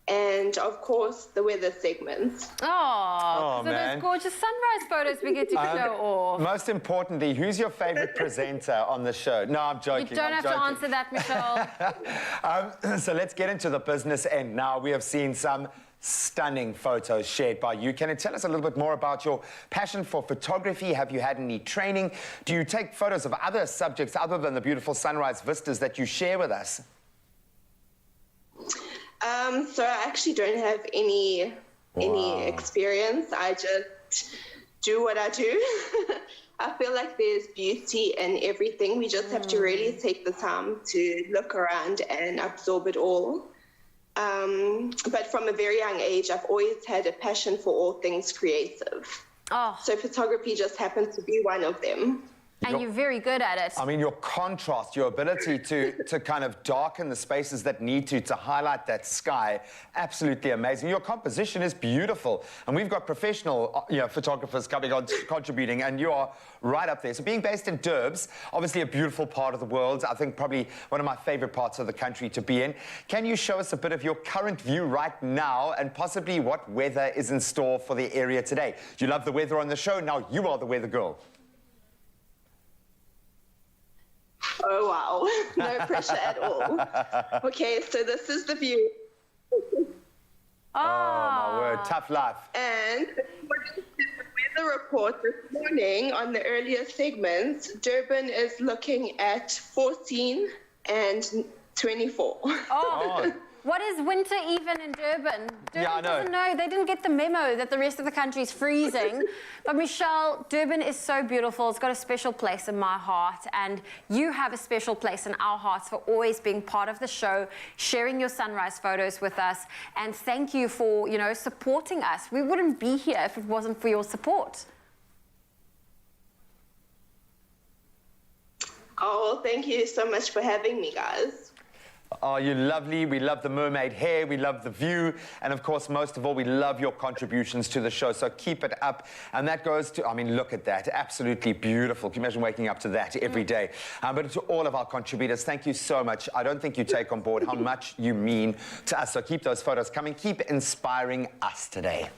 and of course the weather segments. Oh, so man. those gorgeous sunrise photos we get to show off. Most importantly, who's your favorite presenter on the show? No, I'm joking. You don't have to answer that, Michelle. So let's get into the business end now. We have seen some stunning photos shared by you. Can you tell us a little bit more about your passion for photography? Have you had any training? Do you take photos of other subjects other than the beautiful sunrise vistas that you share with us? So I actually don't have any experience. I just do what I do. I feel like there's beauty in everything. We just have to really take the time to look around and absorb it all. But from a very young age, I've always had a passion for all things creative. So photography just happens to be one of them. And you're very good at it. I mean, your contrast, your ability to kind of darken the spaces that need to highlight that sky, absolutely amazing. Your composition is beautiful. And we've got professional photographers coming on, contributing, and you are right up there. So being based in Durbs, obviously a beautiful part of the world, I think probably one of my favorite parts of the country to be in. Can you show us a bit of your current view right now and possibly what weather is in store for the area today? You love the weather on the show. Now you are the weather girl. Oh, wow. No pressure at all. Okay, so this is the view. Oh, my word. Tough life. And the report this morning on the earlier segments, Durban is looking at 14 and 24. Oh. What is winter even in Durban? Durban doesn't know. They didn't get the memo that the rest of the country is freezing. But Michelle, Durban is so beautiful. It's got a special place in my heart. And you have a special place in our hearts for always being part of the show, sharing your sunrise photos with us. And thank you for, you know, supporting us. We wouldn't be here if it wasn't for your support. Oh, thank you so much for having me, guys. Oh, you're lovely. We love the mermaid hair. We love the view. And of course, most of all, we love your contributions to the show. So keep it up. And that goes to, I mean, look at that. Absolutely beautiful. Can you imagine waking up to that every day? But to all of our contributors, thank you so much. I don't think you take on board how much you mean to us. So keep those photos coming. Keep inspiring us today.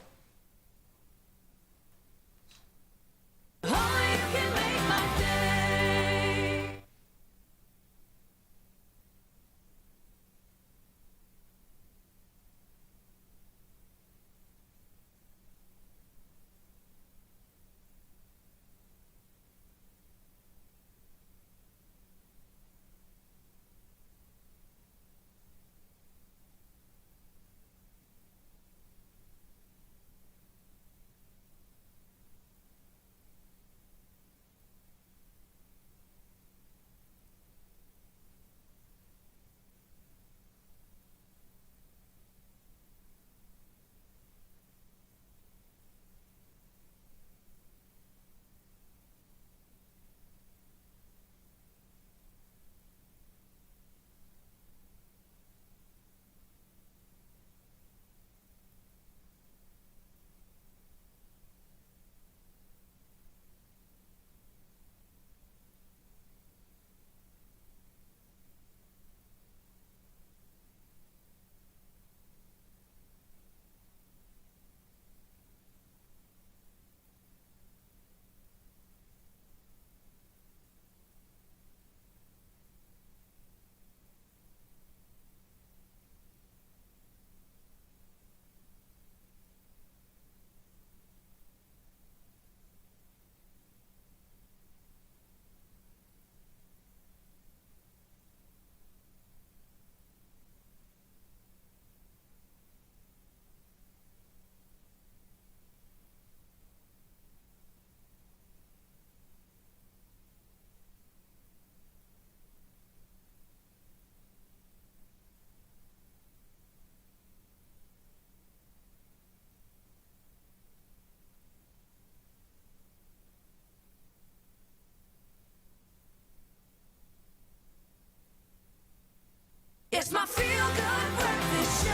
It's my feel-good breakfast show.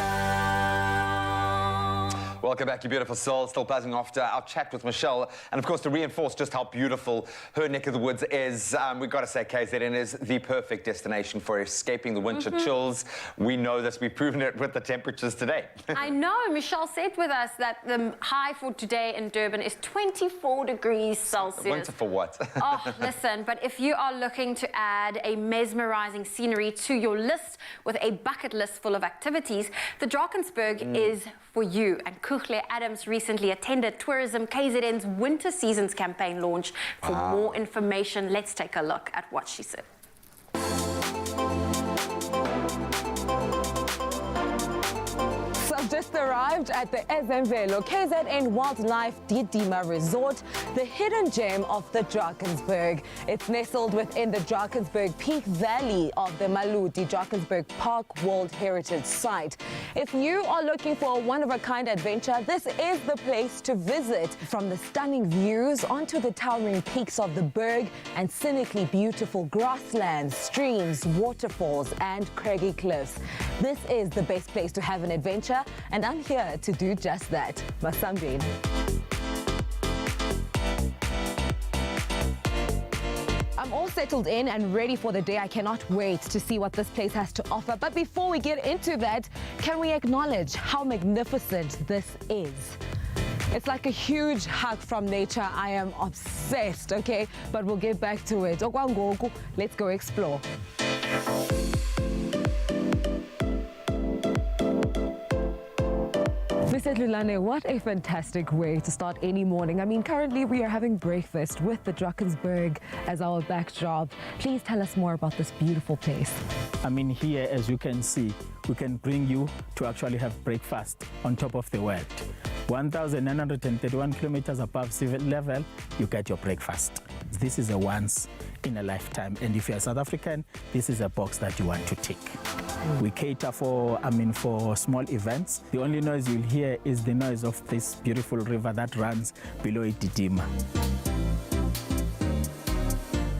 Welcome back, you beautiful soul. Still buzzing after our chat with Michelle. And of course, to reinforce just how beautiful her neck of the woods is, we've got to say KZN is the perfect destination for escaping the winter chills. We know this. We've proven it with the temperatures today. I know. Michelle said with us that the high for today in Durban is 24 degrees Celsius. Winter for what? Oh, listen, but if you are looking to add a mesmerizing scenery to your list with a bucket list full of activities, the Drakensberg is for you. And Kuchle Adams recently attended Tourism KZN's Winter Seasons campaign launch. For more information, let's take a look at what she said. Just arrived at the Ezemvelo KZN Wildlife Didima Resort, the hidden gem of the Drakensberg. It's nestled within the Drakensberg Peak Valley of the Maludi Drakensberg Park World Heritage Site. If you are looking for a one-of-a-kind adventure, this is the place to visit. From the stunning views onto the towering peaks of the Berg and scenically beautiful grasslands, streams, waterfalls and craggy cliffs. This is the best place to have an adventure, and I'm here to do just that. Masambin. I'm all settled in and ready for the day. I cannot wait to see what this place has to offer. But before we get into that, can we acknowledge how magnificent this is? It's like a huge hug from nature. I am obsessed, okay? But we'll get back to it. Let's go explore. Lulane, what a fantastic way to start any morning. I mean, currently we are having breakfast with the Drakensberg as our backdrop. Please tell us more about this beautiful place. I mean, here, as you can see, we can bring you to actually have breakfast on top of the world. 1,931 kilometers above sea level, you get your breakfast. This is a once in a lifetime. And if you're South African, this is a box that you want to tick. We cater for small events. The only noise you'll hear is the noise of this beautiful river that runs below Ididima.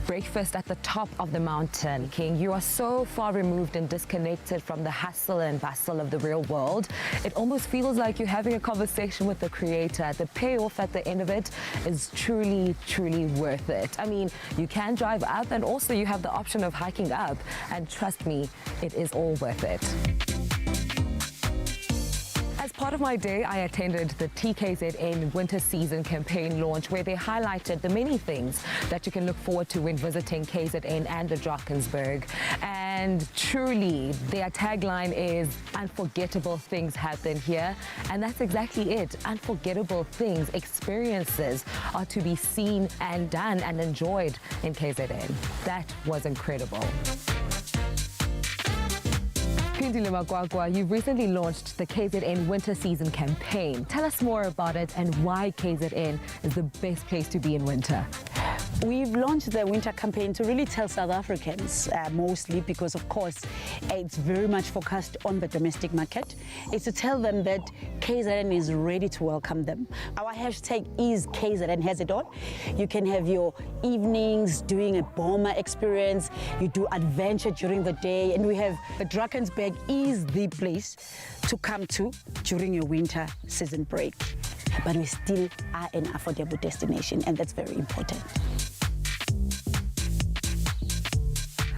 Breakfast at the top of the mountain, King. You are so far removed and disconnected from the hustle and bustle of the real world. It almost feels like you're having a conversation with the creator. The payoff at the end of it is truly, truly worth it. I mean, you can drive up and also you have the option of hiking up. And trust me, it is all worth it. As part of my day, I attended the TKZN winter season campaign launch where they highlighted the many things that you can look forward to when visiting KZN and the Drakensberg. And truly, their tagline is unforgettable things happen here. And that's exactly it. Unforgettable things, experiences are to be seen and done and enjoyed in KZN. That was incredible. You've recently launched the KZN winter season campaign. Tell us more about it and why KZN is the best place to be in winter. We've launched the winter campaign to really tell South Africans, mostly because, of course, it's very much focused on the domestic market. It's to tell them that KZN is ready to welcome them. Our hashtag is KZN has it all. You can have your evenings doing a bomber experience. You do adventure during the day. And we have the Drakensberg is the place to come to during your winter season break. But we still are an affordable destination, and that's very important.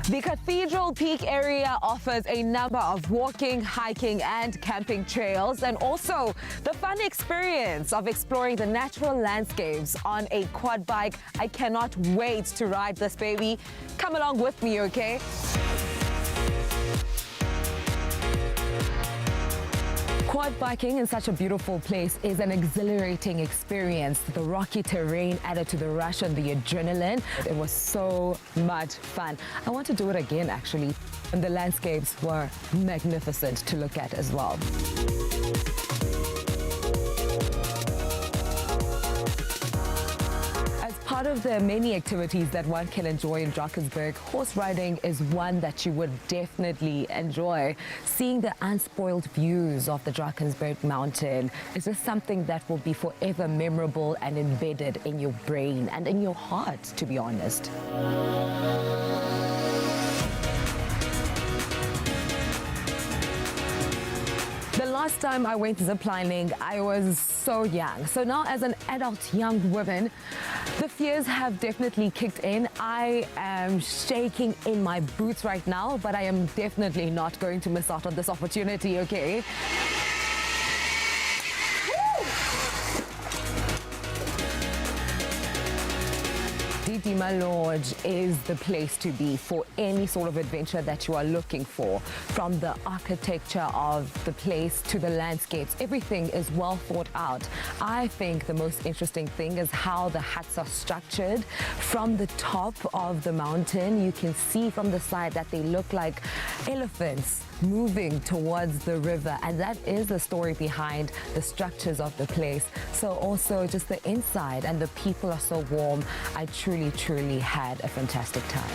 The Cathedral Peak area offers a number of walking, hiking, and camping trails, and also the fun experience of exploring the natural landscapes on a quad bike. I cannot wait to ride this baby. Come along with me, okay? Quad biking in such a beautiful place is an exhilarating experience. The rocky terrain added to the rush and the adrenaline. It was so much fun. I want to do it again, actually. And the landscapes were magnificent to look at as well. Part of the many activities that one can enjoy in Drakensberg, horse riding is one that you would definitely enjoy. Seeing the unspoiled views of the Drakensberg mountain is just something that will be forever memorable and embedded in your brain and in your heart, to be honest. The last time I went ziplining, I was so young. So now as an adult young woman, the fears have definitely kicked in. I am shaking in my boots right now, but I am definitely not going to miss out on this opportunity, okay? Didima Lodge is the place to be for any sort of adventure that you are looking for. From the architecture of the place to the landscapes, everything is well thought out. I think the most interesting thing is how the huts are structured. From the top of the mountain, you can see from the side that they look like elephants moving towards the river, and that is the story behind the structures of the place. So also just the inside, and the people are so warm. I truly had a fantastic time.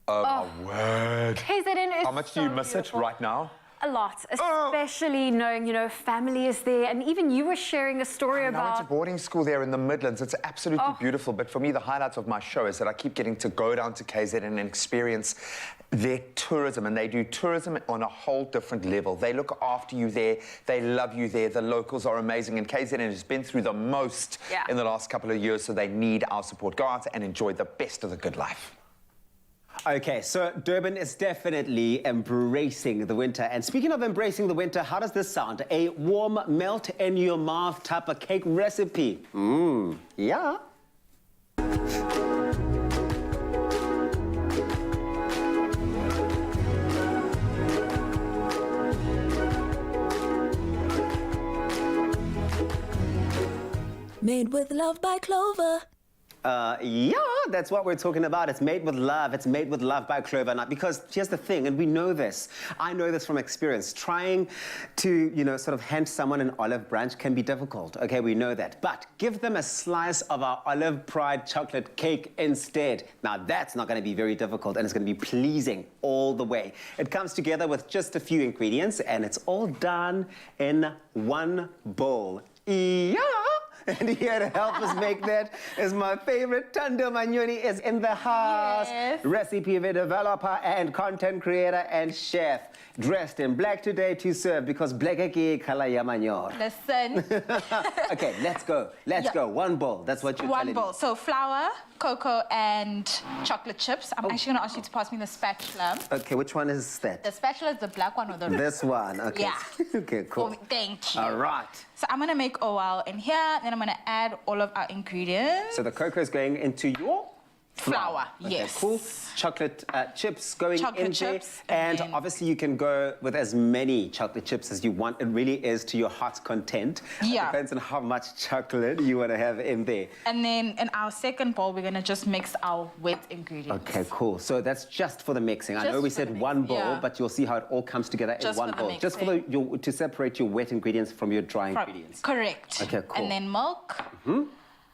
Oh, my word. KZN is How much do you miss it right now? A lot, especially knowing, you know, family is there, and even you were sharing a story I about... went to boarding school there in the Midlands. It's absolutely beautiful, but for me, the highlights of my show is that I keep getting to go down to KZN and experience their tourism, and they do tourism on a whole different level. They look after you there, they love you there, the locals are amazing, and KZN has been through the most in the last couple of years, so they need our support. Go out and enjoy the best of the good life. Okay, so Durban is definitely embracing the winter. And speaking of embracing the winter, how does this sound? A warm melt-in-your-mouth type of cake recipe. Yeah. Made with love by Clover. Yeah, that's what we're talking about. It's made with love. It's made with love by Clover. Now, because here's the thing, and we know this. I know this from experience. Trying to, sort of hand someone an olive branch can be difficult. Okay, we know that. But give them a slice of our Olive Pride chocolate cake instead. Now, that's not going to be very difficult, and it's going to be pleasing all the way. It comes together with just a few ingredients, and it's all done in one bowl. Yeah! And here to help us make that is my favorite, Thando Manyoni is in the house. Yes. Recipe developer and content creator and chef. Dressed in black today to serve because black ake kala ya manyor. Listen. Okay, let's go. Let's go. One bowl. That's what you're telling me. One bowl. So flour, cocoa, and chocolate chips. I'm actually going to ask you to pass me the spatula. Okay, which one is that? The spatula is the black one or the red? This one. Okay. Yeah. Okay, cool. Thank you. All right. So I'm going to make oil in here. Then I'm going to add all of our ingredients. So the cocoa is going into your flour. Okay, Yes. cool. Chocolate chips going Chocolate in chips, there. and And obviously you can go with as many chocolate chips as you want. It really is to your heart's content. Yeah. It depends on how much chocolate you want to have in there. And then in our second bowl, we're going to just mix our wet ingredients. Okay, cool. So that's just for the mixing. I Just know we for said the one mixing, bowl, yeah. but you'll see how it all comes together Just in one for the bowl. Just for to separate your wet ingredients from your dry ingredients. Correct. Okay, cool. And then milk,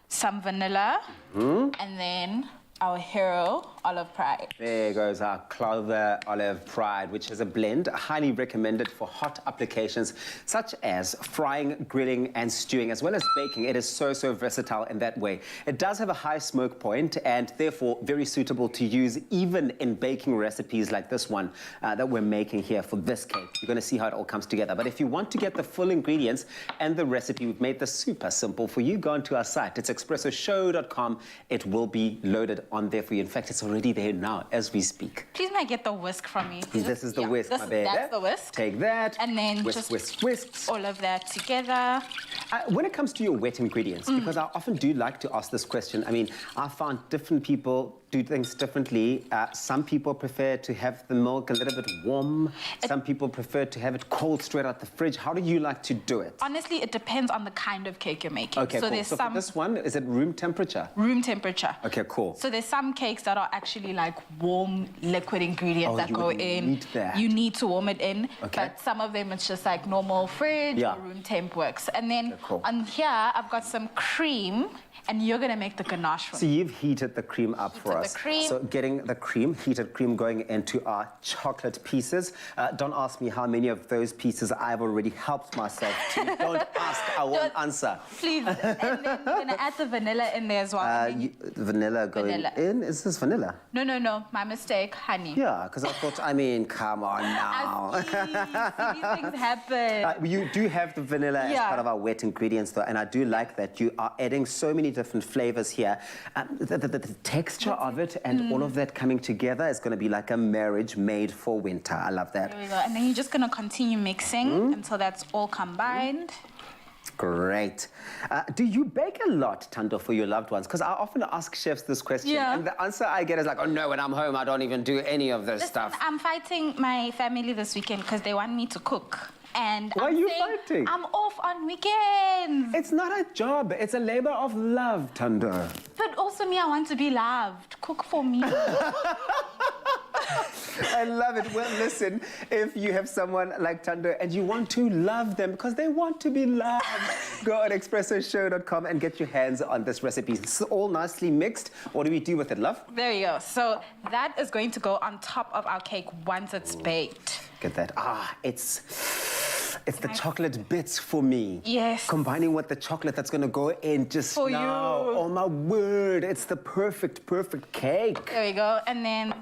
some vanilla, and then our hero, Olive Pride. There goes our Clover Olive Pride, which is a blend highly recommended for hot applications such as frying, grilling, and stewing, as well as baking. It is so versatile in that way. It does have a high smoke point and therefore very suitable to use even in baking recipes like this one that we're making here for this cake. You're going to see how it all comes together. But if you want to get the full ingredients and the recipe, we've made this super simple for you. Go onto our site. It's expressoshow.com. It will be loaded on there for you. In fact, it's already there now as we speak. Please may I get the whisk from you? This is the whisk, my baby. That's the whisk. Take that. And then whisk, just whisk. all of that together. When it comes to your wet ingredients, because I often do like to ask this question, I mean, I found different people do things differently. Some people prefer to have the milk a little bit warm. Some people prefer to have it cold straight out the fridge. How do you like to do it? Honestly, it depends on the kind of cake you're making. Okay, so cool. there's So some for this one, is it room temperature? room temperature. Okay, cool. So there's some cakes that are actually like warm liquid ingredients that you go would in. need that. You need to warm it in. Okay. But some of them it's just like normal fridge Yeah. or room temp works. And then Okay, cool. on here I've got some cream, and you're gonna make the ganache from So you've heated the cream up for the us. cream. So getting the cream, heated cream going into our chocolate pieces. Don't ask me how many of those pieces I've already helped myself to. Don't ask, I won't answer. Please. And then you're gonna add the vanilla in there as well. And then Vanilla going Vanilla. in? Is this vanilla? No, my mistake, honey. Yeah, because I thought, I mean, come on now. These things happen. You do have the vanilla as Yeah. part of our wet ingredients, though, and I do like that you are adding so many different flavors here. The texture of it and all of that coming together is going to be like a marriage made for winter. I love that. There we go. And then you're just gonna continue mixing until that's all combined. Great. Do you bake a lot, Thando, for your loved ones? Because I often ask chefs this question, Yeah. and the answer I get is like, oh no, when I'm home, I don't even do any of this Listen, stuff. I'm fighting my family this weekend because they want me to cook. And Why I'm are you saying fighting? I'm off on weekends. It's not a job, it's a labor of love, Thando. But also me, I want to be loved. Cook for me. I love it. Well, listen, if you have someone like Thando and you want to love them because they want to be loved, go on expressoshow.com and get your hands on this recipe. It's all nicely mixed. What do we do with it, love? There you go. So that is going to go on top of our cake once it's baked. Get that. It's the chocolate bits for me. Yes. Combining with the chocolate that's going to go in just For now. you. Oh, my word. It's the perfect cake. There we go. And then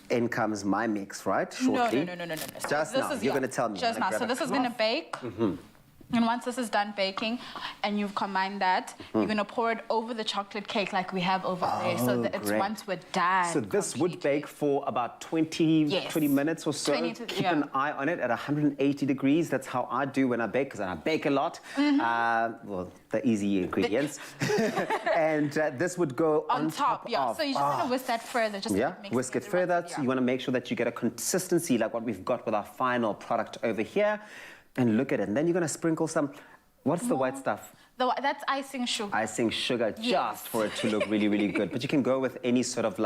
In comes my mix, right? Shortly. No. So Just this now. is- You're yeah, going to tell me. Just I'm now. gonna So grab this a is going to cloth. bake. And once this is done baking and you've combined that, you're going to pour it over the chocolate cake like we have over there. So that it's great. once we're done. So this would bake for about 20 minutes or so. 20 to- Keep yeah. an eye on it at 180 degrees. That's how I do when I bake, because I bake a lot. Well, the easy ingredients. And this would go on top yeah. of. So you're just going to whisk that further. Just Yeah, mix whisk it further. So you want to make sure that you get a consistency like what we've got with our final product over here. And look at it. And then you're going to sprinkle some What's the white stuff? That's icing sugar. Icing sugar, Yes. just for it to look really, really good. But you can go with any sort of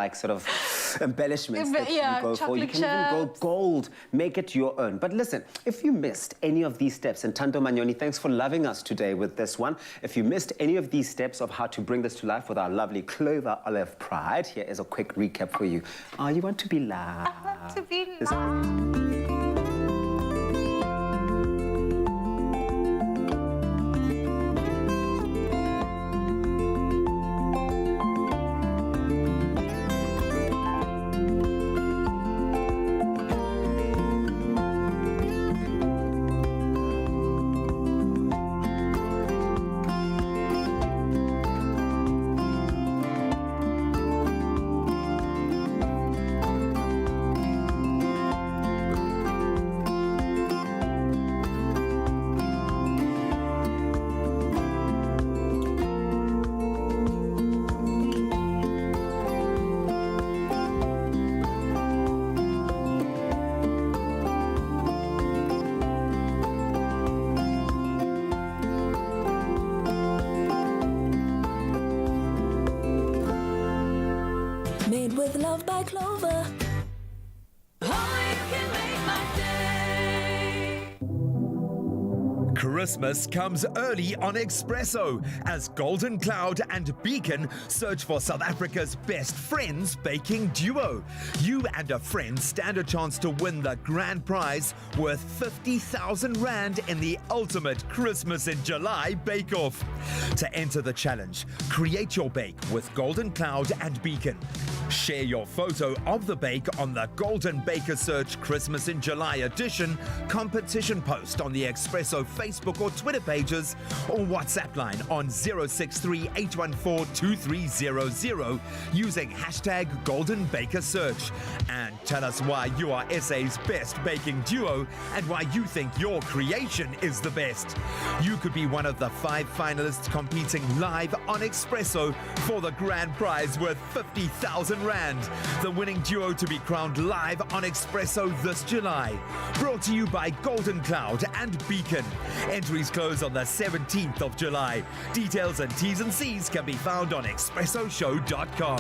embellishments that you go for. You can even go gold, make it your own. But listen, if you missed any of these steps, and Tando Magnoni, thanks for loving us today with this one. If you missed any of these steps of how to bring this to life with our lovely Clover Olive Pride, here is a quick recap for you. You want to be loved. I want to be loved. Made with love by Clover. Christmas comes early on Expresso as Golden Cloud and Beacon search for South Africa's best friends baking duo. You and a friend stand a chance to win the grand prize worth 50,000 Rand in the ultimate Christmas in July bake-off. To enter the challenge, create your bake with Golden Cloud and Beacon. Share your photo of the bake on the Golden Baker Search Christmas in July edition competition post on the Expresso Facebook or Twitter pages, or WhatsApp line on 063-814-2300 using hashtag Golden Baker Search. And tell us why you are SA's best baking duo and why you think your creation is the best. You could be one of the 5 finalists competing live on Expresso for the grand prize worth 50,000 Rand. The winning duo to be crowned live on Expresso this July. Brought to you by Golden Cloud and Beacon. Entries close on the 17th of July. Details and T's and C's can be found on expressoshow.com.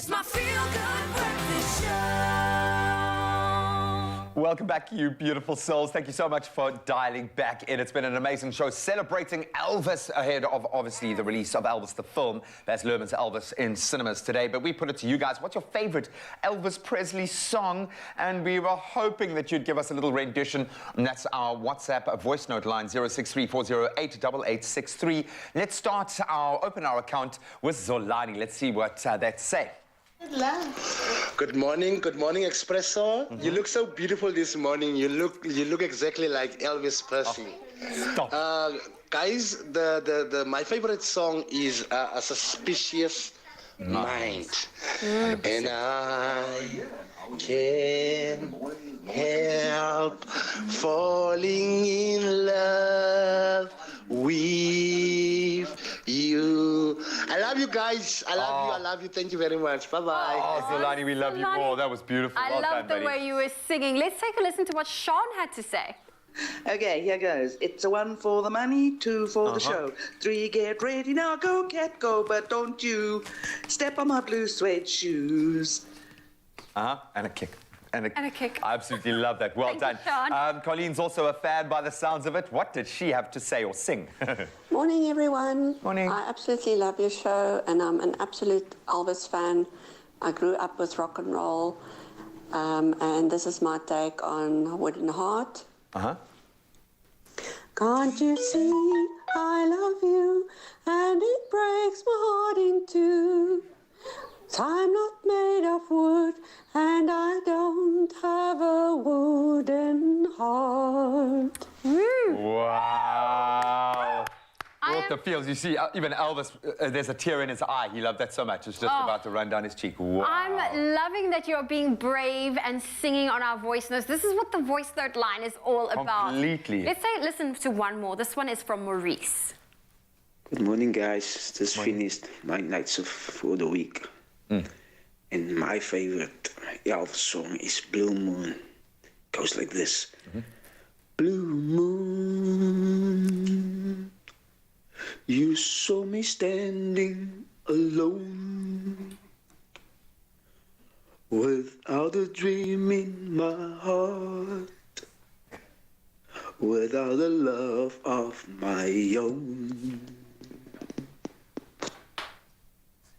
It's my feel-good breakfast show. Welcome back, you beautiful souls. Thank you so much for dialing back in. It's been an amazing show celebrating Elvis ahead of, obviously, the release of Elvis the film. Baz Luhrmann's Elvis in cinemas today. But we put it to you guys. What's your favorite Elvis Presley song? And we were hoping that you'd give us a little rendition. And that's our WhatsApp voice note line, 0634088863. Let's open our account with Zolani. Let's see what they say. Good morning, Expresso. You look so beautiful this morning. You look exactly like Elvis Presley. Stop. Guys, my favorite song is A Suspicious Mind. And I can't help falling in love with you. I love you guys. I love you. Thank you very much. Bye-bye. Oh, Zolani, we love you more. That was beautiful. I love the way you were singing. Let's take a listen to what Sean had to say. Okay, here goes. It's a 1 for the money, 2 for the show. 3, get ready now, go, cat, go. But don't you step on my blue suede shoes. And a kick. And a kick. I absolutely love that. Well done. Sean. Colleen's also a fan by the sounds of it. What did she have to say or sing? Morning, everyone. Morning. I absolutely love your show, and I'm an absolute Elvis fan. I grew up with rock and roll, and this is my take on Wooden Heart. Can't you see I love you, and it breaks my heart in two. I'm not made of wood, and I don't have a wooden heart. Wow. Brought the feels. You see, even Elvis, there's a tear in his eye. He loved that so much. It's just about to run down his cheek. Wow. I'm loving that you're being brave and singing on our voice notes. This is what the voice note line is all about. Completely. Let's listen to one more. This one is from Maurice. Good morning, guys. Just finished my nights for the week. And my favorite Elvis song is Blue Moon. Goes like this. Blue moon, you saw me standing alone, without a dream in my heart, without a love of my own.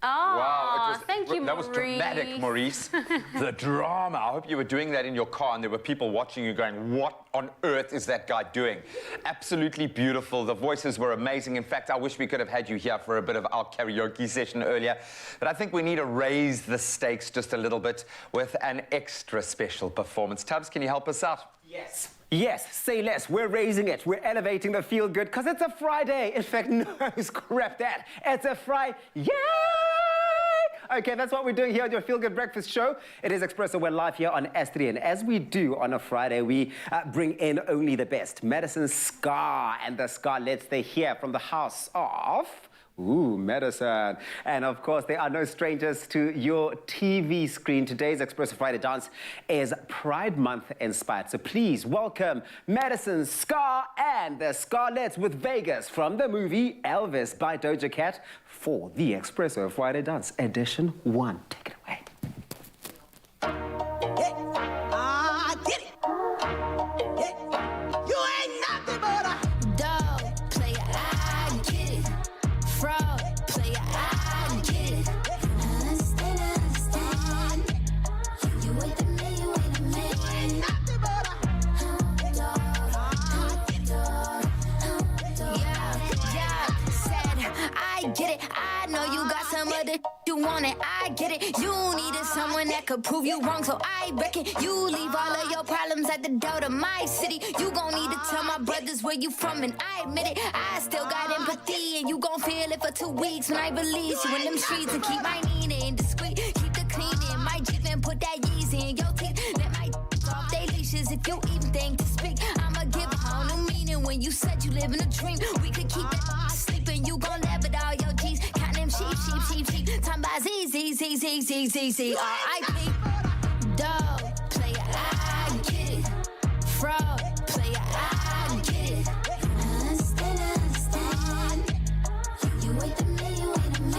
Oh, wow, thank you, that was dramatic, Maurice. The drama. I hope you were doing that in your car and there were people watching you going, what on earth is that guy doing? Absolutely beautiful. The voices were amazing. In fact, I wish we could have had you here for a bit of our karaoke session earlier. But I think we need to raise the stakes just a little bit with an extra special performance. Tubbs, can you help us out? Yes. Yes, say less. We're raising it. We're elevating the feel good because it's a Friday. In fact, no, scrap that. It's a Friday. Yay! Okay, that's what we're doing here on your Feel Good Breakfast Show. It is Expresso. We're live here on S3. And as we do on a Friday, we bring in only the best. Madison Scar and the Scarlettes. They're here from the house of... Ooh, Madison. And of course, they are no strangers to your TV screen. Today's Expresso Friday Dance is Pride Month inspired. So please welcome Madison Scar and the Scarlettes with Vegas from the movie Elvis by Doja Cat for the Expresso Friday Dance Edition 1. Take it away. I get it. You ain't nothing but a dog player. I get it. Fraud player. I get it. Understand. You ain't the man. You ain't nothing but a dog. Yeah. Said I get it. I know you got some other you want it. I get it. You needed someone that could prove you wrong, so I reckon you leave all of your problems at the door to my city. You gon' need to tell my brothers where you from, and I admit it. I still got empathy, and you gon' feel it for 2 weeks when I release you in them streets and keep my meaning discreet. Keep the clean in my Jeep and put that Yeezy in your teeth. Let my off they leashes if you even think to speak. I'ma give a whole new meaning when you said you live in a dream. We could keep it sleeping. You gon' laugh at all your G's. Count them sheep. Time by Z. R.I.P. Dog player, I get it. Fraud player, I get it. Understand. You ain't the man, you ain't the man.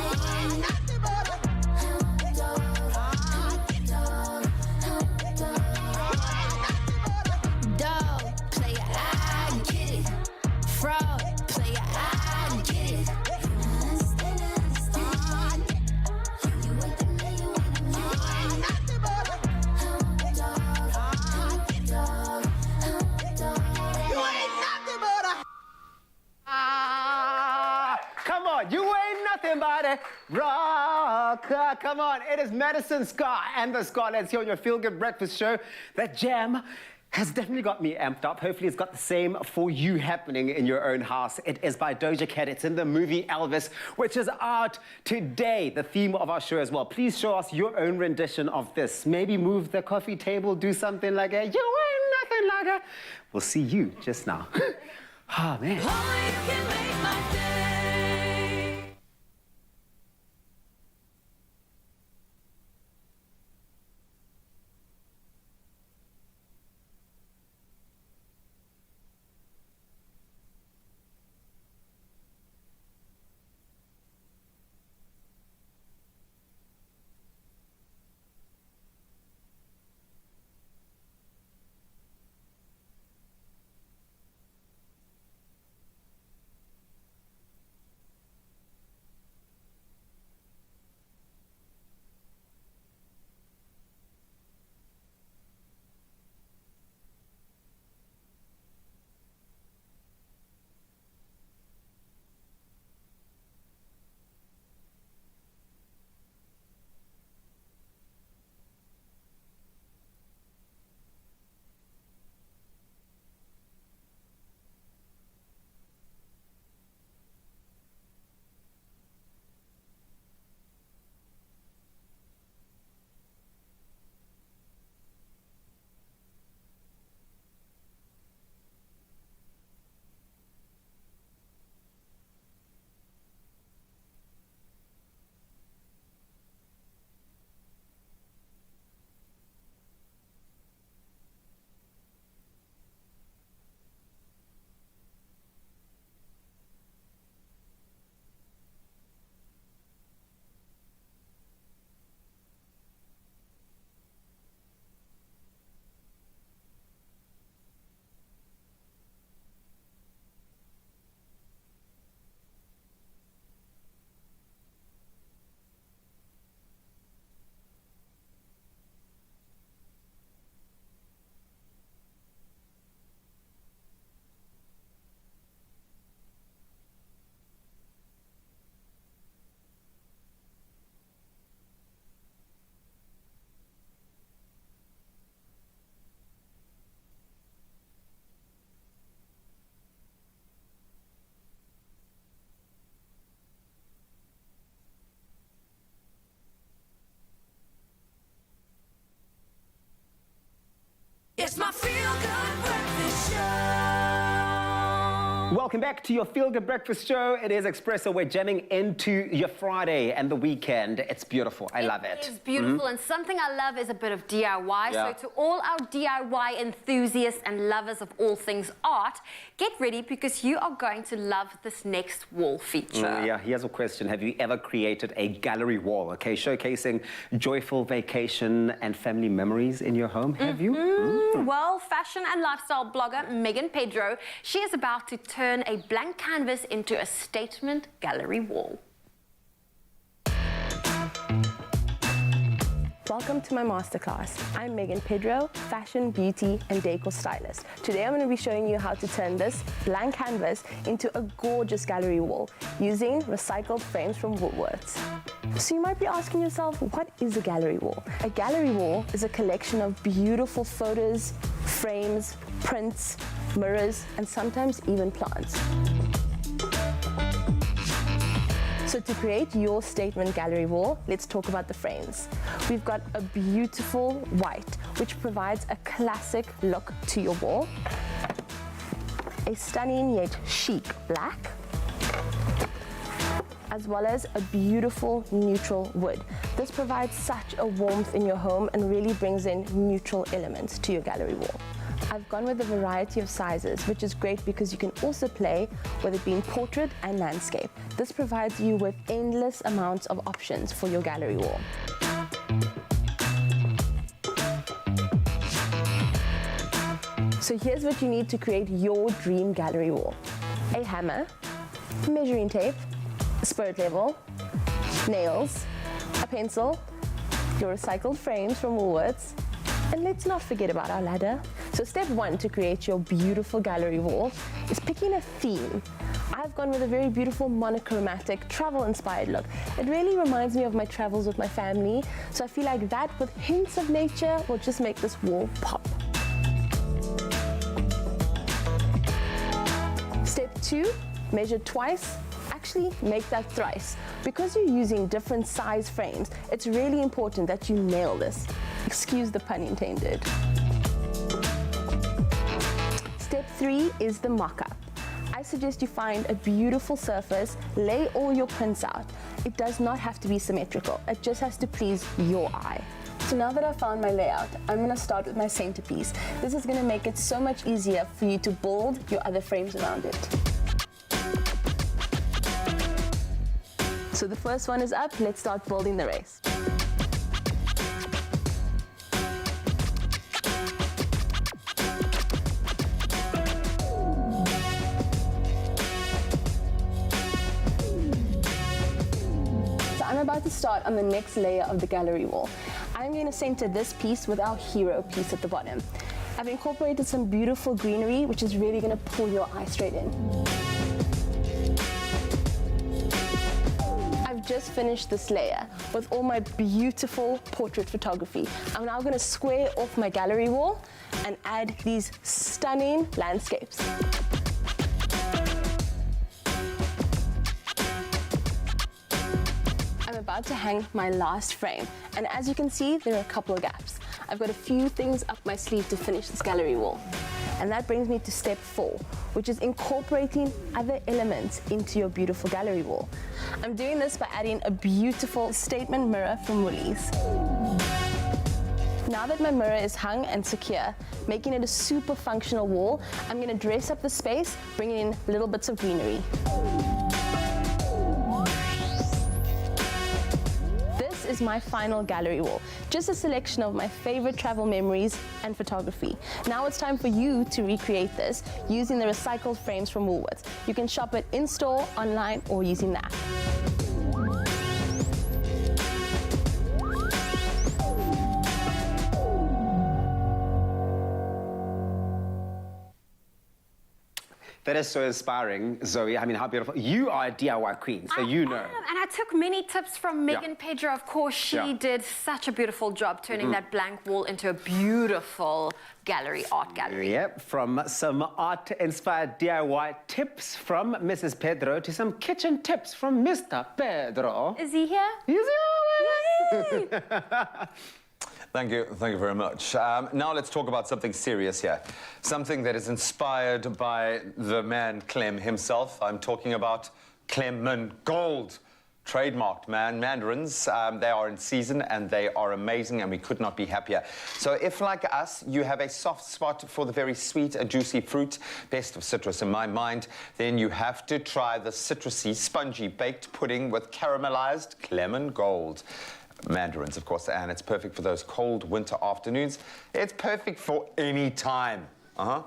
Everybody rock. Come on, it is Madison Scar and the Scarlets here on your Feel Good Breakfast show. That jam has definitely got me amped up. Hopefully it's got the same for you happening in your own house. It is by Doja Cat. It's in the movie Elvis, which is out today, the theme of our show as well. Please show us your own rendition of this. Maybe move the coffee table, do something like a, you ain't nothing like a. We'll see you just now. Oh, man. It's my Feel Good Breakfast Show. Welcome back to your Feel Good Breakfast show. It is Expresso. We're jamming into your Friday and the weekend. It's beautiful. I love it. It is beautiful, and something I love is a bit of DIY. Yeah. So to all our DIY enthusiasts and lovers of all things art, get ready because you are going to love this next wall feature. Yeah, here's a question. Have you ever created a gallery wall, okay, showcasing joyful vacation and family memories in your home? Have you? Well, fashion and lifestyle blogger Megan Pedro, she is about to turn a blank canvas into a statement gallery wall. Welcome to my masterclass. I'm Megan Pedro, fashion, beauty, and decor stylist. Today I'm going to be showing you how to turn this blank canvas into a gorgeous gallery wall using recycled frames from Woolworths. So you might be asking yourself, what is a gallery wall? A gallery wall is a collection of beautiful photos, frames, prints, mirrors, and sometimes even plants. So to create your statement gallery wall, let's talk about the frames. We've got a beautiful white, which provides a classic look to your wall. A stunning yet chic black, as well as a beautiful neutral wood. This provides such a warmth in your home and really brings in neutral elements to your gallery wall. I've gone with a variety of sizes, which is great because you can also play with it being portrait and landscape. This provides you with endless amounts of options for your gallery wall. So here's what you need to create your dream gallery wall. A hammer, measuring tape, spirit level, nails, a pencil, your recycled frames from Woolworths, And let's not forget about our ladder. So step 1 to create your beautiful gallery wall is picking a theme. I've gone with a very beautiful monochromatic travel-inspired look. It really reminds me of my travels with my family, so I feel like that with hints of nature will just make this wall pop. Step 2, measure twice. Actually, make that thrice. Because you're using different size frames, it's really important that you nail this. Excuse the pun intended. Step 3 is the mock-up. I suggest you find a beautiful surface, lay all your prints out. It does not have to be symmetrical, it just has to please your eye. So now that I've found my layout, I'm going to start with my centerpiece. This is going to make it so much easier for you to build your other frames around it. So the first one is up, let's start building the rest. I'm about to start on the next layer of the gallery wall. I'm going to center this piece with our hero piece at the bottom. I've incorporated some beautiful greenery, which is really going to pull your eye straight in. I've just finished this layer with all my beautiful portrait photography. I'm now going to square off my gallery wall and add these stunning landscapes. I'm about to hang my last frame, and as you can see, there are a couple of gaps. I've got a few things up my sleeve to finish this gallery wall. And that brings me to step 4, which is incorporating other elements into your beautiful gallery wall. I'm doing this by adding a beautiful statement mirror from Woolies. Now that my mirror is hung and secure, making it a super functional wall, I'm going to dress up the space, bringing in little bits of greenery. Is my final gallery wall. Just a selection of my favorite travel memories and photography. Now it's time for you to recreate this using the recycled frames from Woolworths. You can shop it in-store, online, or using the app. That is so inspiring, Zoe. I mean, how beautiful. You are a DIY queen, so you know. And I took many tips from Megan Pedro. Of course, she did such a beautiful job turning that blank wall into a beautiful art gallery. Yep, from some art-inspired DIY tips from Mrs. Pedro to some kitchen tips from Mr. Pedro. Is he here? He's here! Yay! Thank you very much. Now let's talk about something serious here. Something that is inspired by the man Clem himself. I'm talking about Clement Gold. Trademarked mandarins. They are in season and they are amazing and we could not be happier. So if, like us, you have a soft spot for the very sweet and juicy fruit, best of citrus in my mind, then you have to try the citrusy, spongy baked pudding with caramelized Clement Gold. Mandarins, of course, and it's perfect for those cold winter afternoons. It's perfect for any time. I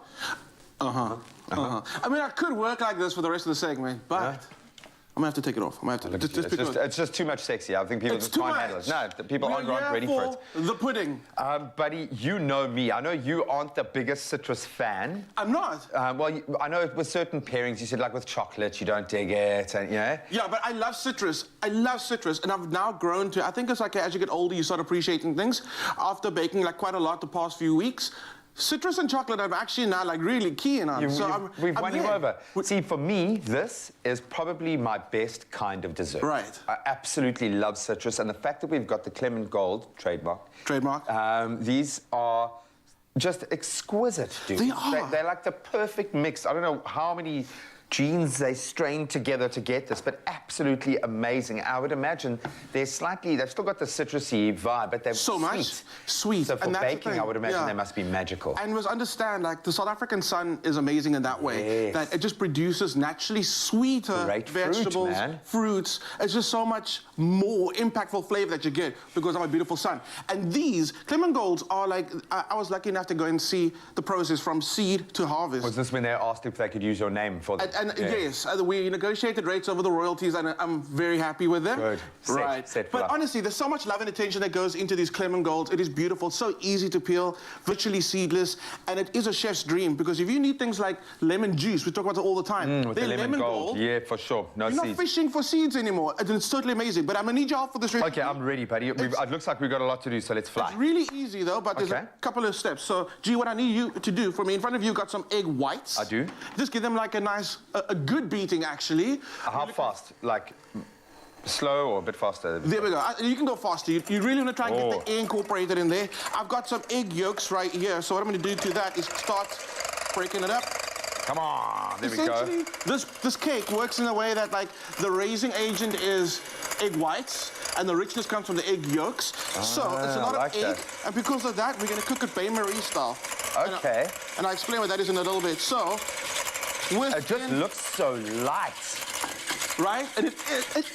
mean, I could work like this for the rest of the segment, but I'm gonna have to take it off. I'm gonna have to just because it's just too much sexy. I think people just can't handle it. No, the people aren't ready for it. The pudding. Buddy, you know me. I know you aren't the biggest citrus fan. I'm not. Well, I know with certain pairings, you said like with chocolate, you don't dig it, and Yeah, but I love citrus. I love citrus, and I've now grown to. I think it's like as you get older, you start appreciating things. After baking like quite a lot the past few weeks. Citrus and chocolate I'm actually now like really keen on. We've won you over. See, for me, this is probably my best kind of dessert. Right. I absolutely love citrus, and the fact that we've got the Clement Gold trademark. These are just exquisite, dude. They are. They're like the perfect mix. I don't know how many genes they strained together to get this, but absolutely amazing. I would imagine they've still got the citrusy vibe, but they're sweet. So for and baking, I would imagine they must be magical. And must understand, like, the South African sun is amazing in that way, that it just produces naturally sweeter vegetables, fruits. It's just so much more impactful flavor that you get because of our beautiful sun. And these Clement Golds are like, I was lucky enough to go and see the process from seed to harvest. Was this when they asked if they could use your name for them? And yes, we negotiated rates over the royalties, and I'm very happy with them. Good. Right. But honestly, there's so much love and attention that goes into these Clement Golds. It is beautiful, so easy to peel, virtually seedless, and it is a chef's dream, because if you need things like lemon juice, we talk about it all the time. With the lemon gold. Yeah, for sure. No You're seeds. not fishing for seeds anymore. It's totally amazing. But I'm going to need your help for this recipe. Okay, I'm ready, buddy. It looks like we've got a lot to do, so let's fly. It's really easy, though, but there's a couple of steps. So, G, what I need you to do for me, in front of you, got some egg whites. I do. Just give them like a nice, a good beating, actually. How fast? Like slow or a bit faster? There we go. You can go faster. You really want to try and get the egg incorporated in there. I've got some egg yolks right here. So what I'm going to do to that is start breaking it up. Come on, there we go. Essentially, this cake works in a way that, like, the raising agent is egg whites, and the richness comes from the egg yolks. So it's a lot of egg, and because of that, we're going to cook it Bain Marie style. Okay. And I'll explain what that is in a little bit. So, it just looks so light. Right? And it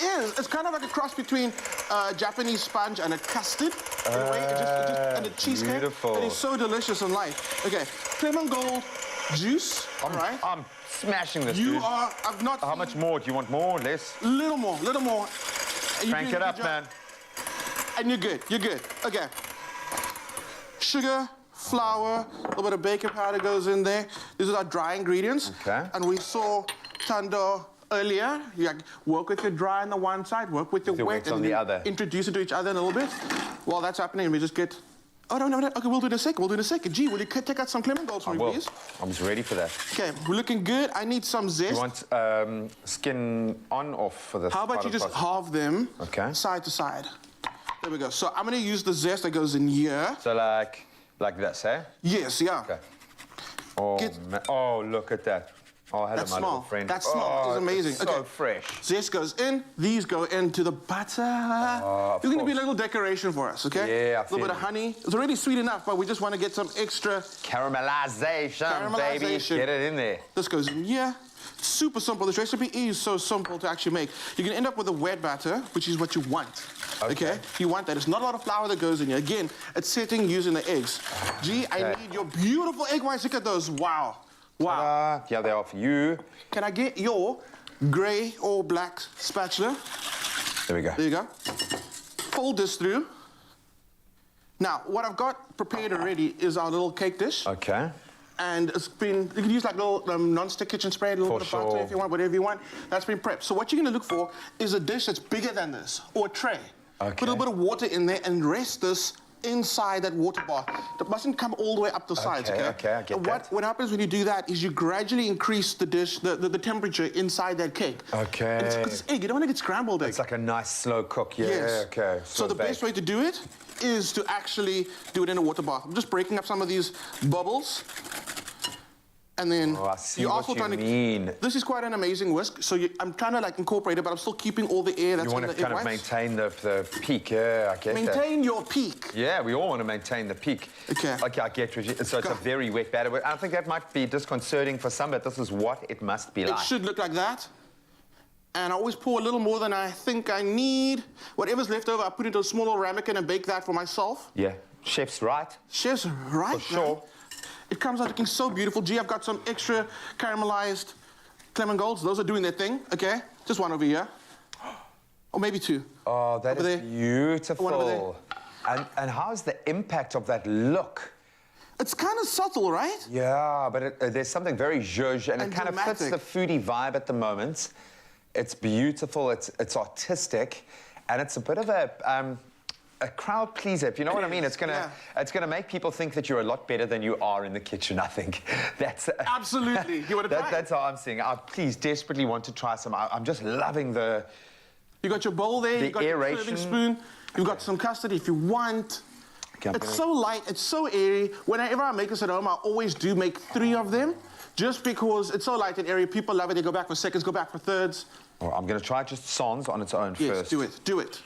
is. It's kind of like a cross between a Japanese sponge and a custard. In a way, and a cheesecake. Beautiful. It is so delicious and light. Okay, Clement Gold juice. All right. I'm smashing this, dude. I've not. How much more? Do you want more or less? Little more, little more. Crank it up, man. And you're good, you're good. Okay. Sugar, flour, a little bit of baking powder goes in there. These are our dry ingredients. Okay. And we saw Tando earlier. You work with your dry on the one side, work with your wet on the other. Introduce it to each other in a little bit. While that's happening, we just get... Oh, no. Okay, we'll do it in a second. We'll do it in a second. Gee, will you take out some Clement Golds for me, please? I was ready for that. Okay, we're looking good. I need some zest. You want skin on or for this? How about you just halve them side to side? There we go. So I'm going to use the zest that goes in here. So like this, eh? Yes, yeah. Okay. Oh, look at that. Oh, hello, my little friend. That smell is amazing. It's so fresh. Zest goes in. These go into the butter. It's going to be a little decoration for us, okay? Yeah, a little bit of honey. It's already sweet enough, but we just want to get some extra... Caramelization, baby. Get it in there. This goes in here. Super simple. This recipe is so simple to actually make. You're going to end up with a wet batter, which is what you want. Okay? You want that. It's not a lot of flour that goes in here. Again, it's setting using the eggs. Gee, I need your beautiful egg whites. Look at those. Wow. Wow. Yeah, they are for you. Can I get your grey or black spatula? There we go. There you go. Fold this through. Now, what I've got prepared already is our little cake dish. Okay. And it's been, you can use like little non-stick kitchen spray, a little bit of butter if you want, whatever you want. That's been prepped. So what you're going to look for is a dish that's bigger than this, or a tray. Okay. Put a little bit of water in there and rest this inside that water bath. It mustn't come all the way up the sides, okay? Okay, I get that. What happens when you do that is you gradually increase the dish, the temperature inside that cake. Okay. It's egg, you don't want to get scrambled egg. It's like a nice slow cook, yeah, yes. Okay. So the best way to do it is to actually do it in a water bath. I'm just breaking up some of these bubbles. And then I see what you mean. This is quite an amazing whisk. So I'm trying to like incorporate it, but I'm still keeping all the air that's in the egg whites. You want to kind of maintain the peak, yeah, I get that. Maintain your peak. Yeah, we all want to maintain the peak. Okay. Okay, I get what you... So it's a very wet batter. I think that might be disconcerting for some, but this is what it must be like. It should look like that. And I always pour a little more than I think I need. Whatever's left over, I put into a small little ramekin and bake that for myself. Yeah, chef's right. Chef's right. For sure. It comes out looking so beautiful. Gee, I've got some extra caramelized Clement Golds. Those are doing their thing, okay? Just one over here. Or maybe two. Oh, that is beautiful. One over there. And how's the impact of that look? It's kind of subtle, right? Yeah, but there's something very zhuzh, and it kind of fits the foodie vibe at the moment. It's beautiful, it's artistic, and it's a bit of a crowd pleaser, if you know what I mean. It's gonna make people think that you're a lot better than you are in the kitchen, I think. That's absolutely. You want to try That's how I'm seeing it. I please desperately want to try some. I'm just loving the... You got your bowl there, you got your serving spoon, you've got some custard if you want. Okay, it's so light, it's so airy. Whenever I make this at home, I always do make 3 of them, just because it's so light and airy. People love it. They go back for seconds, go back for thirds. Well, I'm going to try just sans on its own Yes, first. do it.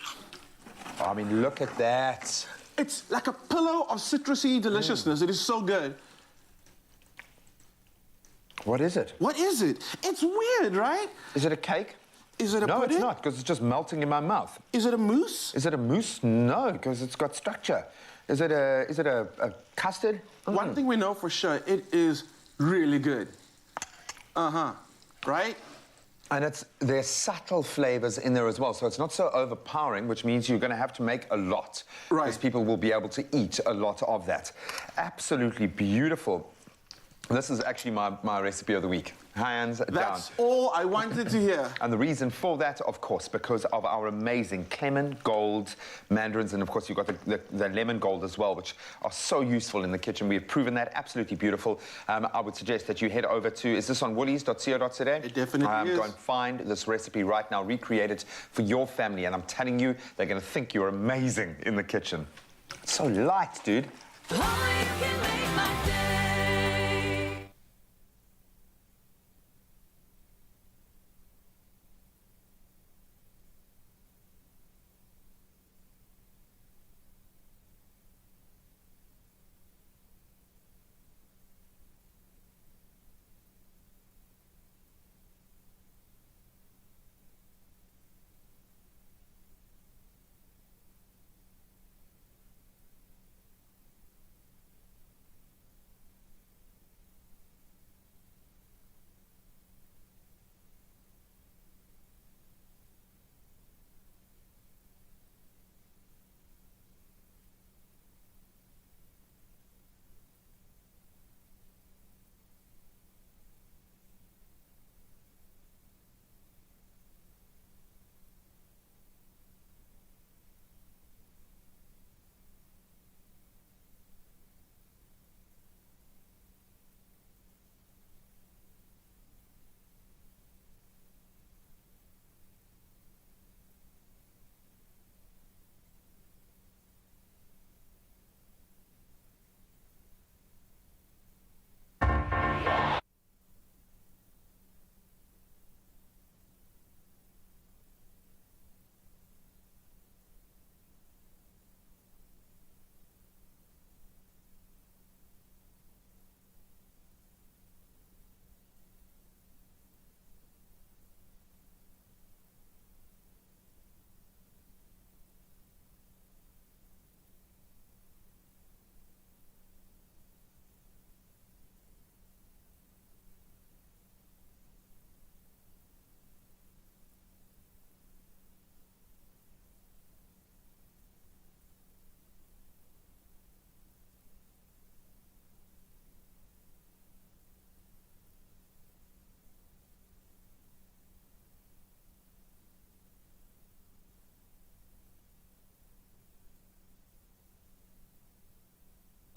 I mean, look at that. It's like a pillow of citrusy deliciousness. It is so good. What is it? What is it? It's weird, right? Is it a cake? Is it a pudding? No, it's not, because it's just melting in my mouth. Is it a mousse? Is it a mousse? No, because it's got structure. Is it a custard? One thing we know for sure, it is really good. Uh-huh. right? And there's subtle flavors in there as well, so it's not so overpowering, which means you're going to have to make a lot. Right. Because people will be able to eat a lot of that. Absolutely beautiful. This is actually my recipe of the week. Hands down. That's all I wanted to hear. And the reason for that, of course, because of our amazing Clement Gold mandarins, and of course you've got the lemon gold as well, which are so useful in the kitchen. We have proven that. Absolutely beautiful. I would suggest that you head over to, is this on woolies.co.za? It definitely is. Go and find this recipe right now, recreate it for your family, and I'm telling you, they're going to think you're amazing in the kitchen. It's so light, dude.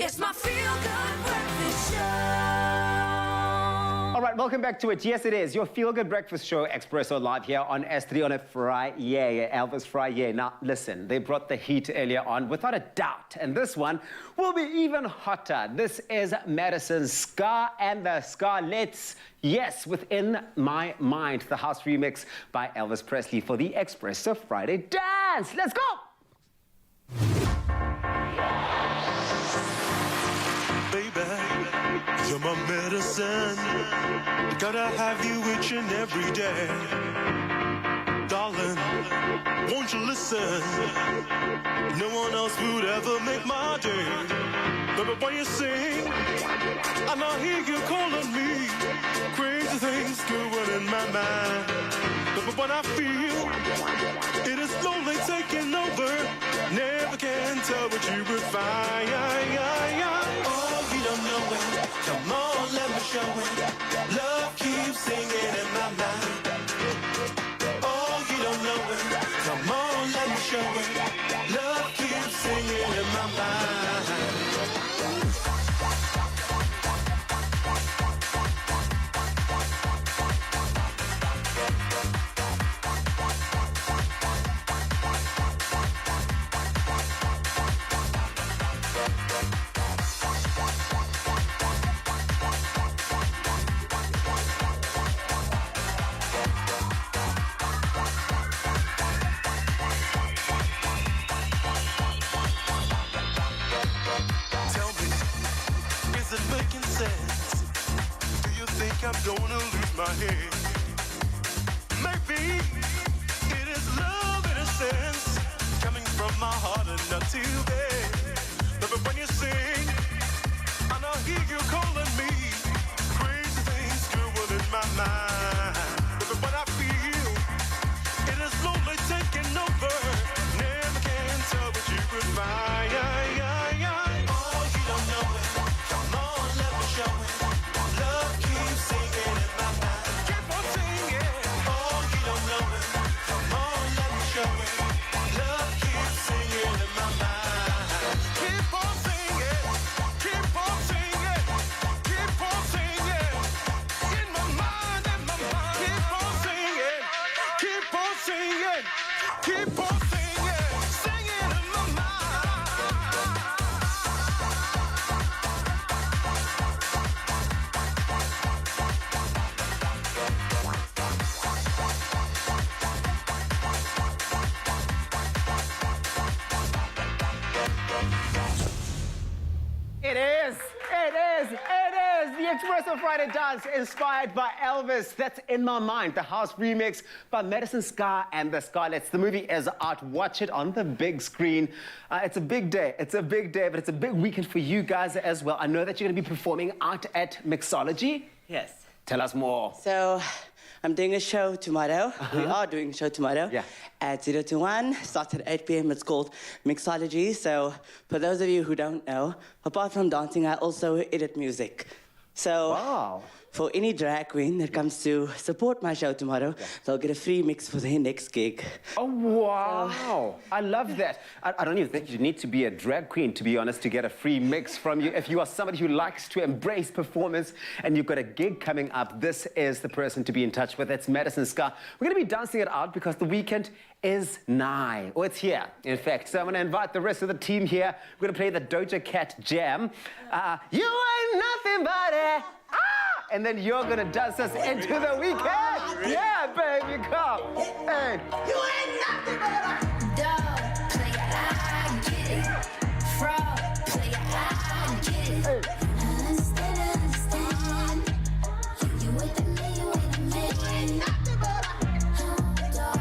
It's my feel-good breakfast show. All right, welcome back to it. Yes, it is your feel-good breakfast show, Expresso, live here on S3 on a Friday, Elvis Friday. Now, listen, they brought the heat earlier on, without a doubt, and this one will be even hotter. This is Madison's Ska and the Scarlets. Yes, Within My Mind, the house remix by Elvis Presley for the Expresso Friday Dance. Let's go! Baby, you're my medicine. Gotta have you each and every day. Darling, won't you listen? No one else would ever make my day. But when you sing, and I hear you calling me, crazy things going in my mind. But when I feel it is slowly taking over, never can tell what you would find. Oh, you don't know it. Come on, let me show it. Love keeps singing in my mind. Oh, you don't know it. Come on, let me show it. Love keeps singing in my mind. I'm gonna lose my head. Maybe it is love in a sense, coming from my heart and not too bad. But when you sing, and I hear you calling me, crazy things going in my mind. It is. The Expresso Friday dance inspired by Elvis. That's In My Mind, the house remix by Madison Sky and the Scarlets. The movie is out. Watch it on the big screen. It's a big day. It's a big day, but it's a big weekend for you guys as well. I know that you're going to be performing out at Mixology. Yes. Tell us more. So, I'm doing a show tomorrow. We are doing a show tomorrow at 0 to 1. Starts at 8 p.m. It's called Mixology. So for those of you who don't know, apart from dancing, I also edit music. So for any drag queen that comes to support my show tomorrow, they'll get a free mix for their next gig. Oh, wow. I love that. I don't even think you need to be a drag queen, to be honest, to get a free mix from you. If you are somebody who likes to embrace performance and you've got a gig coming up, this is the person to be in touch with. It's Madison Sky. We're going to be dancing it out because the weekend is nigh. Or it's here, in fact. So I'm going to invite the rest of the team here. We're going to play the Doja Cat Jam. You ain't nothing but a... And then you're gonna dance us into the weekend. Yeah, baby, come. Hey. You ain't nothing but a dog player. I get it. Frog player. I get it. Understand. You with me, you with me. You ain't nothing but a dog.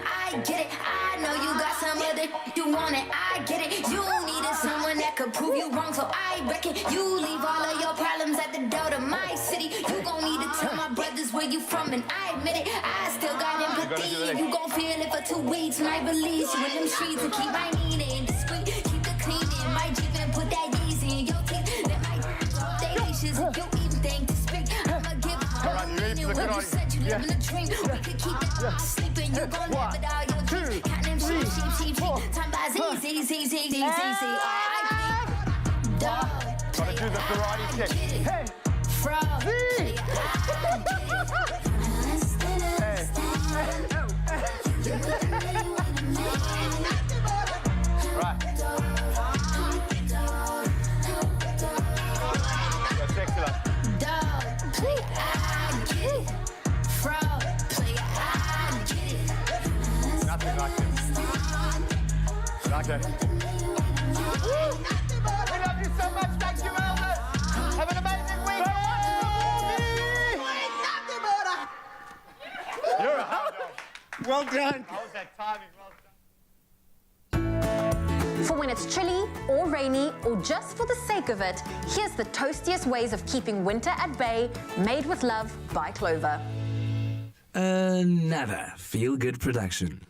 I get it. I know you got some other. You want it. I get it. You needed someone that could prove you wrong, so I reckon you leave all of your problems at the door to my city. You gon' need to tell my brothers where you from, and I admit it, I still got empathy. You gon' feel it for 2 weeks, might release you in them streets and keep my meaning discreet. Keep the cleaning, might even put that Yeezy in your teeth. Let my they leashes if you even think to speak. I'ma give a meaning when you said you live in a dream. We could keep it sleeping, you gon' live it all your dreams. Count them sheep. Time by Z. Gotta do the karate kick. Hey! Frog. Hey! Right. That's excellent. Dog, play, I get it. Frog, play, I get it. Nothing like this. Like that. We love you so much. Thank you, Elvis. Have an amazing week. You're a hot dog. Well done. How was that timing? For when it's chilly or rainy or just for the sake of it, here's the toastiest ways of keeping winter at bay, made with love by Clover. Another feel-good production.